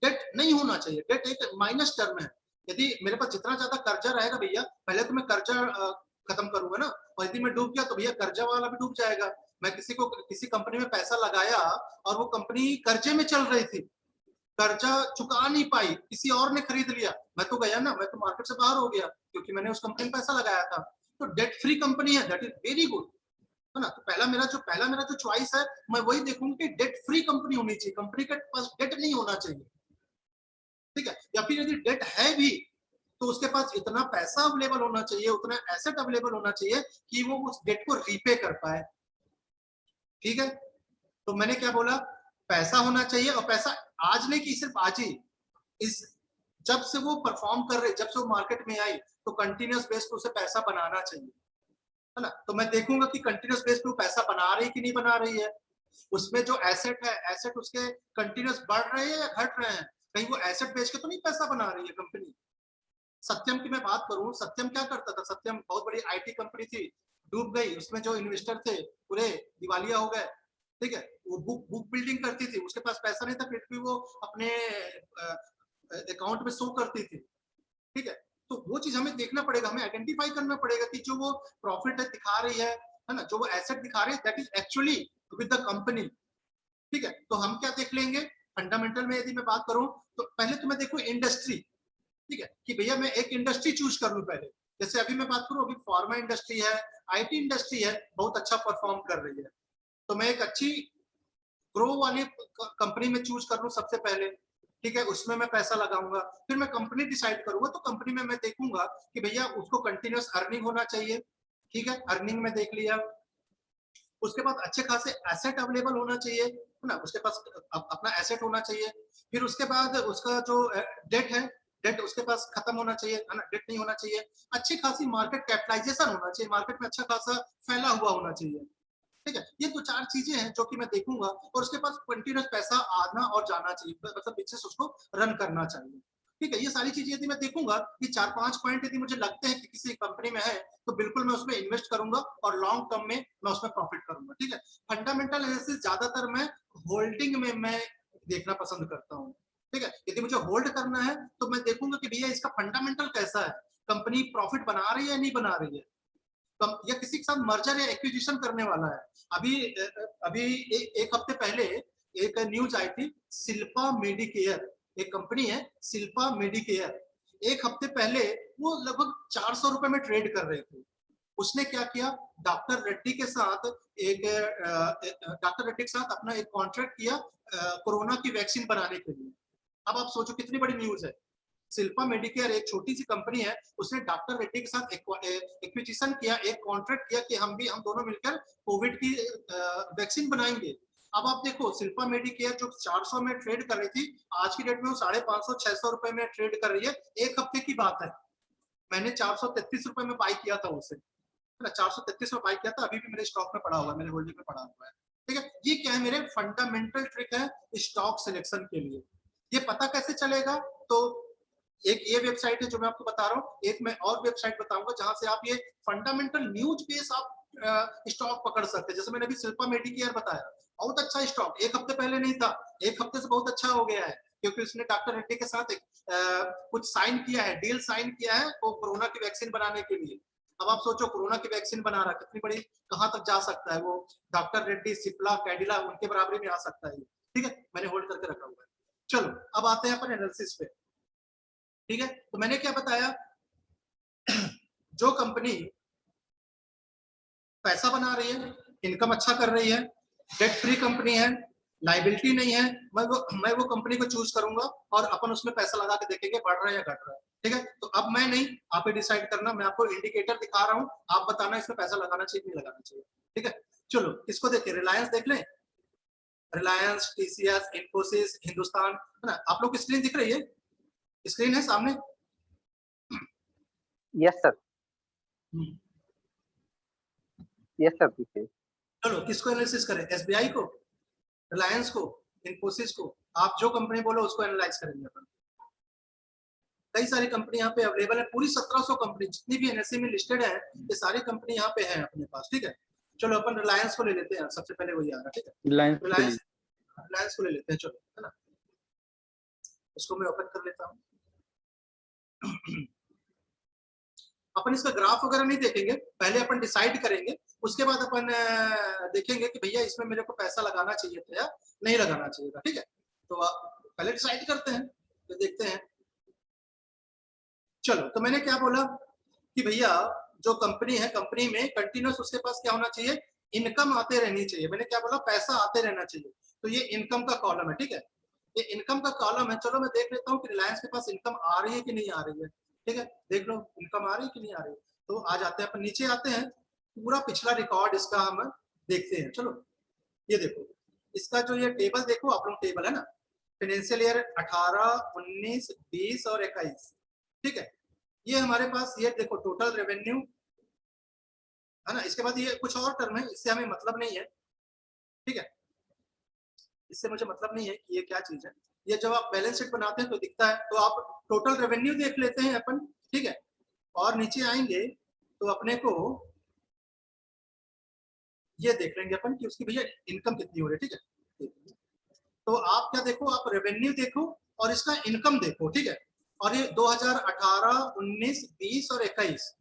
डेट नहीं होना चाहिए। डेट एक माइनस टर्म है। यदि मेरे पास जितना ज्यादा कर्जा रहेगा भैया, पहले तो मैं कर्जा खत्म करूंगा ना, और यदि मैं डूब गया तो भैया कर्जा वाला भी डूब जाएगा। मैं किसी को किसी कंपनी में पैसा लगाया और वो कंपनी कर्जे में चल रही थी, कर्जा चुका नहीं पाई, किसी और ने खरीद लिया, मैं तो गया ना, मैं तो मार्केट से बाहर हो गया क्योंकि मैंने उस कंपनी में पैसा लगाया था। तो डेट फ्री कंपनी है, दैट इज वेरी गुड, है ना। तो पहला मेरा जो चॉइस है, मैं वही देखूंगा कि डेट फ्री कंपनी होनी चाहिए, कंपनी के पास डेट नहीं होना चाहिए। ठीक है, या फिर यदि डेट है भी तो उसके पास इतना पैसा अवेलेबल होना चाहिए, उतना एसेट अवेलेबल होना चाहिए कि वो उस डेट को रीपे कर पाए। ठीक है, तो मैंने क्या बोला, पैसा होना चाहिए, और पैसा आज नहीं कि सिर्फ आज ही, इस जब से वो परफॉर्म कर रहे, जब से वो मार्केट में आई, तो कंटिन्यूस बेस पे उसे पैसा बनाना चाहिए, है ना। तो मैं देखूंगा कि कंटिन्यूस बेस पे वो पैसा बना रही है कि नहीं बना रही है, उसमें जो एसेट है, एसेट उसके कंटिन्यूस बढ़ रहे हैं या घट रहे हैं, कहीं वो एसेट बेच के तो नहीं पैसा बना रही है कंपनी। सत्यम की मैं बात करूं, सत्यम क्या करता था, सत्यम बहुत बड़ी आईटी कंपनी थी, डूब गई, उसमें जो इन्वेस्टर थे पूरे दिवालिया हो गए। ठीक है, वो बुक बिल्डिंग करती थी, उसके पास पैसा नहीं था, फिर भी वो अपने अकाउंट में शो करती थी। ठीक है, तो वो चीज हमें देखना पड़ेगा, हमें आइडेंटिफाई करना पड़ेगा कि जो वो प्रॉफिट है दिखा रही है ना, जो वो एसेट दिखा रही है, that is actually with the company. ठीक है, तो हम क्या देख लेंगे फंडामेंटल में, यदि मैं बात करूं तो पहले तो मैं देखूं इंडस्ट्री। ठीक है, कि भैया मैं एक इंडस्ट्री चूज कर लूं पहले। जैसे अभी मैं बात करूं, अभी फार्मा इंडस्ट्री है, आईटी इंडस्ट्री है, बहुत अच्छा परफॉर्म कर रही है, तो मैं एक अच्छी ग्रो वाली कंपनी में चूज कर लूं सबसे पहले। ठीक है, उसमें मैं पैसा लगाऊंगा, फिर मैं कंपनी डिसाइड करूंगा, तो कंपनी में मैं देखूंगा कि भैया उसको कंटिन्यूस अर्निंग होना चाहिए। ठीक है, अर्निंग में देख लिया, उसके बाद अच्छे खासे एसेट अवेलेबल होना चाहिए, है ना, उसके पास अपना एसेट होना चाहिए। फिर उसके बाद उसका जो डेट है, डेट उसके पास खत्म होना चाहिए, है ना, डेट नहीं होना चाहिए। अच्छी खासी मार्केट कैपिटलाइजेशन होना चाहिए, मार्केट में अच्छा खासा फैला हुआ होना चाहिए। ठीक है, ये दो चार चीजें हैं जो कि मैं देखूंगा, और उसके पास कंटिन्यूस पैसा आना और जाना चाहिए, मतलब बिजनेस उसको रन करना चाहिए। ठीक है, ये सारी चीजें यदि मैं देखूंगा, ये 4-5 पॉइंट यदि मुझे लगते हैं कि किसी कंपनी में है, तो बिल्कुल मैं उसमें इन्वेस्ट करूंगा और लॉन्ग टर्म में मैं उसमें प्रॉफिट करूंगा। ठीक है, फंडामेंटल एनालिसिस ज्यादातर मैं होल्डिंग में मैं देखना पसंद करता हूँ। ठीक है, यदि मुझे होल्ड करना है तो मैं देखूंगा कि भैया इसका फंडामेंटल कैसा है, कंपनी प्रॉफिट बना रही है या नहीं बना रही है, या किसी के साथ मर्जर या एक्विजिशन करने वाला है। अभी अभी एक हफ्ते पहले एक न्यूज आई थी, शिल्पा मेडिकेयर, एक कंपनी है शिल्पा मेडिकेयर, एक हफ्ते पहले वो लगभग 400 रुपए में ट्रेड कर रहे थे। उसने क्या किया, डॉक्टर रेड्डी के साथ अपना एक कॉन्ट्रैक्ट किया कोरोना की वैक्सीन बनाने के लिए। अब आप सोचो कितनी बड़ी न्यूज है। शिल्पा मेडिकेयर एक छोटी सी कंपनी है, उसने डॉक्टर रेड्डी के साथ एक्विजिशन किया, एक कॉन्ट्रैक्ट किया कि हम दोनों मिलकर कोविड की वैक्सीन बनाएंगे। अब आप देखो, शिल्पा मेडिकेयर जो 400 में ट्रेड कर रही थी, आज की डेट में वो 550-600 रुपए में ट्रेड कर रही है। एक हफ्ते की बात है, मैंने 433 रुपए में बाई किया था उसे, है ना, 433 में बाई किया था, अभी भी मेरे स्टॉक में पड़ा हुआ है, मेरे होल्डिंग में पड़ा हुआ है। ठीक है, ये क्या है, मेरे फंडामेंटल ट्रिक है स्टॉक सिलेक्शन के लिए। ये पता कैसे चलेगा, तो एक ये वेबसाइट है जो मैं आपको बता रहा हूँ, एक मैं और वेबसाइट बताऊंगा जहां से आप ये फंडामेंटल न्यूज बेस आप स्टॉक पकड़ सकते हैं। जैसे मैंने अभी शिल्पा मेडिकेयर बताया, बहुत अच्छा स्टॉक, एक हफ्ते पहले नहीं था, एक हफ्ते से बहुत अच्छा हो गया है, क्योंकि उसने डॉक्टर रेड्डी के साथ एक कुछ साइन किया है, डील साइन किया है वो कोरोना की वैक्सीन बनाने के लिए। अब आप सोचो, कोरोना की वैक्सीन बना रहा है, कितनी बड़ी, कहां तक जा सकता है वो, डॉक्टर रेड्डी, सिप्ला, कैडिला, उनके बराबरी में आ सकता है। ठीक है, मैंने होल्ड करके रखा हुआ है। चलो अब आते हैं अपन एनालिसिस पे। ठीक है, तो मैंने क्या बताया, जो कंपनी पैसा बना रही है, इनकम अच्छा कर रही है, डेट फ्री कंपनी है, लाइबिलिटी नहीं है, मैं वो कंपनी को चूज करूंगा और अपन उसमें पैसा लगा के देखेंगे बढ़ रहा है या घट रहा है। ठीक है, तो अब मैं नहीं, आप ही डिसाइड करना, मैं आपको इंडिकेटर दिखा रहा हूं, आप बताना इसमें पैसा लगाना चाहिए नहीं लगाना चाहिए। ठीक है, चलो इसको देखिए, रिलायंस देख लें, रिलायंस, टीसीएस, इन्फोसिस, हिंदुस्तान, है ना। आप लोग की स्क्रीन दिख रही है, स्क्रीन है सामने? यस सर, यस सर, पीछे। चलो किसको एनालिसिस करें, एसबीआई को, रिलायंस को, इन्फोसिस को? आप जो कंपनी बोलो उसको एनालाइज करेंगे अपन। कई सारी कंपनी यहाँ पे अवेलेबल है, पूरी 1700 कंपनी जितनी भी एनएससी में लिस्टेड है, ये सारी कंपनी यहाँ पे है अपने पास। ठीक है, चलो अपन रिलायंस को ले लेते हैं, सबसे पहले वही आ रहा है। ठीक है, रिलायंस को ले लेते हैं, चलो, है ना। इसको मैं ओपन कर लेता हूँ। अपन इसका ग्राफ वगैरह नहीं देखेंगे, पहले अपन डिसाइड करेंगे, उसके बाद अपन देखेंगे कि भैया इसमें मेरे को पैसा लगाना चाहिए था या नहीं लगाना चाहिए था। ठीक है, तो पहले डिसाइड करते हैं, तो देखते हैं। चलो, तो मैंने क्या बोला कि भैया जो कंपनी है, कंपनी में कंटिन्यूस उसके पास क्या होना चाहिए, इनकम आते रहनी चाहिए। मैंने क्या बोला, पैसा आते रहना चाहिए। तो ये इनकम का कॉलम है। ठीक है, ये इनकम का कॉलम है। चलो मैं देख लेता हूँ कि रिलायंस के पास इनकम आ रही है कि नहीं आ रही है। ठीक है, देख लो इनकम आ रही है कि नहीं आ रही है। तो आ जाते हैं अपन, नीचे आते हैं, पूरा पिछला रिकॉर्ड इसका हम देखते हैं। चलो ये देखो, इसका जो ये टेबल देखो आप लोग, टेबल है ना, फाइनेंशियल ईयर 18, 19, 20 और 21। ठीक है, ये हमारे पास, ये देखो टोटल रेवेन्यू है ना। इसके बाद ये कुछ और टर्म है, इससे हमें मतलब नहीं है। ठीक है, इससे मुझे मतलब नहीं है कि ये क्या चीज है। ये जब आप बैलेंस शीट बनाते हैं तो दिखता है, तो आप टोटल रेवेन्यू देख लेते हैं अपन। ठीक है, और नीचे आएंगे तो अपने को ये देख लेंगे अपन कि उसकी भैया इनकम कितनी हो रही है। ठीक है, तो आप क्या देखो, आप रेवेन्यू देखो और इसका इनकम देखो। ठीक है, और ये 2018, 19, 20 और 21,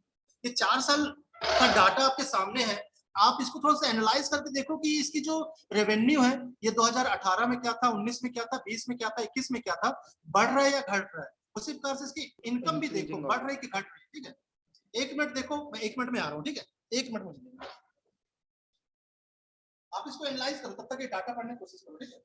ये 4 साल का डाटा आपके सामने है। आप इसको थोड़ा सा एनालाइज करके देखो कि इसकी जो रेवेन्यू है, ये 2018 में क्या था, 19 में क्या था, 20 में क्या था, 21 में क्या था, बढ़ रहा है या घट रहा है। उसी प्रकार से इसकी इनकम भी देखो, बढ़ रही है कि घट रही है। ठीक है, 1 मिनट देखो, मैं 1 मिनट में आ रहा हूँ। ठीक है, 1 मिनट में आप इसको एनालाइज करो, तब तक ये डाटा पढ़ने की कोशिश करो। ठीक है,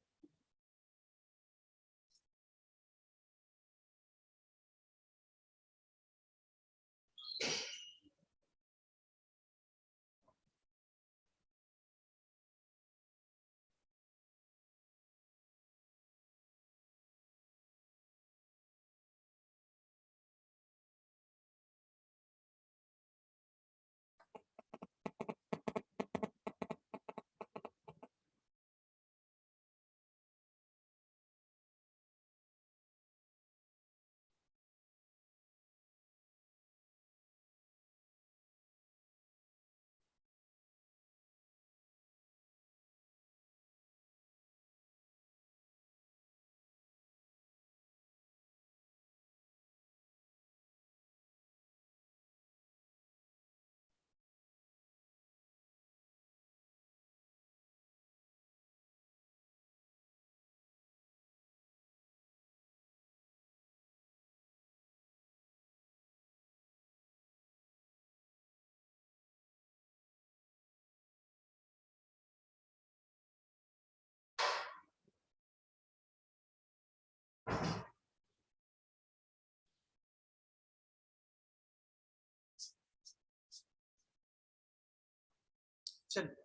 चलिए,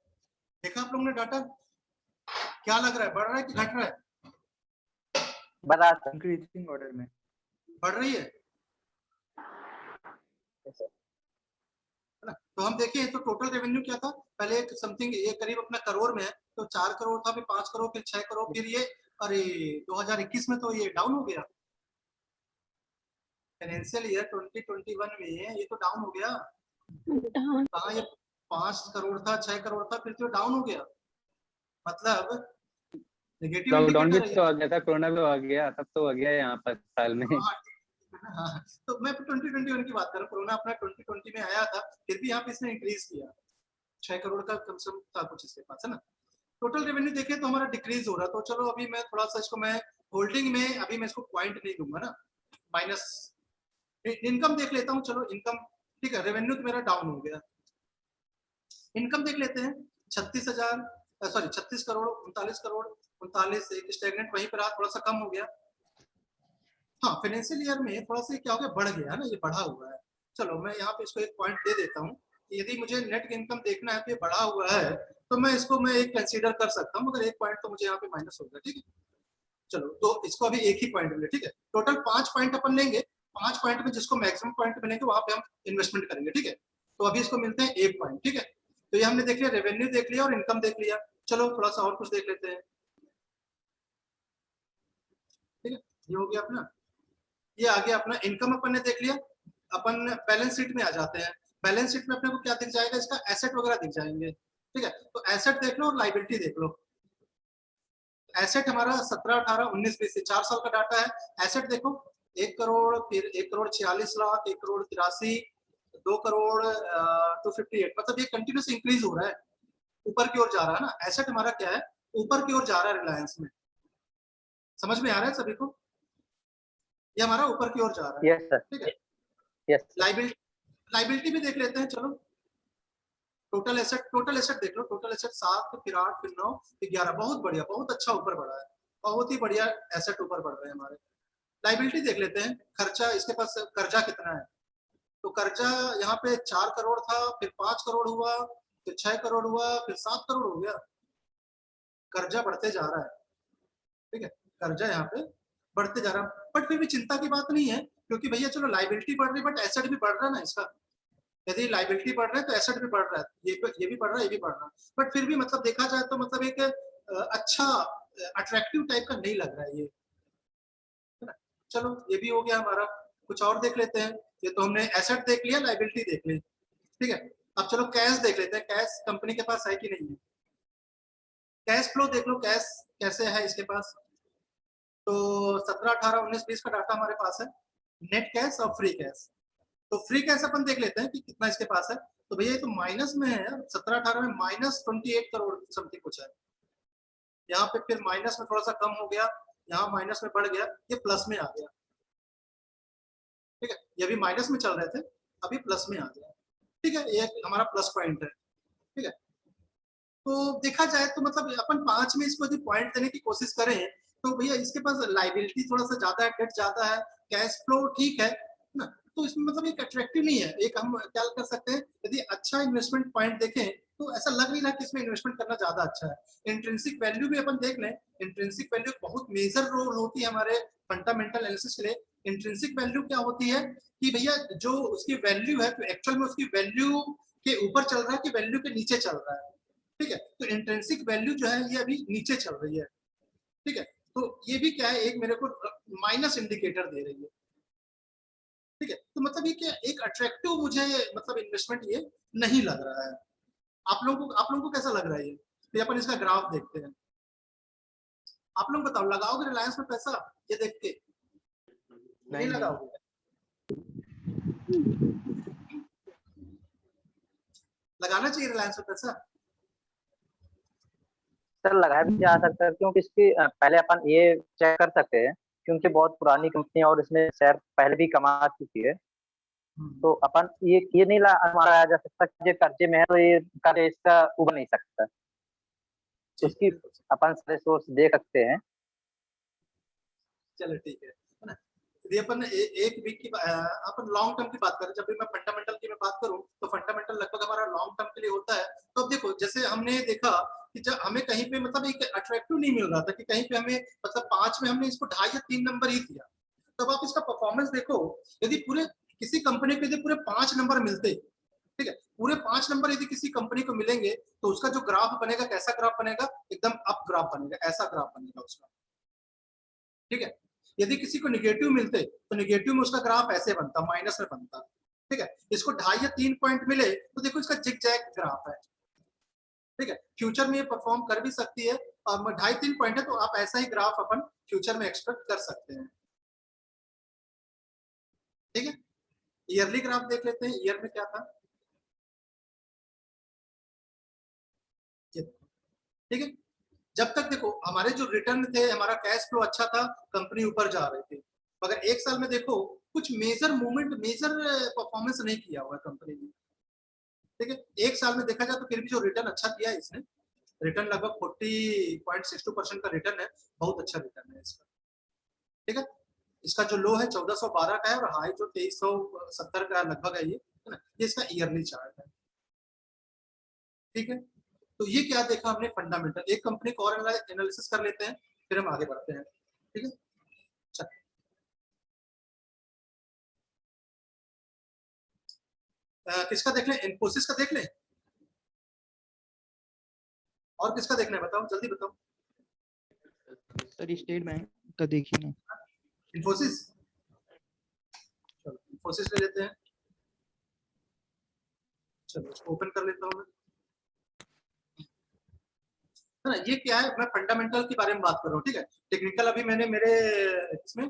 देखा आप लोगों ने डाटा, क्या लग रहा है, बढ़ रहा है कि घट रहा है? बता इंक्रीजिंग ऑर्डर में बढ़ रही है ना। तो हम देखें तो टोटल रेवेन्यू क्या था, पहले एक समथिंग, ये करीब अपना करोड़ में है, तो 4 करोड़ था, फिर 5 करोड़, फिर 6 करोड़, फिर ये, अरे 2021 में तो ये डाउन हो गया। फाइनेंशियल ईयर 2021 में ये तो डाउन हो गया। कहाँ ये 5 करोड़ था, 6 करोड़ था, फिर तो डाउन हो गया, मतलब नेगेटिव लॉकडाउन भी इंडिकेटर तो है। आ गया था, कोरोना भी आ गया, तब तो आ गया यहाँ पर साल में। हाँ, तो मैं 2021 की बात कर रहा हूँ, कोरोना अपना 2020 में आया था, फिर भी यहाँ पे इसने इंक्रीज किया, 6 करोड़ का कम से कम था कुछ इसके पास, है ना। टोटल रेवेन्यू देखें तो हमारा डिक्रीज हो रहा, तो चलो अभी मैं थोड़ा सा इसको, मैं होल्डिंग में अभी मैं इसको पॉइंट नहीं दूंगा ना, माइनस। इनकम देख लेता हूँ, चलो इनकम, ठीक है, रेवेन्यू तो मेरा डाउन हो गया। इनकम देख लेते हैं, 36 करोड़, 39 करोड़, 39, एक स्टेगनेंट वहीं पर रहा, थोड़ा सा कम हो गया। हाँ, फाइनेंशियल ईयर में थोड़ा सा क्या हो गया, बढ़ गया है ना, ये बढ़ा हुआ है। चलो मैं यहाँ पे इसको एक पॉइंट दे देता हूँ यदि मुझे नेट इनकम देखना है तो ये बढ़ा हुआ है, तो मैं एक कंसीडर कर सकता हूँ, मगर एक पॉइंट तो मुझे यहाँ पे माइनस हो गया। ठीक है, चलो तो इसको अभी एक ही पॉइंट मिले। ठीक है, टोटल 5 पॉइंट अपन लेंगे, 5 पॉइंट में जिसको मैक्सिमम पॉइंट मिलेंगे वहां पे हम इन्वेस्टमेंट करेंगे। ठीक है, तो अभी इसको मिलते हैं 1 पॉइंट। ठीक है, तो ये हमने देख लिया, रेवेन्यू देख लिया और इनकम देख लिया। चलो थोड़ा सा और कुछ देख लेते हैं। ठीक है, ये हो गया अपना, ये आ गया अपना इनकम अपन ने देख लिया। अपन बैलेंस शीट में आ जाते हैं। बैलेंस शीट में अपने को क्या दिख जाएगा, इसका एसेट वगैरह दिख जाएंगे। ठीक है, तो एसेट देख लो और लाइबिलिटी देख लो। एसेट हमारा 17, 18, 19, 20 से 4 साल का डाटा है। एसेट देखो 1 करोड़, फिर 1 करोड़ 46 लाख, 1 करोड़ 83, 2 करोड़ 258, मतलब ये कंटिन्यूस इंक्रीज हो रहा है, ऊपर की ओर जा रहा है ना। एसेट हमारा क्या है, ऊपर की ओर जा रहा है रिलायंस में। समझ में आ रहा है सभी को, ये हमारा ऊपर की ओर जा रहा है। यस सर, ठीक है, यस। लाइबिलिटी भी देख लेते हैं। चलो टोटल एसेट देख लो। टोटल एसेट 7, फिर 8, फिर 9, फिर 11, बहुत बढ़िया, बहुत अच्छा ऊपर बढ़ा है, बहुत ही बढ़िया एसेट ऊपर बढ़ रहे हैं हमारे। लाइबिलिटी देख लेते हैं, खर्चा, इसके पास कर्जा कितना है। तो कर्जा यहाँ पे 4 करोड़ था, फिर 5 करोड़ हुआ, फिर 6 करोड़ हुआ, फिर 7 करोड़ हो गया। कर्जा बढ़ते जा रहा है। ठीक है, कर्जा यहाँ पे बढ़ते जा रहा है, बट फिर भी चिंता की बात नहीं है, क्योंकि भैया चलो लाइबिलिटी बढ़ रही है बट एसेट भी बढ़ रहा है ना इसका। यदि लाइबिलिटी बढ़ रहा है तो एसेट भी बढ़ रहा है, ये भी बढ़ रहा है, ये भी बढ़ रहा है, बट फिर भी मतलब देखा जाए तो मतलब एक अच्छा अट्रैक्टिव टाइप का नहीं लग रहा है ये, है ना। चलो ये भी हो गया हमारा। कुछ और देख लेते हैं। ये तो हमने एसेट देख लिया, लाइबिलिटी देख ली। ठीक है, अब चलो कैश देख लेते हैं, कैश कंपनी के पास है कि नहीं है। कैश फ्लो देख लो, कैश कैसे है इसके पास। तो 17, 18, 19, 20 का डाटा हमारे पास है, नेट कैश और फ्री कैश। तो फ्री कैश अपन देख लेते हैं कि कितना इसके पास है। तो भैया ये तो माइनस में है, 17, 18 में -28 करोड़ समथिंग कुछ है। यहाँ पे फिर माइनस में थोड़ा सा कम हो गया, यहाँ माइनस में बढ़ गया, ये प्लस में आ गया। ठीक है, ये भी माइनस में चल रहे थे, अभी प्लस में आ गया। ठीक है, ये हमारा प्लस पॉइंट है। ठीक है, तो देखा जाए तो मतलब अपन 5 में इसको यदि पॉइंट देने की कोशिश करें तो भैया इसके पास लाइबिलिटी थोड़ा सा ज्यादा है, डेट ज्यादा है, कैश फ्लो ठीक है ना, तो इसमें मतलब एक अट्रैक्टिव नहीं है। एक हम क्या कर सकते हैं, यदि अच्छा इन्वेस्टमेंट पॉइंट देखें तो ऐसा लग नहीं रहा कि इसमें इन्वेस्टमेंट करना ज्यादा अच्छा है। इंट्रिंसिक वैल्यू भी अपन देख लें, इंट्रिंसिक वैल्यू बहुत मेजर रोल होती है हमारे फंडामेंटल एनालिसिस के लिए। इंट्रिंसिक वैल्यू क्या होती है कि भैया जो उसकी वैल्यू है तो एक्चुअल में उसकी वैल्यू के ऊपर चल रहा है कि वैल्यू के नीचे चल रहा है। ठीक है, तो इंट्रिंसिक वैल्यू जो है ये अभी नीचे चल रही है। ठीक है, तो ये भी क्या है, एक मेरे को माइनस इंडिकेटर दे रही है। ठीक है, तो मतलब ये क्या एक अट्रैक्टिव मुझे मतलब इन्वेस्टमेंट ये नहीं लग रहा है। आप लोगों को कैसा लग रहा है ये? तो अपन इसका ग्राफ देखते हैं। आप लोग बताओ, लगाओगे रिलायंस में पैसा ये देख के? नहीं लगाओगे? लगाना चाहिए रिलायंस में पैसा? सर लगाया भी जा सकता है, क्योंकि इसकी पहले अपन ये चेक कर सकते हैं क्योंकि बहुत पुरानी कंपनी है और इसमें शेयर पहले भी कमा चुकी है। तो अपन ये नहीं माना जा सकता कि ये कर्जे में है तो ये कर्जे इसका उबर नहीं सकता। उसकी अपन सारे सोर्स देख सकते हैं। चलो ठीक है ना। यदि अपन एक वीक की अपन लॉन्ग टर्म की बात करें, जब भी मैं फंडामेंटल की मैं बात करूं तो फंडामेंटल लगभग हमारा लॉन्ग टर्म के लिए होता है। तो अब देखो, जैसे हमने देखा कि जब हमें कहीं पे मतलब एक अट्रैक्टिव नहीं मिल रहा था कि कहीं पे हमें मतलब 5 में हमने इसको 2.5 या 3 नंबर ही दिया, तब आप इसका परफॉर्मेंस देखो। यदि पूरे किसी कंपनी को यदि पूरे 5 नंबर मिलते, ठीक है, पूरे 5 नंबर यदि किसी कंपनी को मिलेंगे तो उसका जो ग्राफ बनेगा कैसा ग्राफ बनेगा, एकदम अप ग्राफ बनेगा, ऐसा ग्राफ बनेगा उसका। ठीक है, यदि किसी को निगेटिव मिलते तो निगेटिव में उसका ग्राफ ऐसे बनता, माइनस में बनता। ठीक है, इसको 2.5 या 3 पॉइंट मिले तो देखो इसका जिग जैग ग्राफ है। ठीक है, फ्यूचर में ये परफॉर्म कर भी सकती है, और 2.5-3 पॉइंट है तो आप ऐसा ही ग्राफ अपन फ्यूचर में एक्सपेक्ट कर सकते हैं। ठीक है, ईयरली ग्राफ देख लेते हैं, ईयर में क्या था। ठीक है, जब तक देखो हमारे जो रिटर्न थे, हमारा कैश फ्लो अच्छा था, कंपनी ऊपर जा रही थी, मगर एक साल में देखो कुछ मेजर मूवमेंट, मेजर परफॉर्मेंस नहीं किया हुआ कंपनी ने। ठीक है, एक साल में देखा जाए तो फिर भी जो रिटर्न अच्छा किया है इसने, रिटर्न लगभग 40.62% का रिटर्न है, बहुत अच्छा रिटर्न है इसका। ठीक है, इसका जो लो है 1412 का है और हाई जो 2370 का लगभग है ये, है ना, ये इसका ईयरली चार्ट है। ठीक है, तो ये क्या देखा हमने फंडामेंटल। एक कंपनी को और एनालिसिस कर लेते हैं, फिर हम आगे बढ़ते हैं। ठीक है, चल किसका देख लें, इन्फोसिस का देख लें, और किसका देखना है बताओ, जल्दी बताओ। सर स्टेट बैंक का देखिए ना। इन्फोसिस, चलो इन्फोसिस ले लेते हैं। चलो इसको ओपन कर लेता हूँ मैं, है ना। ये क्या है, मैं फंडामेंटल के बारे में बात कर रहा हूँ, ठीक है। टेक्निकल अभी मैंने मेरे इसमें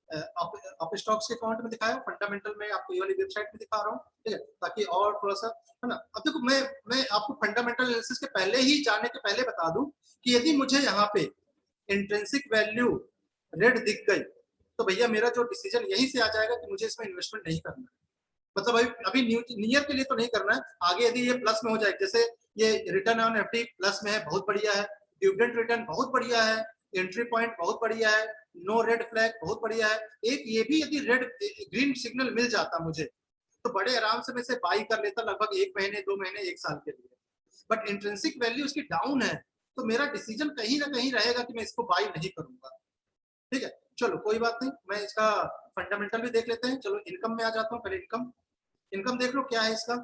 अप स्टॉक्स के अकाउंट में दिखाया, फंडामेंटल में आपको ये वाली वेबसाइट में दिखा रहा हूँ, ठीक है, ताकि और थोड़ा सा, है ना। अब देखो मैं आपको फंडामेंटल एनालिसिस के पहले ही जाने के पहले बता दूं कि यदि मुझे यहाँ पे इंट्रिंसिक वैल्यू रेड दिख गई तो भैया मेरा जो डिसीजन यहीं से आ जाएगा कि मुझे इसमें इन्वेस्टमेंट नहीं करना है। मतलब अभी नियर के लिए तो नहीं करना है, आगे यदि ये प्लस में हो जाए, जैसे ये रिटर्न ऑन एफडी प्लस में है, बहुत बढ़िया है, डिविडेंड रिटर्न बहुत बढ़िया है, एंट्री पॉइंट बहुत बढ़िया है, नो रेड फ्लैग बहुत बढ़िया है, एक ये भी यदि रेड ग्रीन सिग्नल मिल जाता मुझे तो बड़े आराम से मैं इसे बाई कर लेता, लगभग 1 महीने 2 महीने 1 साल के लिए। बट इंट्रिंसिक वैल्यू इसकी डाउन है तो मेरा डिसीजन कहीं ना कहीं रहेगा कि मैं इसको बाई नहीं करूंगा। ठीक है, चलो कोई बात नहीं, मैं इसका फंडामेंटल भी देख लेते हैं। चलो इनकम में आ जाता हूँ, पहले इनकम देख लो क्या है इसका।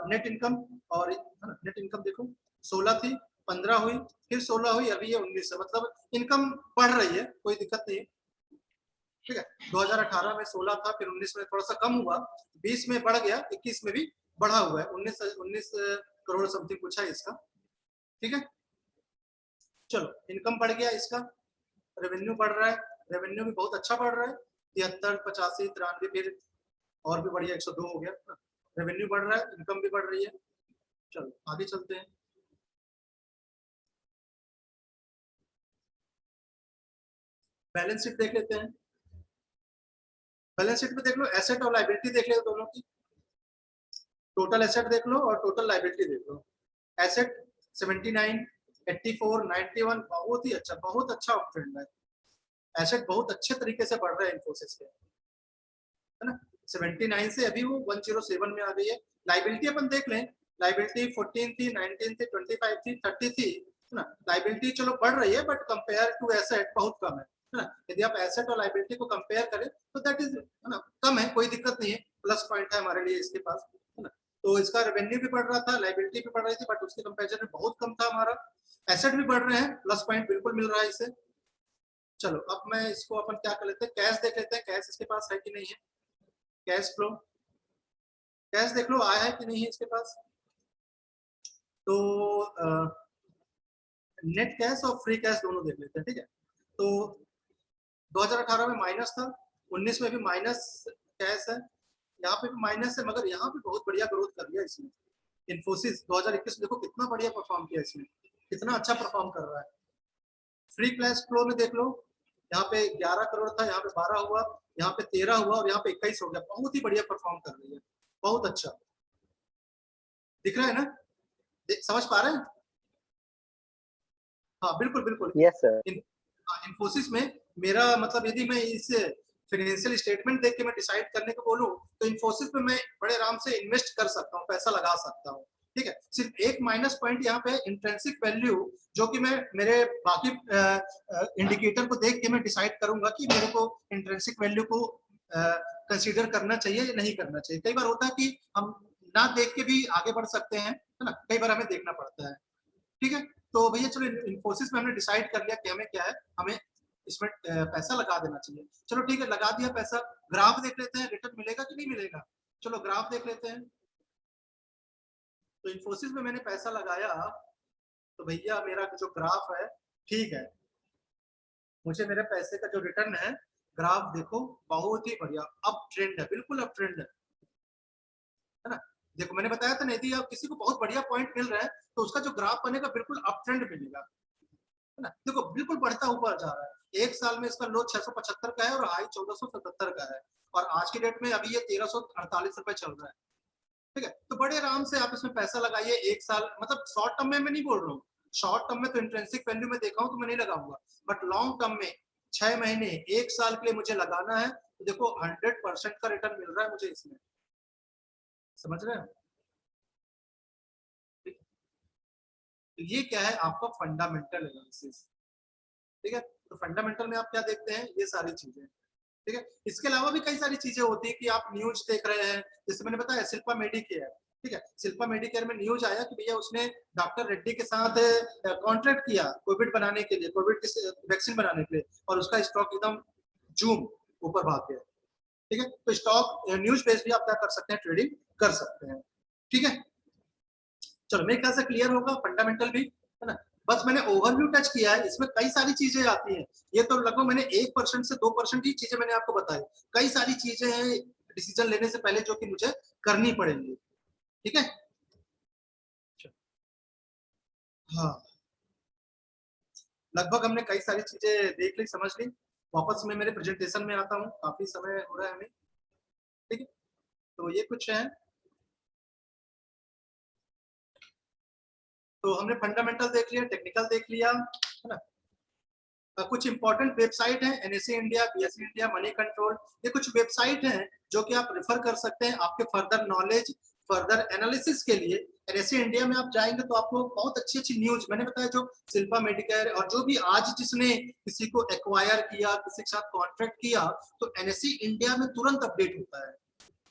नेट इनकम, और नेट इनकम देखो 16 थी, 15 हुई, फिर 16 हुई, अभी ये 19 है, मतलब इनकम बढ़ रही है, कोई दिक्कत नहीं है। ठीक है, 2018 में 16 था, फिर 19 में थोड़ा सा कम हुआ, 20 में बढ़ गया, 21 में भी बढ़ा हुआ है, 19 करोड़ समथिंग कुछ है इसका। ठीक है, चलो इनकम बढ़ गया इसका, रेवेन्यू बढ़ रहा है, रेवेन्यू भी बहुत अच्छा बढ़ रहा है, 73, 85, 93, फिर और भी बढ़िया 102 हो गया। रेवेन्यू बढ़ रहा है, इनकम भी बढ़ रही है। चलो आगे चलते हैं। बैलेंस शीट देख लेते हैं। बैलेंस शीट में देख लो, एसेट और लायबिलिटी देख लो दोनों की। टोटल एसेट देख लो और टोटल लायबिलिटी देख लो। एसेट 79, 84, 91, बहुत अच्छा ट्रेंड है। एसेट बहुत अच्छे तरीके से बढ़ रहा है इन्फोसिस के, है ना। 79 से अभी वो 107 में आ गई है। लायबिलिटी अपन देख लें, लायबिलिटी 14 थी, 19 थी, 25 थी, 30 थी, है ना। लायबिलिटी चलो बढ़ रही है बट कंपेयर टू एसेट बहुत कम है ना। यदि आप एसेट और लायबिलिटी को कंपेयर करें तो दैट इज, है ना, कम है, कोई दिक्कत नहीं है, प्लस पॉइंट है हमारे लिए इसके पास, है ना। तो इसका रेवेन्यू भी बढ़ रहा था, लायबिलिटी भी बढ़ रही थी, बट उसके कंपेरिजन में बहुत कम था हमारा। एसेट भी बढ़ रहे हैं, प्लस पॉइंट बिल्कुल मिल रहा है इसे। चलो अब मैं इसको अपन क्या कर लेते हैं, कैश देख लेते हैं, कैश इसके पास है कि नहीं है। कैश फ्लो, कैश देख लो आया है कि नहीं है इसके पास। तो नेट कैश और फ्री कैश दोनों देख लेते हैं, ठीक है। तो 2018 में माइनस था, 19 में भी माइनस कैश है, यहाँ पे भी माइनस है, मगर यहाँ पे बहुत बढ़िया ग्रोथ कर लिया इसने। इन्फोसिस 2021 में देखो कितना बढ़िया परफॉर्म किया इसने, कितना अच्छा परफॉर्म कर रहा है। फ्री कैश फ्लो में देख लो, यहाँ पे 11 करोड़ था, यहाँ पे 12 हुआ, यहाँ पे 13 हुआ और यहाँ पे 21 हो गया। बहुत ही बढ़िया परफॉर्म कर रही है, बहुत अच्छा दिख रहा है ना, समझ पा रहे हैं। हाँ बिल्कुल बिल्कुल। Yes sir. इन्फोसिस में मेरा मतलब यदि मैं इस फाइनेंशियल स्टेटमेंट देख के मैं डिसाइड करने को बोलूं तो इन्फोसिस में मैं बड़े आराम से इन्वेस्ट कर सकता हूँ, पैसा लगा सकता हूँ। ठीक है, सिर्फ एक माइनस पॉइंट यहाँ पे इंट्रिंसिक वैल्यू, जो कि मैं मेरे बाकी इंडिकेटर को देख के मैं डिसाइड करूंगा कि मेरे को इंट्रिंसिक वैल्यू को कंसीडर करना चाहिए या नहीं करना चाहिए। कई बार होता है कि हम ना देख के भी आगे बढ़ सकते हैं, है ना, कई बार हमें देखना पड़ता है। ठीक है, तो भैया चलो इन्फोसिस में हमने डिसाइड कर लिया कि हमें क्या है, हमें इसमें पैसा लगा देना चाहिए। चलो ठीक है, लगा दिया पैसा। ग्राफ देख लेते हैं, रिटर्न मिलेगा कि नहीं मिलेगा। चलो ग्राफ देख लेते हैं। तो इन्फोसिस में मैंने पैसा लगाया तो भैया मेरा जो ग्राफ है ठीक है, मुझे मेरे पैसे का जो रिटर्न है, ग्राफ देखो बहुत ही बढ़िया अप ट्रेंड है, बिल्कुल अप ट्रेंड है ना। देखो मैंने बताया था ना, यदि आप किसी को बहुत बढ़िया पॉइंट मिल रहा है तो उसका जो ग्राफ बनेगा बिल्कुल अप ट्रेंड मिलेगा, है ना। देखो बिल्कुल बढ़ता ऊपर जा रहा है, एक साल में इसका लो 675 का है और हाई 1477 का है, और आज की डेट में अभी ये 1348 रुपए चल रहा है। ठीक है, तो बड़े आराम से आप इसमें पैसा लगाइए, एक साल, मतलब शॉर्ट टर्म में मैं नहीं बोल रहा हूँ, शॉर्ट टर्म में तो इंट्रिंसिक वैल्यू में देखा हूँ तो मैं नहीं लगाऊंगा, बट लॉन्ग टर्म में 6 महीने 1 साल के लिए मुझे लगाना है तो देखो 100% का रिटर्न मिल रहा है मुझे इसमें, समझ रहे हैं। तो ये क्या है आपका फंडामेंटल एनालिसिस, ठीक है। तो फंडामेंटल में आप क्या देखते हैं, ये सारी चीजें, ठीक है। इसके अलावा भी कई सारी चीजें होती है कि आप न्यूज देख रहे हैं, जैसे मैंने बताया शिल्पा मेडिकेयर, ठीक है। शिल्पा मेडिकेयर में न्यूज आया कि भैया उसने डॉक्टर रेड्डी के साथ कॉन्ट्रैक्ट किया कोविड बनाने के लिए, कोविड की वैक्सीन बनाने के लिए, और उसका स्टॉक एकदम जूम ऊपर भाग गया, ठीक है। तो स्टॉक न्यूज बेस भी आप क्या कर सकते हैं, ट्रेडिंग कर सकते हैं, ठीक है। चलो मेरे ख्याल से क्लियर होगा फंडामेंटल भी, है ना। बस मैंने ओवरव्यू टच किया है, इसमें कई सारी चीजें आती हैं, ये तो लगभग मैंने 1% से 2% ही चीजें मैंने आपको बताई, कई सारी चीजें हैं डिसीजन लेने से पहले जो कि मुझे करनी पड़ेंगी, ठीक है। हाँ, लगभग हमने कई सारी चीजें देख ली, समझ ली। वापस मैं मेरे प्रेजेंटेशन में आता हूँ, काफी समय हो रहा है हमें, ठीक है। तो ये कुछ है, तो हमने फंडामेंटल देख लिया, टेक्निकल देख लिया, है ना। कुछ इंपॉर्टेंट वेबसाइट है, NSC India, BSc India, money control, ये कुछ वेबसाइट हैं जो कि आप रेफर कर सकते हैं आपके फर्दर नॉलेज, फर्दर एनालिसिस के लिए। एनएससी इंडिया में आप जाएंगे तो आपको बहुत अच्छी अच्छी न्यूज, मैंने बताया जो शिल्पा मेडिकेयर और जो भी आज जिसने किसी को एक्वायर किया, किसी के साथ कॉन्ट्रैक्ट किया, तो एनएससी इंडिया में तुरंत अपडेट होता है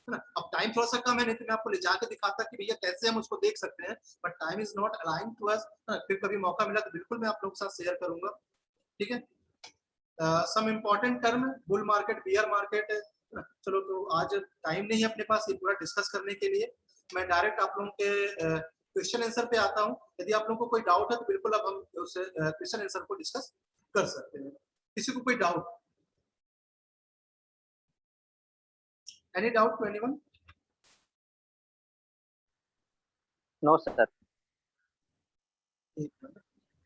ना। अब टाइम थोड़ा सा कम है, नहीं तो मैं आपको ले जाके दिखाता कि भैया कैसे हम उसको देख सकते हैं, but time is not aligning to us. फिर कभी मौका मिला तो बिल्कुल मैं आप लोगों के साथ शेयर करूंगा, ठीक है। Some important term, bull market, bear market, चलो तो आज टाइम नहीं है अपने पास ये पूरा डिस्कस करने के लिए, मैं डायरेक्ट आप लोगों के क्वेश्चन आंसर पे आता हूँ। यदि आप लोगों को कोई डाउट है तो बिल्कुल अब हम उस क्वेश्चन आंसर को डिस्कस कर सकते हैं। किसी को कोई doubt, any doubt to anyone? No sir.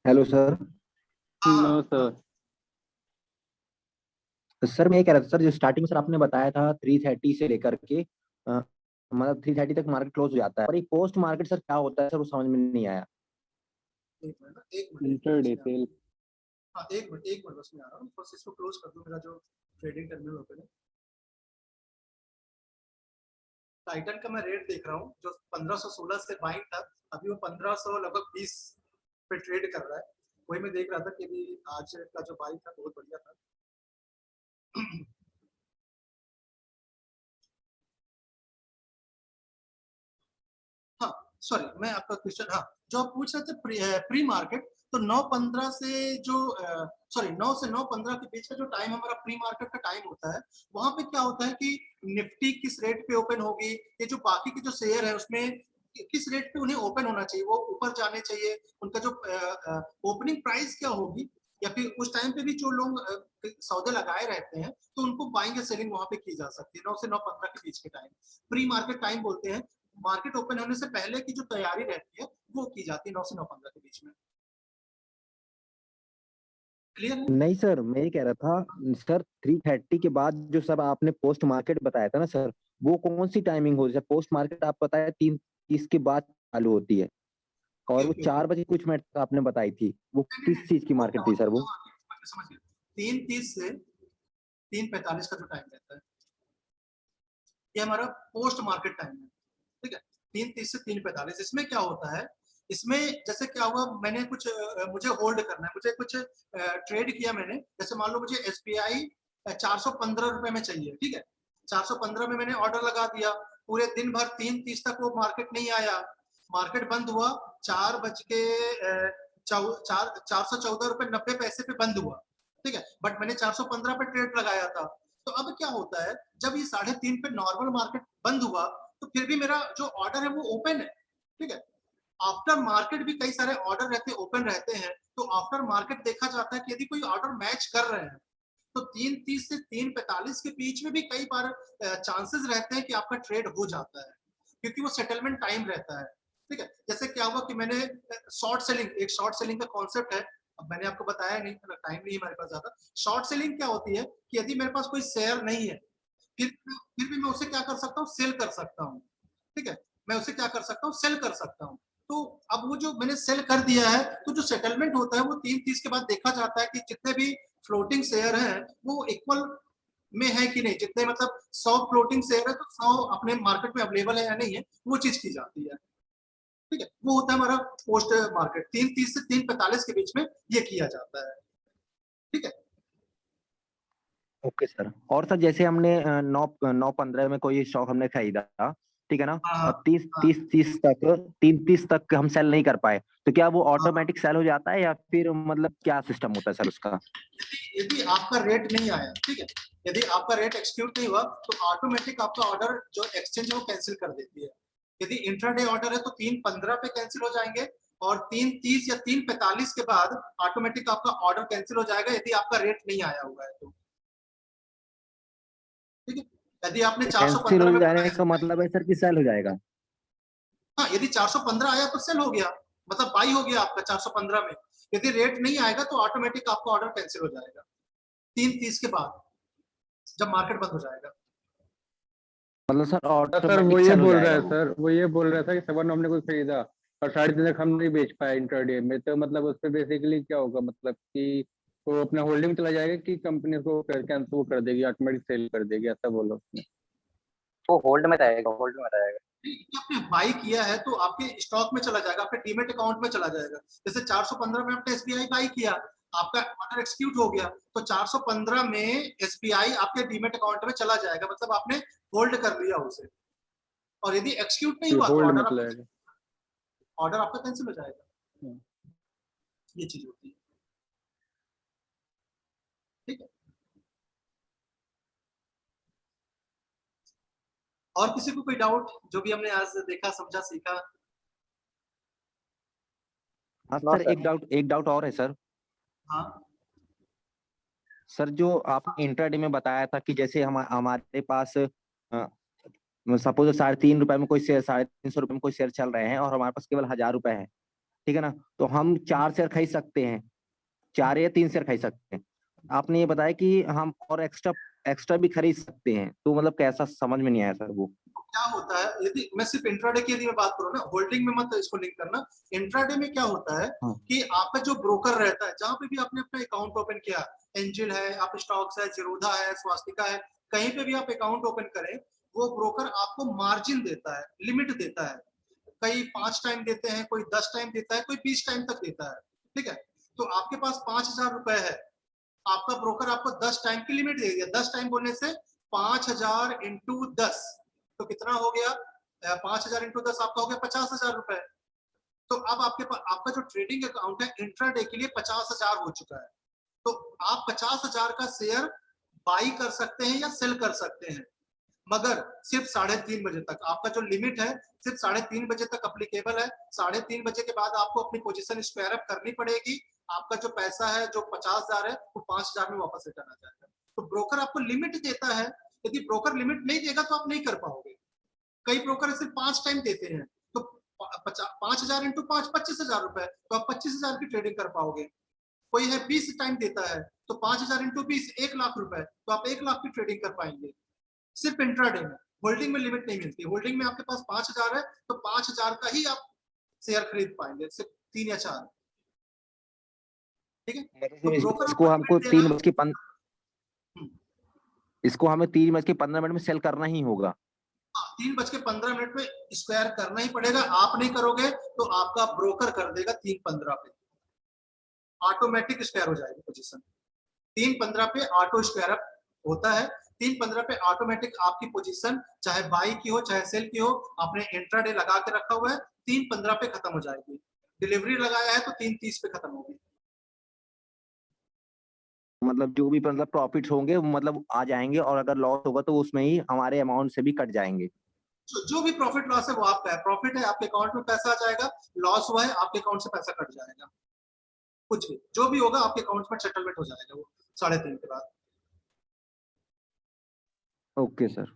Hello sir. No sir. Sir मैं ये कह रहा था सर, जो स्टार्टिंग में सर आपने बताया था 330 से लेकर के मतलब 330 तक मार्केट क्लोज हो जाता है, और ये पोस्ट मार्केट सर क्या होता है सर, वो समझ में नहीं आया। एक मिनट इंट्राडे सेल। हाँ एक मिनट बस मैं आ रहा हूँ, बस इसको क्लोज कर दूं, मेरा जो ट्रेडिंग टर्मिनल ओपन है। टाइटन का मैं रेट देख रहा हूँ जो 1516 से बाइंग था, अभी वो 1500 लगभग 20 पे ट्रेड कर रहा है। वही मैं देख रहा था कि भी आज का जो बाइंग था बहुत बढ़िया था। हाँ सॉरी, मैं आपका क्वेश्चन, हाँ जो आप पूछ रहे थे प्री मार्केट, तो 9:15 से जो सॉरी 9 से 9:15 के बीच का जो टाइम हमारा प्री मार्केट का टाइम होता है, वहां पे क्या होता है कि निफ्टी किस रेट पे ओपन होगी, ये जो बाकी के जो शेयर है उसमें किस रेट पे उन्हें ओपन होना चाहिए, वो ऊपर जाने चाहिए, उनका जो ओपनिंग प्राइस क्या होगी, या फिर उस टाइम पे भी जो लोग सौदे लगाए रहते हैं तो उनको बाइंग या सेलिंग वहां पे की जा सकती है। 9 से 9:15 के बीच के टाइम प्री मार्केट टाइम बोलते हैं। मार्केट ओपन होने से पहले की जो तैयारी रहती है वो की जाती है 9 से 9:15 के बीच में। क्लियर है? नहीं सर, मैं ये कह रहा था सर 330 के बाद जो सब आपने पोस्ट मार्केट बताया था ना सर, वो कौन सी टाइमिंग होती है? पोस्ट मार्केट आप बताया 3:30 के बाद चालू होती है, और वो 4 बजे कुछ मिनट आपने बताई थी, वो किस चीज की मार्केट थी सर? वो समझ गया, 3:30 से 3:45 का जो टाइम रहता है ये हमारा पोस्ट मार्केट टाइम है, ठीक है। 3:30 से 3:45, इसमें क्या होता है, इसमें जैसे क्या हुआ, मैंने कुछ मुझे होल्ड करना है, मुझे कुछ ट्रेड किया मैंने, जैसे मान लो मुझे SBI 415 रुपए में चाहिए, ठीक है। 415 में मैंने ऑर्डर लगा दिया, पूरे दिन भर 3:30 तक वो मार्केट नहीं आया, मार्केट बंद हुआ 4:14.90 पे बंद हुआ, ठीक है। बट मैंने 415 पे ट्रेड लगाया था। तो अब क्या होता है, जब ये 3:30 पे नॉर्मल मार्केट बंद हुआ तो फिर भी मेरा जो ऑर्डर है वो ओपन है, ठीक है। आफ्टर मार्केट भी कई सारे ऑर्डर रहते हैं, ओपन रहते हैं, तो आफ्टर मार्केट देखा जाता है कि यदि कोई ऑर्डर मैच कर रहे हैं तो 3:30 से 3:45 के बीच में भी कई बार चांसेस रहते हैं कि आपका ट्रेड हो जाता है, क्योंकि वो सेटलमेंट टाइम रहता है, ठीक है। जैसे क्या हुआ कि मैंने शॉर्ट सेलिंग, एक शॉर्ट सेलिंग का कॉन्सेप्ट है, अब मैंने आपको बताया नहीं, टाइम नहीं हमारे पास ज्यादा। शॉर्ट सेलिंग क्या होती है कि यदि मेरे पास कोई शेयर नहीं है, फिर भी मैं उसे क्या कर सकता हूँ, सेल कर सकता हूँ, ठीक है। मैं उसे क्या कर सकता हूँ, सेल कर सकता हूँ। तो अब वो जो मैंने सेल कर दिया है, तो जो सेटलमेंट होता है वो 3:30 के बाद देखा जाता है कि जितने भी फ्लोटिंग शेयर हैं वो इक्वल में है कि नहीं, जितने मतलब 100 फ्लोटिंग शेयर है तो 100 अपने मार्केट में अवेलेबल है या नहीं है, वो चीज की जाती है, ठीक है, वो होता है हमारा पोस्ट मार्केट। 3:30 से 3:45 के बीच में ये किया जाता है। ठीक है, ओके सर। और सर जैसे हमने 9:15 में कोई स्टॉक हमने खरीदा, ठीक है ना, हाँ, और 30 हाँ। 30 30 तक 3:30 तक हम सेल नहीं कर पाए, तो क्या वो ऑटोमेटिक सेल हो जाता है या फिर मतलब क्या सिस्टम होता है सर उसका? यदि आपका रेट नहीं आया, ठीक है, यदि आपका रेट एक्सक्यूट नहीं हुआ तो ऑटोमेटिक आपका ऑर्डर जो एक्सचेंज है वो कैंसिल कर देती है। यदि इंट्राडे ऑर्डर है तो 3:15 पे कैंसिल हो जाएंगे, और 3:30 या 3:45 के बाद ऑटोमेटिक आपका ऑर्डर कैंसिल हो जाएगा यदि आपका रेट नहीं आया हुआ है तो। ठीक है, यदि आपने कैंसिल 415 हो में जाने का मतलब है सर कि सेल हो जाएगा? हाँ, यदि 415 आया तो सेल हो गया, मतलब बाई हो गया आपका 415 में। यदि रेट नहीं आएगा तो ऑटोमेटिक आपका ऑर्डर कैंसिल हो जाएगा 3:30 के बाद, जब मार्केट बंद हो जाएगा। मतलब सर सर वो ऑटोमेटिक ये सेल हो बोल रहा जाएगा है वो? सर, वो ये बोल रहा था कि 7 हमने कोई खरीदा और 3:30 तक हम नहीं बेच पाए इंटरडे में, तो मतलब उस पे बेसिकली क्या होगा, मतलब कि वो अपना होल्डिंग में चला जाएगा कि कंपनी को कैंसिल वो कर देगी, ऑटोमेटिक सेल कर देगी, ऐसा बोलो उसने? वो होल्ड में रहेगा, होल्ड में रहेगा। आपने बाई किया है तो आपके स्टॉक में चला जाएगा, आपके डीमेट अकाउंट में चला जाएगा। जैसे 415 में आपने एसबीआई बाई किया, आपका ऑर्डर एक्सक्यूट हो गया, तो 415 में एसबीआई आपके डीमेट अकाउंट में चला जाएगा, मतलब आपने होल्ड कर लिया उसे। और यदि एक्सक्यूट नहीं हुआ तो होल्ड में चला जाएगा। ऑर्डर आपका कैंसिल हो जाएगा। ये चीज होती है। ठीक है, और किसी को कोई डाउट जो भी हमने आज देखा, समझा, सीखा? हाँ नो सर, सर। एक डाउट और है सर। हाँ, सर जो आपने इंट्राडे में बताया था कि जैसे हमारे पास सपोज 3.5 रुपए में कोई शेयर, 350 रुपए में कोई शेयर चल रहे हैं और हमारे पास केवल 1000 रुपए है, ठीक है ना, तो हम 4 शेयर खरीद सकते हैं, 4 या 3 शेयर खरीद सकते हैं। आपने ये बताया कि हम और एक्स्ट्रा भी खरीद सकते हैं, तो मतलब कैसा, समझ में नहीं आया सर वो। क्या होता है, यदि मैं सिर्फ इंट्राडे की यदि मैं बात करूं ना, होल्डिंग में मत इसको लिंक करना। इंट्राडे में क्या होता है हाँ। कि आपका जो ब्रोकर रहता है, जहां पे भी आपने अपना अकाउंट ओपन किया, एंजल है, आप स्टॉक्स है, जीरोधा है, स्वास्तिका है, कहीं पे भी आप अकाउंट ओपन करें, वो ब्रोकर आपको मार्जिन देता है, लिमिट देता है। कई 5 टाइम देते हैं, कोई 10 टाइम देता है, कोई 20 टाइम तक देता है। ठीक है, तो आपके पास 5000 रुपए है, आपका ब्रोकर आपको 10 टाइम की लिमिट दे दिया। 10 टाइम बोलने से 5000 इंटू 10 तो कितना हो गया? 5000 इंटू 10 आपका हो गया 50,000 रुपए। तो अब आपके पास आपका जो ट्रेडिंग अकाउंट है इंट्राडे के लिए 50,000 हो चुका है। तो आप 50,000 का शेयर बाई कर सकते हैं या सेल कर सकते हैं, मगर सिर्फ 3:30 बजे तक। आपका जो लिमिट है सिर्फ 3:30 बजे तक अप्लीकेबल है। 3:30 बजे के बाद आपको अपनी पोजीशन स्क्वायर अप करनी पड़ेगी। आपका जो पैसा है, जो 50,000 है, वो 5,000 में वापस रिटर्न आ जाएगा। तो ब्रोकर आपको लिमिट देता है, यदि ब्रोकर लिमिट नहीं देगा तो आप नहीं कर पाओगे। कई ब्रोकर सिर्फ 5 टाइम देते हैं, तो 5,000 इंटू 5 25,000 रुपए, तो आप 25,000 की ट्रेडिंग कर पाओगे। कोई है 20 टाइम देता है, तो 5,000 इंटू 20 1 लाख रुपए, तो आप 1 लाख की ट्रेडिंग कर पाएंगे सिर्फ इंट्राडे में। होल्डिंग में लिमिट नहीं मिलती। होल्डिंग में आपके पास 5,000 है तो 5,000 का ही आप शेयर खरीद पाएंगे, सिर्फ 3 या 4। ठीक है, तो ब्रोकर इसको हमको लिमिट देना। 3:15 में सेल करना ही होगा। 3:15 में स्क्वायर करना ही पड़ेगा। आप नहीं करोगे तो आपका ब्रोकर कर देगा 3:15 पे, ऑटोमेटिक स्क्वायर हो जाएगी पोजीशन। 3:15 पे ऑटो स्क्वायर अप होता है। 3:15 पे ऑटोमेटिक आपकी पोजीशन चाहे बाई की हो चाहे सेल की हो, आपने इंट्राडे लगा के रखा हुआ है, 3:15 पे खत्म हो जाएगी। डिलीवरी लगाया है तो 3:30 पे खत्म होगी। मतलब जो भी मतलब प्रॉफिट होंगे वो मतलब आ जाएंगे, और अगर लॉस होगा तो उसमें ही हमारे अमाउंट से भी कट जाएंगे। जो भी प्रॉफिट लॉस है वो आपका है। प्रॉफिट है आपके अकाउंट में पैसा आ जाएगा, लॉस हुआ है आपके अकाउंट से पैसा कट जाएगा। कुछ भी जो भी होगा आपके अकाउंट में सेटलमेंट हो जाएगा वो 3:30 के बाद। Okay sir.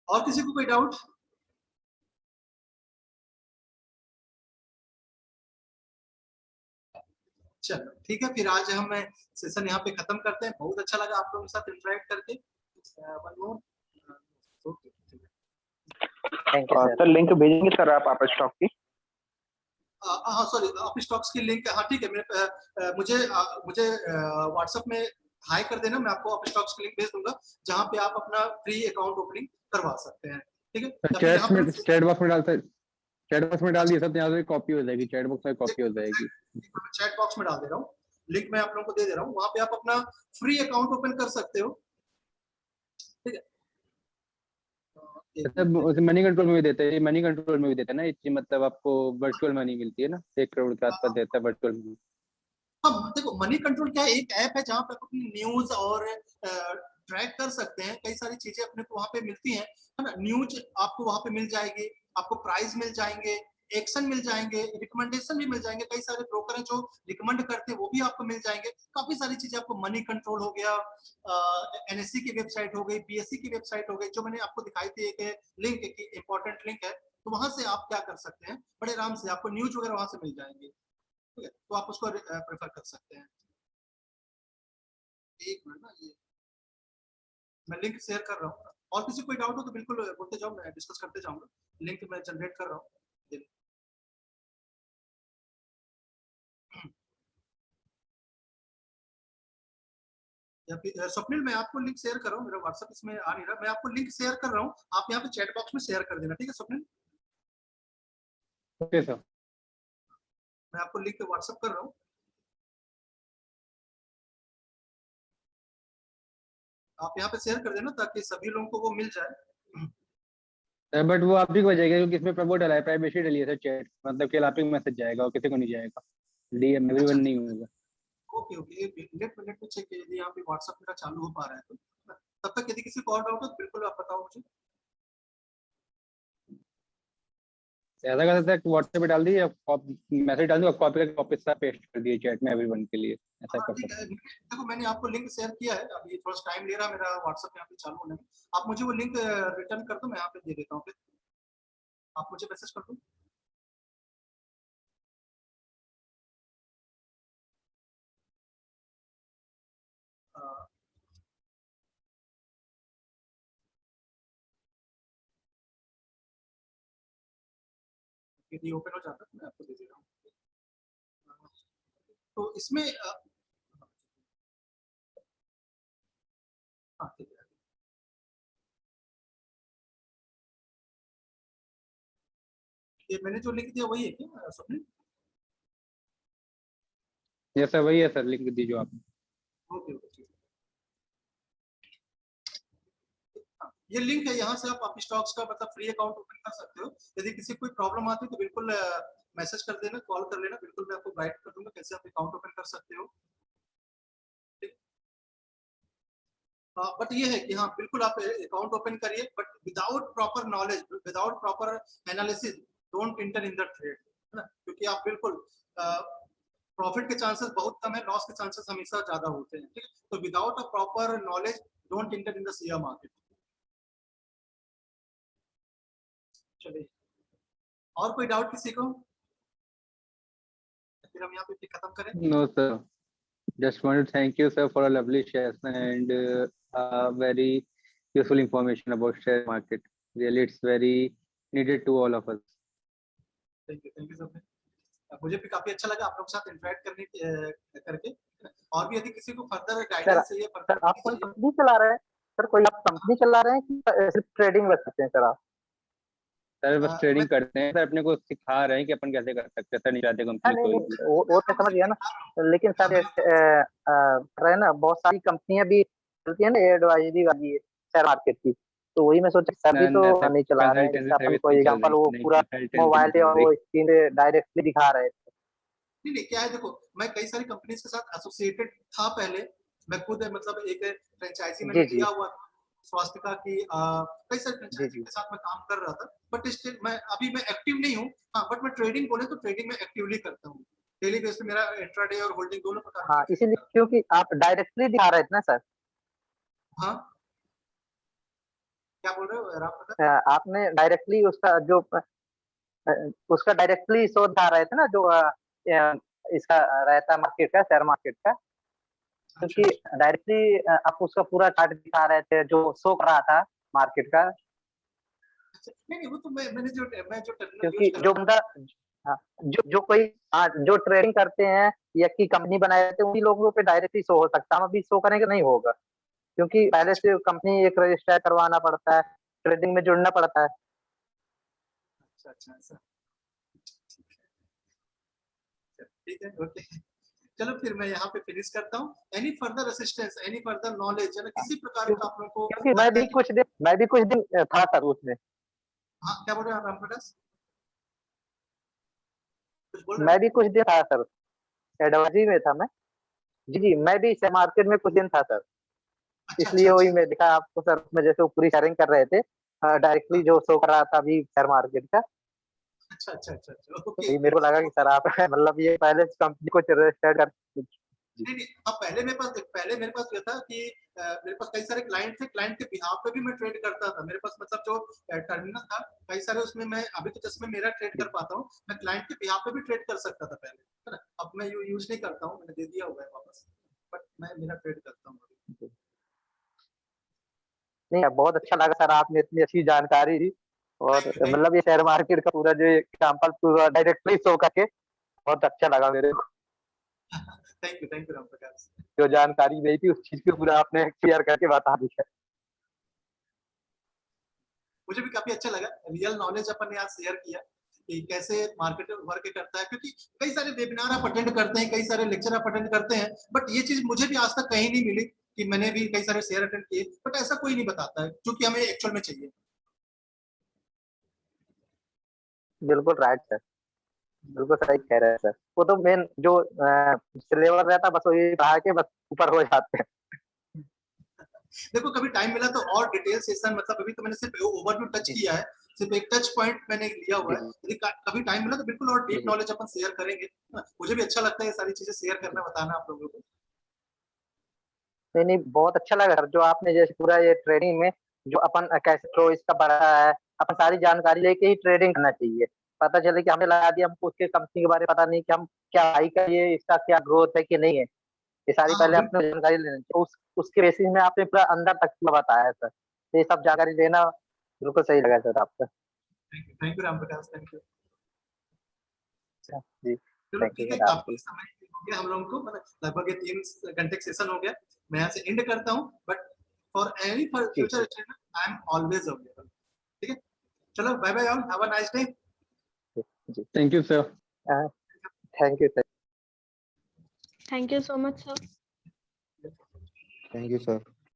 और किसी को कोई डाउट? चलो ठीक है, फिर आज हम सेशन यहाँ पे खत्म करते हैं। बहुत अच्छा लगा आप लोगों के साथ इंटरेक्ट करके। Thank you sir. Sir link भेजेंगे सर आप स्टॉक की? हाँ सॉरी, आप स्टॉक्स की लिंक, हाँ ठीक है, मुझे व्हाट्सएप में हाई कर देना, मैं आपको अपने स्टॉक्स की लिंक भेज दूंगा जहां पे आप अपना फ्री अकाउंट ओपनिंग करवा सकते हैं, ठीक है। या फिर यहाँ पे चैट बॉक्स में डालता है, चैट बॉक्स में डाल दिया सब, यहाँ से कॉपी हो जाएगी, चैट बॉक्स में कॉपी हो जाएगी। चैट बॉक्स में डाल दे रहा हूँ, लिंक मैं आप लोगों को दे दे रहा हूँ, वहां पे आप अपना फ्री अकाउंट ओपन कर सकते हो, ठीक है। मनी कंट्रोल में भी देते हैं, मनी कंट्रोल में भी देते हैं ना ये चीज, मतलब आपको वर्चुअल मनी मिलती है ना, 1 करोड़ के आसपास देता है वर्चुअल मनी। हाँ देखो, मनी कंट्रोल क्या है, एक ऐप है जहाँ पे आप अपनी न्यूज और ट्रैक कर सकते हैं, कई सारी चीजें अपने को वहाँ पे मिलती हैं, है ना। न्यूज आपको वहाँ पे मिल जाएगी, आपको प्राइस मिल जाएंगे, एक्शन मिल जाएंगे, रिकमेंडेशन भी मिल जाएंगे, कई सारे ब्रोकर हैं जो रिकमेंड करते हैं वो भी आपको मिल जाएंगे, काफी सारी चीजें आपको। मनी कंट्रोल हो गया, एनएससी की वेबसाइट हो गई, पीएससी की वेबसाइट हो गई, जो मैंने आपको दिखाई थी एक लिंक, एक इंपॉर्टेंट लिंक है, तो वहां से आप क्या कर सकते हैं, बड़े आराम से आपको न्यूज वगैरह वहां से मिल जाएंगे, ठीक है, तो आप उसको प्रेफर कर सकते हैं। एक मिनट ना, ये मैं लिंक शेयर कर रहा हूँ, और किसी कोई डाउट हो तो बिल्कुल बोलते जाओ, मैं डिस्कस करते जाऊंगा, लिंक मैं जनरेट कर रहा हूँ। या फिर स्वप्निल, मैं आपको लिंक शेयर कर रहा हूँ, मेरा व्हाट्सएप इसमें आ नहीं रहा, मैं आपको लिंक शेयर कर रहा हूँ, आप यहाँ पे चैट बॉक्स में शेयर कर देना, ठीक है स्वप्निल। ओके सर, मैं आपको लिंक व्हाट्सएप कर रहा हूँ, आप यहाँ पे शेयर कर देना ताकि सभी लोगों को वो मिल जाए। बट वो आप ही को जाएगा क्योंकि इसमें प्रमोट डला है, प्राइवेसी डली है सर, चैट मतलब केवल आप ही मैसेज जाएगा और किसी को नहीं जाएगा, डीएम एवरीवन नहीं होगा। ओके ओके, एक मिनट मिनट में चेक यदि यहाँ पे व्हाट्सएप मेरा चालू हो पा रहा है तो, तब तक यदि किसी को और डाउट हो तो बिल्कुल आप बताओ मुझे। ऐसा कर सकते हैं व्हाट्सएप पे डाल दीजिए, मैसेज डाल दो, कॉपी करके वापस से पेस्ट कर दिए चैट में एवरीवन के लिए, ऐसा कर सकते हैं। देखो मैंने आपको लिंक शेयर किया है, अभी थोड़ा सा टाइम ले रहा है मेरा व्हाट्सएप यहाँ पे चालू होने में, आप मुझे वो लिंक रिटर्न कर दो, मैं यहाँ पे दे देता हूँ, फिर आप मुझे मैसेज कर दो। यदि ओपन हो जाता है मैं आपको दे दे रहा हूँ, तो इसमें हाँ ठीक है, ये मैंने जो लिंक दिया वही है क्या स्वप्निल? ये सर वही है सर, लिंक दीजिए आप। ओके ओके ठीक है, ये लिंक है, यहाँ से आप अपनी स्टॉक्स का मतलब फ्री अकाउंट ओपन कर सकते हो। यदि किसी कोई प्रॉब्लम आती है तो बिल्कुल मैसेज कर देना, कॉल कर लेना, बिल्कुल मैं आपको गाइड कर दूंगा कैसे आप अकाउंट ओपन कर सकते हो। बट ये है कि हाँ बिल्कुल आप अकाउंट ओपन करिए, but without proper knowledge, without proper analysis, don't inter in the trade, है ना, क्योंकि आप बिल्कुल प्रॉफिट के चांसेस बहुत कम है, लॉस के चांसेस हमेशा ज्यादा होते हैं, ठीक है। तो without a proper knowledge don't inter in the share market. चलिए, और कोई डाउट किसी को, फिर हम यहाँ पे खत्म करें। No sir, just want to thank you sir for a lovely session and very useful information about share market. Really it's very needed to all of us. Thank you sir, मुझे भी काफी अच्छा लगा आप लोगों के साथ इंटरेक्ट करने करके, और भी यदि किसी को फर्दर गाइडेंस चाहिए, सर आप कोई कंपनी चला रहे हैं सर, कोई आप कंपनी चला रहे हैं कि सिर्फ ट्रेडिंग कर सकते हैं सर आप? सर बस ट्रेडिंग करते हैं सर, अपने को सिखा रहे हैं कि अपन कैसे कर सकते हैं सर, नहीं चाहते कंपनी कोई। वो तो समझ गया ना, लेकिन सर रहे ना बहुत सारी कंपनियां भी चलती है ना एडवाइजरी वाली शेयर मार्केट की, तो वही मैं सोचा सर भी तो नहीं चला रहे हैं, अपन कोई एग्जांपल वो पूरा मोबाइल पे वो स्क्रीन पे डायरेक्टली दिखा रहे हैं। नहीं क्या है, देखो मैं कई सारी कंपनीज के साथ एसोसिएटेड था पहले, मैं खुद मतलब एक फ्रेंचाइजी मैंने किया हुआ था स्वास्थ्य की, कई सारे फ्रेंचाइजी के साथ मैं काम कर रहा था, बट स्टिल मैं अभी मैं एक्टिव नहीं हूँ। हाँ बट मैं ट्रेडिंग बोले तो ट्रेडिंग में एक्टिवली करता हूँ, डेली बेस पे मेरा इंट्राडे और होल्डिंग दोनों प्रकार। हाँ इसीलिए क्योंकि आप डायरेक्टली दिखा रहे थे ना सर। हाँ क्या बोल रहे हो आप? आपने डायरेक्टली उसका डायरेक्टली शो दिखा रहे थे ना, जो इसका रहता मार्केट का, शेयर मार्केट का, क्योंकि डायरेक्टली आप उसका पूरा चार्ट दिखा रहे थे जो शो कर रहा था मार्केट का। नहीं वो तो मैं जो क्योंकि जो बंदा हाँ, जो कोई जो ट्रेडिंग करते हैं या की कंपनी बनाए रहते हैं उन्हीं लोगों पे डायरेक्टली शो हो सकता है, हम अभी शो करेंगे नहीं होगा, क्योंकि पहले से कंपनी एक रजिस्टर करवाना पड़ता है, ट्रेडिंग में जुड़ना पड़ता है। अच्छा अच्छा ऐसा, ठीक है, ओके। चलो फिर मैं यहाँ पे फिनिश करता हूँ। Any further assistance, any further knowledge, किसी प्रकार का आप लोगों को क्योंकि मैं भी कुछ दिन था सर उसमें। हाँ क्या बोल रहे हैं आप रामप्रकाश, कुछ बोल रहे मैं हो? भी कुछ दिन था सर, एडवाइजरी में था मैं। जी जी, मैं भी शेयर मार्केट में कुछ दिन था सर, अच्छा इसलिए अच्छा वही अच्छा मैं दिखा आपको सर, उसमें जैसे वो पूरी शेयरिंग कर रहे थे, डायरेक्टली जो शो कर रहा था अभी शेयर मार्केट का, अच्छा अच्छा अच्छा अच्छा, तो ओके। ये मेरे को लगा कि सर आप मतलब ये पहले कंपनी को रजिस्टर कर। नहीं नहीं, अब पहले मेरे पास ये था कि मेरे पास कई सारे क्लाइंट थे, क्लाइंट के बिहाफ पे भी मैं ट्रेड करता था। मेरे पास मतलब जो टर्मिनल था कई सारे, उसमें मैं अभी तो जस्ट मैं मेरा ट्रेड कर पाता हूँ, मैं क्लाइंट के बिहाफ पे भी ट्रेड कर सकता था पहले, है ना। अब मैं यूज नहीं करता हूँ, मैंने दे दिया हुआ है वापस, बट मैं मेरा ट्रेड करता हूँ अभी। नहीं, बहुत अच्छा लगा सर, आपने इतनी अच्छी जानकारी दी, और थैंक यू मतलब ये शेयर मार्केट का पूरा जो एग्जाम्पल पूरा डायरेक्टली शो करके बहुत अच्छा लगा मेरे को। Thank you Ramprakash. जो जानकारी नहीं थी उस चीज को पूरा आपने क्लियर करके बता दिया। मुझे भी काफी अच्छा लगा, रियल नॉलेज अपन ने आज शेयर किया कि कैसे मार्केट वर्क करता है, क्योंकि कई सारे वेबिनार आप अटेंड करते हैं, कई सारे लेक्चर आप अटेंड करते हैं, बट ये चीज मुझे भी आज तक कहीं नहीं मिली कि मैंने भी कई सारे शेयर अटेंड किए, बट ऐसा कोई नहीं बताता है जो कि हमें एक्चुअल में चाहिए। बिल्कुल राइट सर, बिल्कुल सही कह रहे हैं सर, वो तो मेन जो सिलेबस रहता है बस वही पढ़ा के बस ऊपर हो जाते हैं। देखो कभी टाइम मिला तो और डिटेल सेशन, मतलब अभी तो मैंने सिर्फ ओवरव्यू टच किया है, सिर्फ एक टच पॉइंट मैंने लिया हुआ है, यदि कभी टाइम मिला तो बिल्कुल और डीप नॉलेज अपन शेयर करेंगे, है ना? मुझे भी अच्छा लगता है ये सारी चीजें शेयर करना, बताना आप लोगों को। नहीं नहीं, बहुत अच्छा लगा सर, जो आपने जैसे पूरा ये ट्रेडिंग में जो अपन कैसे फ्लो इसका बढ़ा है, अपन सारी जानकारी लेके ही ट्रेडिंग करना चाहिए। पता चले कि हमें लगा दिया, हमको उसके कंपनी के बारे में पता नहीं कि हम क्या हाई करिए, इसका क्या ग्रोथ है कि नहीं है, ये सारी हाँ पहले बिल्कुल, अपने जानकारी लेनी चाहिए। उसके बेसिस में आपने पूरा अंदर तक का बताया सर, तो ये सब जानकारी लेना बिल्कुल सही लगा सर आपका। Thank you Ramprakash, thank you. जी, चलो थैंक यू ठीक है, सर काफी आपको। समय हो गया हम लोगों को, मतलब लगभग ये 3 घंटे का सेशन हो गया, मैं यहाँ से एंड करता हूँ, बट फॉर एनी ठीक future I am always available. ठीक है, चलो bye bye all, have a nice day. जी, thank you sir. Thank you sir. Thank you so much, sir. Thank you sir.